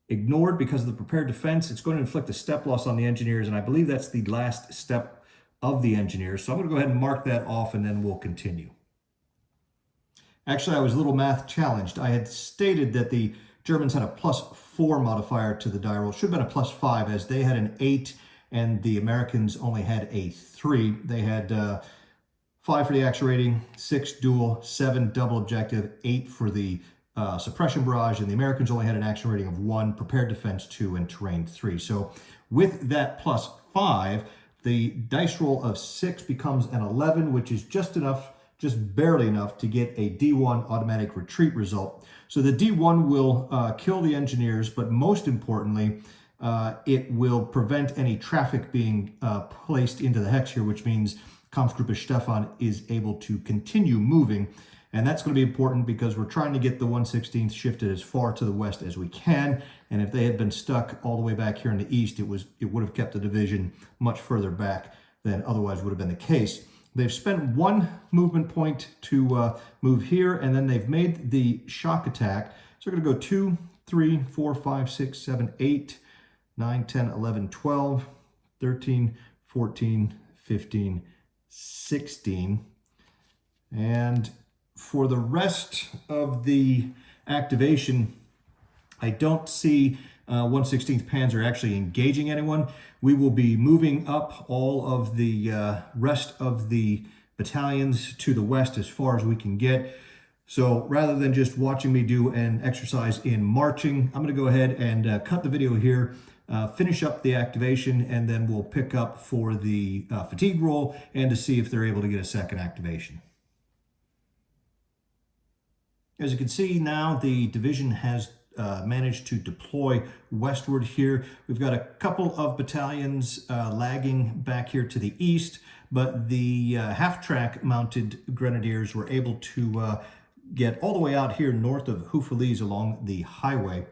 ignored because of the prepared defense. It's going to inflict a step loss on the engineers, and I believe that's the last step of the engineers. So I'm going to go ahead and mark that off, and then we'll continue. Actually, I was a little math challenged. I had stated that the Germans had a +4 modifier to the die roll. Should have been a +5, as they had an 8 and the Americans only had a 3. They had 5 for the action rating, 6 dual, 7 double objective, 8 for the suppression barrage, and the Americans only had an action rating of 1, prepared defense 2, and terrain 3. So with that +5, the dice roll of 6 becomes an 11, which is just enough, just barely enough to get a D1 automatic retreat result. So the D1 will kill the engineers, but most importantly, it will prevent any traffic being placed into the hex here, which means Kampfgruppe Stefan is able to continue moving. And that's going to be important because we're trying to get the 116th shifted as far to the west as we can. And if they had been stuck all the way back here in the east, it would have kept the division much further back than otherwise would have been the case. They've spent 1 movement point to move here, and then they've made the shock attack. So we're going to go 2, 3, 4, 5, 6, 7, 8, 9, 10, 11, 12, 13, 14, 15, 16. And for the rest of the activation, I don't see 116th Panzer actually engaging anyone. We will be moving up all of the rest of the battalions to the west as far as we can get. So rather than just watching me do an exercise in marching, I'm going to go ahead and cut the video here, finish up the activation, and then we'll pick up for the fatigue roll and to see if they're able to get a second activation. As you can see now, the division has managed to deploy westward here. We've got a couple of battalions lagging back here to the east, but the half-track mounted grenadiers were able to get all the way out here north of Houffalize along the highway.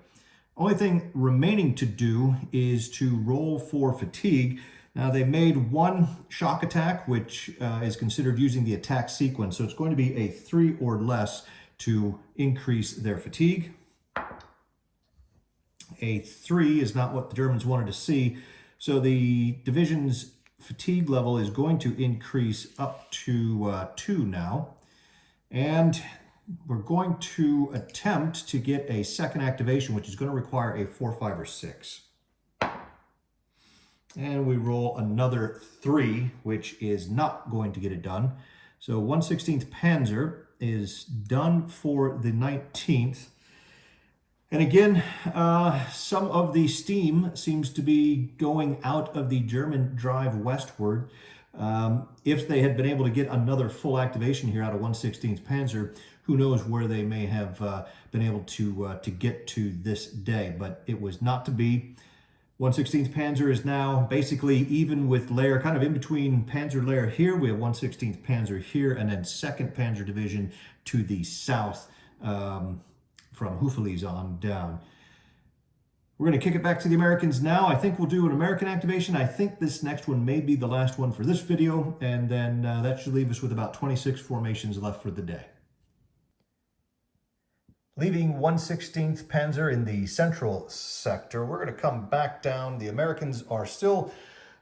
Only thing remaining to do is to roll for fatigue. Now, they made 1 shock attack, which is considered using the attack sequence, so it's going to be a 3 or less to increase their fatigue. A 3 is not what the Germans wanted to see, so the division's fatigue level is going to increase up to 2 now. And we're going to attempt to get a second activation, which is going to require a 4, 5, or 6. And we roll another 3, which is not going to get it done. So 116th Panzer is done for the 19th. And again, some of the steam seems to be going out of the German drive westward. If they had been able to get another full activation here out of 116th Panzer, who knows where they may have been able to get to this day. But it was not to be. 116th Panzer is now basically even with layer, kind of in between Panzer layer here. We have 116th Panzer here, and then 2nd Panzer Division to the south from Houffalize on down. We're going to kick it back to the Americans now. I think we'll do an American activation. I think this next one may be the last one for this video, and then that should leave us with about 26 formations left for the day. Leaving 116th Panzer in the central sector, we're going to come back down. The Americans are still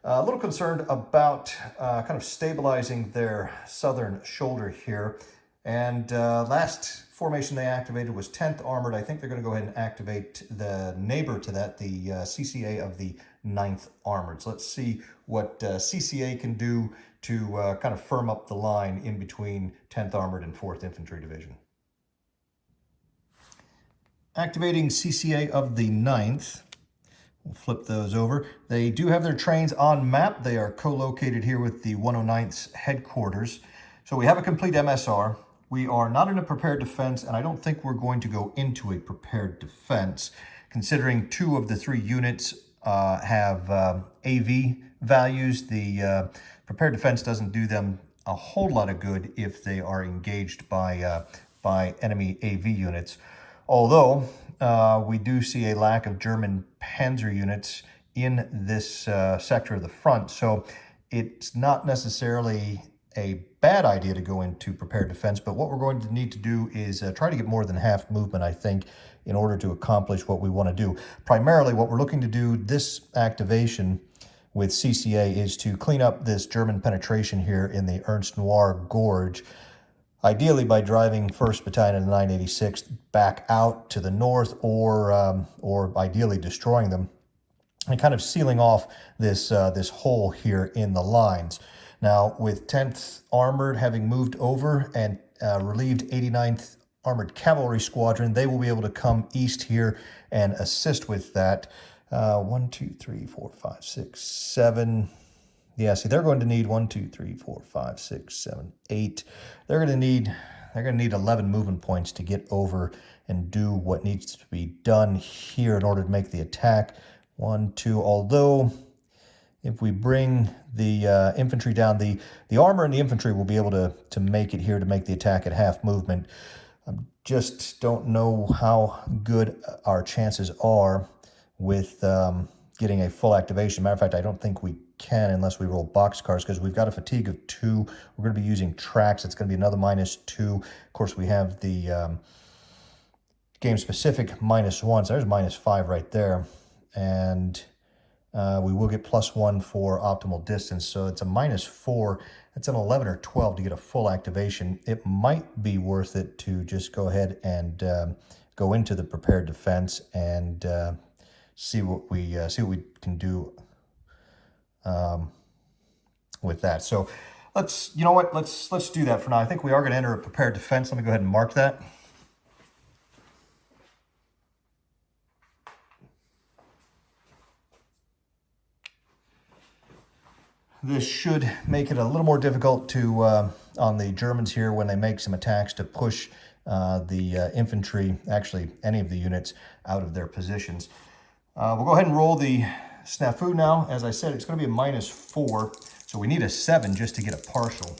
a little concerned about kind of stabilizing their southern shoulder here. And last formation they activated was 10th Armored. I think they're going to go ahead and activate the neighbor to that, the CCA of the 9th Armored. So let's see what CCA can do to kind of firm up the line in between 10th Armored and 4th Infantry Division. Activating CCA of the 9th. We'll flip those over. They do have their trains on map. They are co-located here with the 109th's headquarters. So we have a complete MSR. We are not in a prepared defense, and I don't think we're going to go into a prepared defense, considering 2 of the 3 units have AV values. The prepared defense doesn't do them a whole lot of good if they are engaged by enemy AV units. Although we do see a lack of German Panzer units in this sector of the front, so it's not necessarily a bad idea to go into prepared defense, but what we're going to need to do is try to get more than half movement, I think, in order to accomplish what we want to do. Primarily, what we're looking to do this activation with CCA is to clean up this German penetration here in the Ernst Noir Gorge, ideally by driving 1st Battalion of the 986th back out to the north, or ideally destroying them and kind of sealing off this this hole here in the lines. Now, with 10th Armored having moved over and relieved 89th Armored Cavalry Squadron, they will be able to come east here and assist with that. 1, 2, 3, 4, 5, 6, 7. Yeah, see, they're going to need 1, 2, 3, 4, 5, 6, 7, 8. They're going to need 11 movement points to get over and do what needs to be done here in order to make the attack. 1, 2. Although, if we bring the infantry down, the armor and the infantry will be able to make it here to make the attack at half movement. I just don't know how good our chances are with getting a full activation. Matter of fact, I don't think we can unless we roll boxcars, because we've got a fatigue of 2. We're going to be using tracks. It's going to be another -2. Of course, we have the game-specific -1, so there's -5 right there. And we will get +1 for optimal distance, so it's a -4. It's an 11 or 12 to get a full activation. It might be worth it to just go ahead and go into the prepared defense and see what we can do with that. So let's do that for now. I think we are going to enter a prepared defense. Let me go ahead and mark that. This should make it a little more difficult to on the Germans here when they make some attacks to push the infantry, actually any of the units, out of their positions. We'll go ahead and roll the snafu now. As I said, it's going to be a -4, so we need a 7 just to get a partial.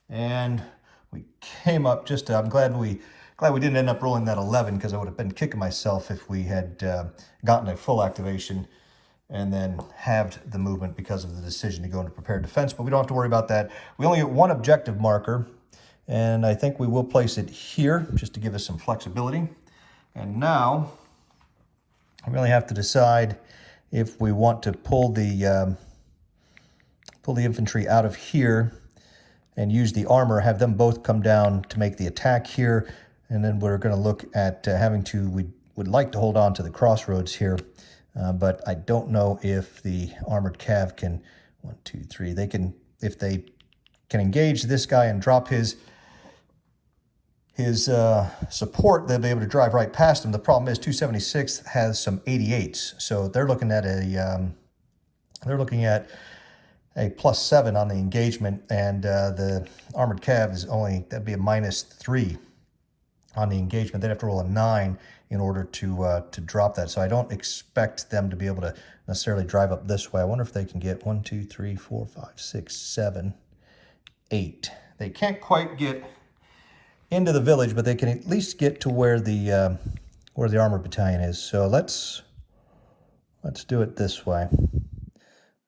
And we came up just, I'm glad we didn't end up rolling that 11, because I would have been kicking myself if we had gotten a full activation and then halved the movement because of the decision to go into prepared defense. But we don't have to worry about that. We only get 1 objective marker, and I think we will place it here just to give us some flexibility. And now we really have to decide if we want to pull the infantry out of here and use the armor, have them both come down to make the attack here, and then we're going to look at we would like to hold on to the crossroads here, but I don't know if the armored cav can, 1, 2, 3, they can, if they can engage this guy and drop his support, they'll be able to drive right past him. The problem is 276 has some 88s, so they're looking at a +7 on the engagement, and the armored cav is that'd be a -3 on the engagement. They'd have to roll a 9 in order to drop that. So I don't expect them to be able to necessarily drive up this way. I wonder if they can get 1, 2, 3, 4, 5, 6, 7, 8. They can't quite get into the village, but they can at least get to where the armored battalion is. So let's do it this way.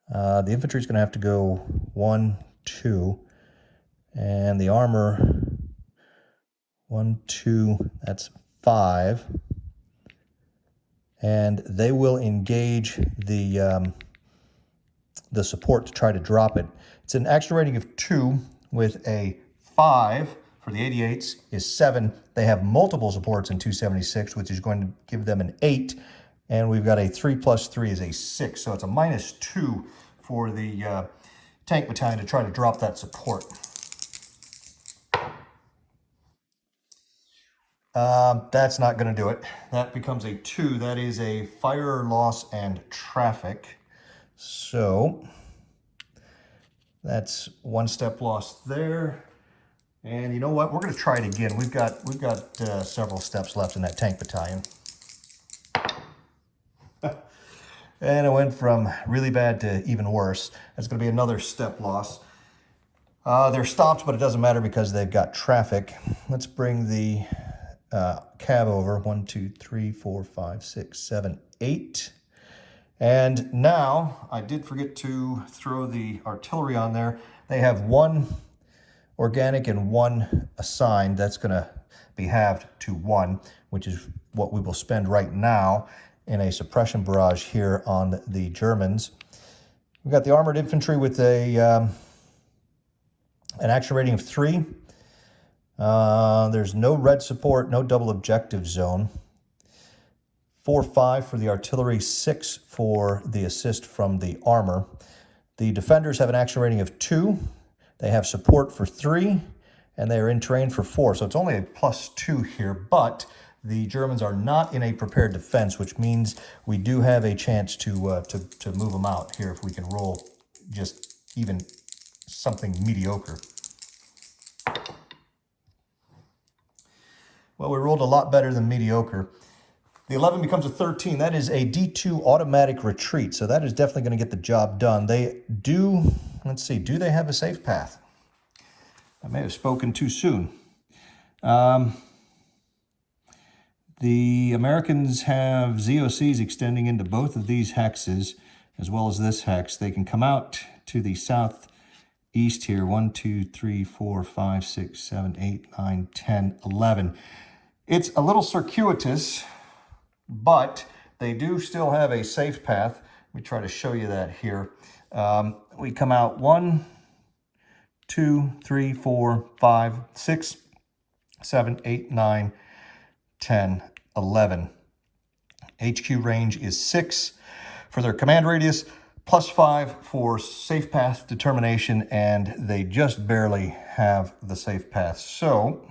The infantry is going to have to go 1, 2, and the armor 1, 2. That's 5, and they will engage the support to try to drop it. It's an action rating of 2 with a 5 for the 88s is 7. They have multiple supports in 276, which is going to give them an 8. And we've got a 3 plus 3 is a 6. So it's a -2 for the tank battalion to try to drop that support. That's not going to do it. That becomes a 2. That is a fire loss and traffic. So that's 1 step lost there. And you know what? We're going to try it again. We've got several steps left in that tank battalion. And it went from really bad to even worse. That's going to be another step loss. They're stopped, but it doesn't matter because they've got traffic. Let's bring the cab over. 1, 2, 3, 4, 5, 6, 7, 8. And now I did forget to throw the artillery on there. They have 1 organic and 1 assigned. That's going to be halved to 1, which is what we will spend right now in a suppression barrage here on the Germans. We've got the armored infantry with an action rating of 3. There's no red support, no double objective zone. 4-5 for the artillery, 6 for the assist from the armor. The defenders have an action rating of 2. They have support for 3, and they are in terrain for 4. So it's only a +2 here, but the Germans are not in a prepared defense, which means we do have a chance to move them out here if we can roll just even something mediocre. Well, we rolled a lot better than mediocre. The 11 becomes a 13. That is a D2 automatic retreat, so that is definitely going to get the job done. They do, let's see, do they have a safe path? I may have spoken too soon. The Americans have ZOCs extending into both of these hexes, as well as this hex. They can come out to the southeast here. 1, 2, 3, 4, 5, 6, 7, 8, 9, 10, 11. It's a little circuitous, but they do still have a safe path. Let me try to show you that here. We come out 1, 2, 3, 4, 5, 6, 7, 8, 9, 10, 11. HQ range is 6 for their command radius, +5 for safe path determination, and they just barely have the safe path. So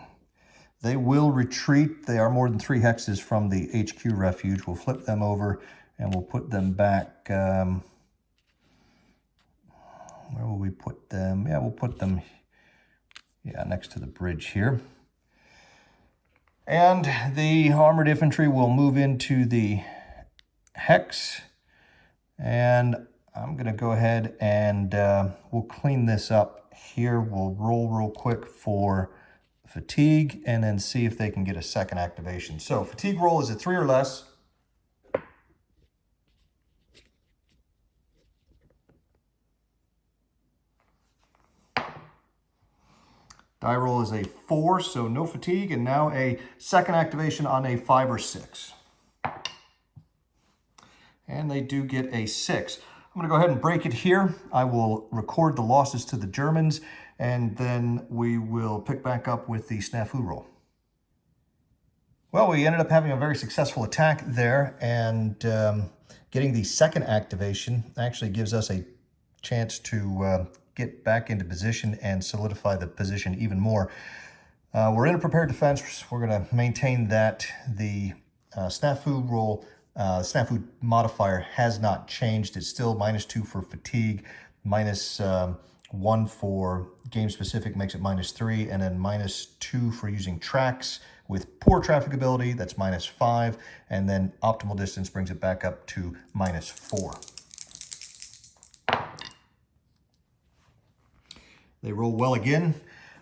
they will retreat. They are more than 3 hexes from the HQ refuge. We'll flip them over and we'll put them back. Where will we put them? Yeah, we'll put them next to the bridge here. And the armored infantry will move into the hex. And I'm going to go ahead and we'll clean this up here. We'll roll real quick for fatigue and then see if they can get a second activation. So fatigue roll is a 3 or less. Die roll is a 4, so no fatigue, and now a second activation on a 5 or 6. And they do get a 6. I'm going to go ahead and break it here. I will record the losses to the Germans, and then we will pick back up with the snafu roll. Well, we ended up having a very successful attack there, and getting the second activation actually gives us a chance to get back into position and solidify the position even more. We're in a prepared defense. We're going to maintain that. The snafu roll, snafu modifier has not changed. It's still -2 for fatigue, -1 for game specific makes it -3, and then -2 for using tracks with poor trafficability, that's -5, and then optimal distance brings it back up to -4. They roll well again.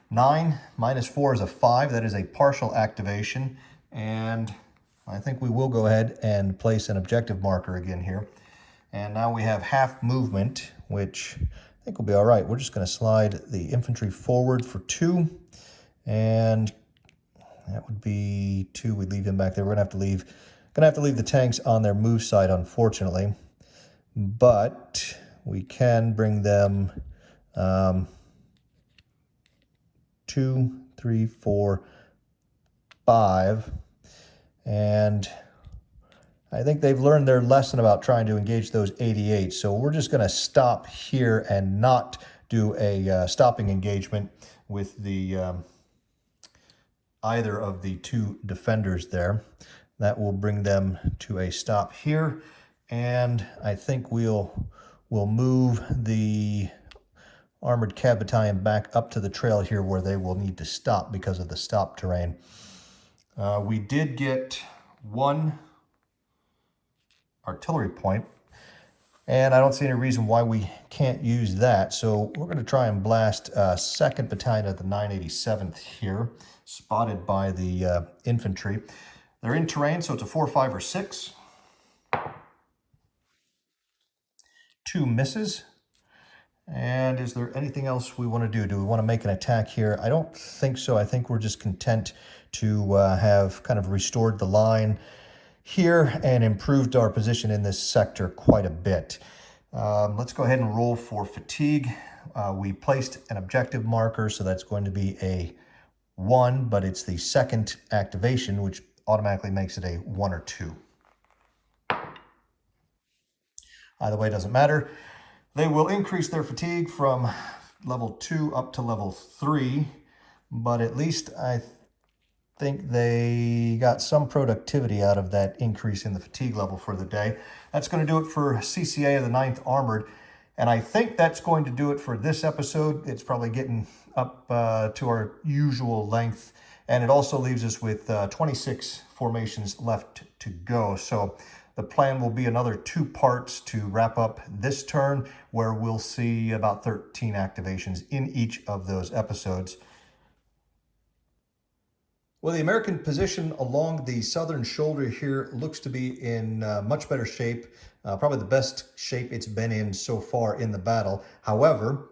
9 -4 is a 5. That is a partial activation. And I think we will go ahead and place an objective marker again here. And now we have half movement, which I think will be all right. We're just going to slide the infantry forward for 2. And that would be 2. We'd leave him back there. We're going to have to leave the tanks on their move side, unfortunately. But we can bring them 2, 3, 4, 5. And I think they've learned their lesson about trying to engage those 88. So we're just going to stop here and not do a stopping engagement with the either of the two defenders there. That will bring them to a stop here. And I think we'll move the Armored Cav Battalion back up to the trail here where they will need to stop because of the stop terrain. We did get one artillery point, and I don't see any reason why we can't use that. So we're going to try and blast 2nd Battalion of the 987th here, spotted by the infantry. They're in terrain, so it's a 4, 5, or 6. 2 misses. And is there anything else we want to do? Do we want to make an attack here? I don't think so. I think we're just content to have kind of restored the line here and improved our position in this sector quite a bit. Let's go ahead and roll for fatigue. We placed an objective marker, so that's going to be a 1, but it's the 2nd activation, which automatically makes it a 1 or 2. Either way, it doesn't matter. They will increase their fatigue from level 2 up to level 3, but at least I think they got some productivity out of that increase in the fatigue level for the day. That's going to do it for CCA of the 9th Armored, and I think that's going to do it for this episode. It's probably getting up to our usual length, and it also leaves us with 26 formations left to go. So the plan will be another 2 parts to wrap up this turn, where we'll see about 13 activations in each of those episodes. Well, the American position along the southern shoulder here looks to be in much better shape, probably the best shape it's been in so far in the battle. However,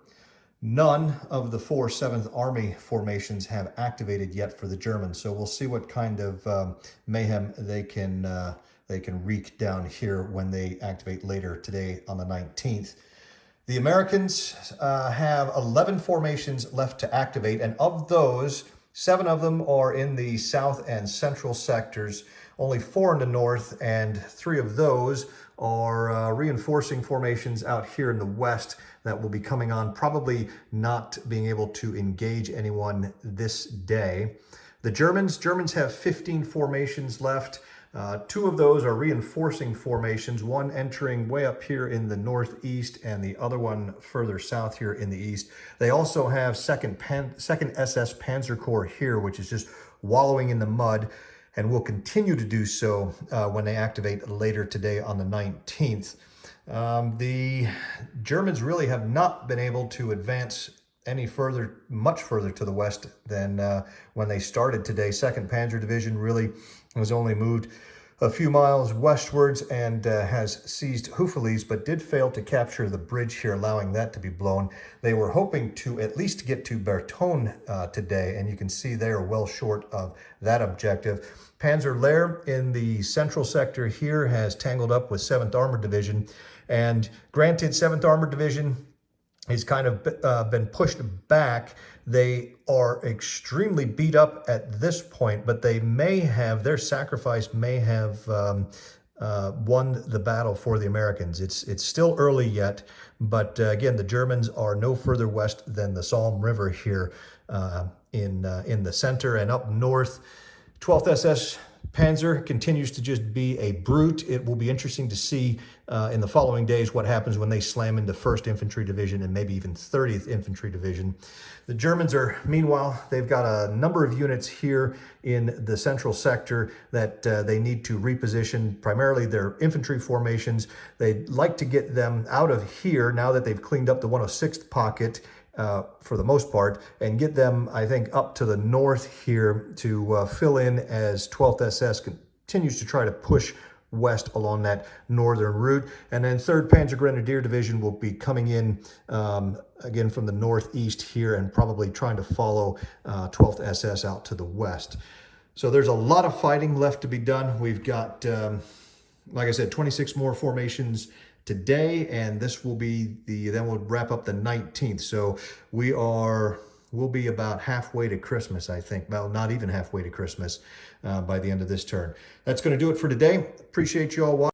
none of the 4 7th Army formations have activated yet for the Germans, so we'll see what kind of mayhem they can wreak down here when they activate later today on the 19th. The Americans have 11 formations left to activate, and of those, 7 of them are in the south and central sectors, only 4 in the north, and 3 of those are reinforcing formations out here in the west that will be coming on, probably not being able to engage anyone this day. The Germans have 15 formations left. 2 of those are reinforcing formations, one entering way up here in the northeast and the other one further south here in the east. They also have 2nd SS Panzer Corps here, which is just wallowing in the mud, and will continue to do so when they activate later today on the 19th. The Germans really have not been able to advance any further, much further to the west than when they started today. 2nd Panzer Division really was only moved a few miles westwards and has seized Houffalize, but did fail to capture the bridge here, allowing that to be blown. They were hoping to at least get to Bertone today, and you can see they are well short of that objective. Panzer Lehr in the central sector here has tangled up with 7th Armored Division, and granted, 7th Armored Division has kind of been pushed back. They are extremely beat up at this point, but they may have, their sacrifice may have won the battle for the Americans. It's still early yet, but again, the Germans are no further west than the Somme River here in the center, and up north, 12th SS Panzer continues to just be a brute. It will be interesting to see in the following days what happens when they slam into 1st Infantry Division and maybe even 30th Infantry Division. The Germans are, meanwhile, they've got a number of units here in the central sector that they need to reposition, primarily their infantry formations. They'd like to get them out of here now that they've cleaned up the 106th pocket for the most part, and get them, I think, up to the north here to fill in as 12th SS continues to try to push west along that northern route. And then 3rd Panzer Grenadier Division will be coming in again from the northeast here and probably trying to follow 12th SS out to the west. So there's a lot of fighting left to be done. We've got, like I said, 26 more formations today, and this will be then we'll wrap up the 19th. So we are we'll be about halfway to Christmas, I think. Well, not even halfway to Christmas by the end of this turn. That's going to do it for today. Appreciate you all watching.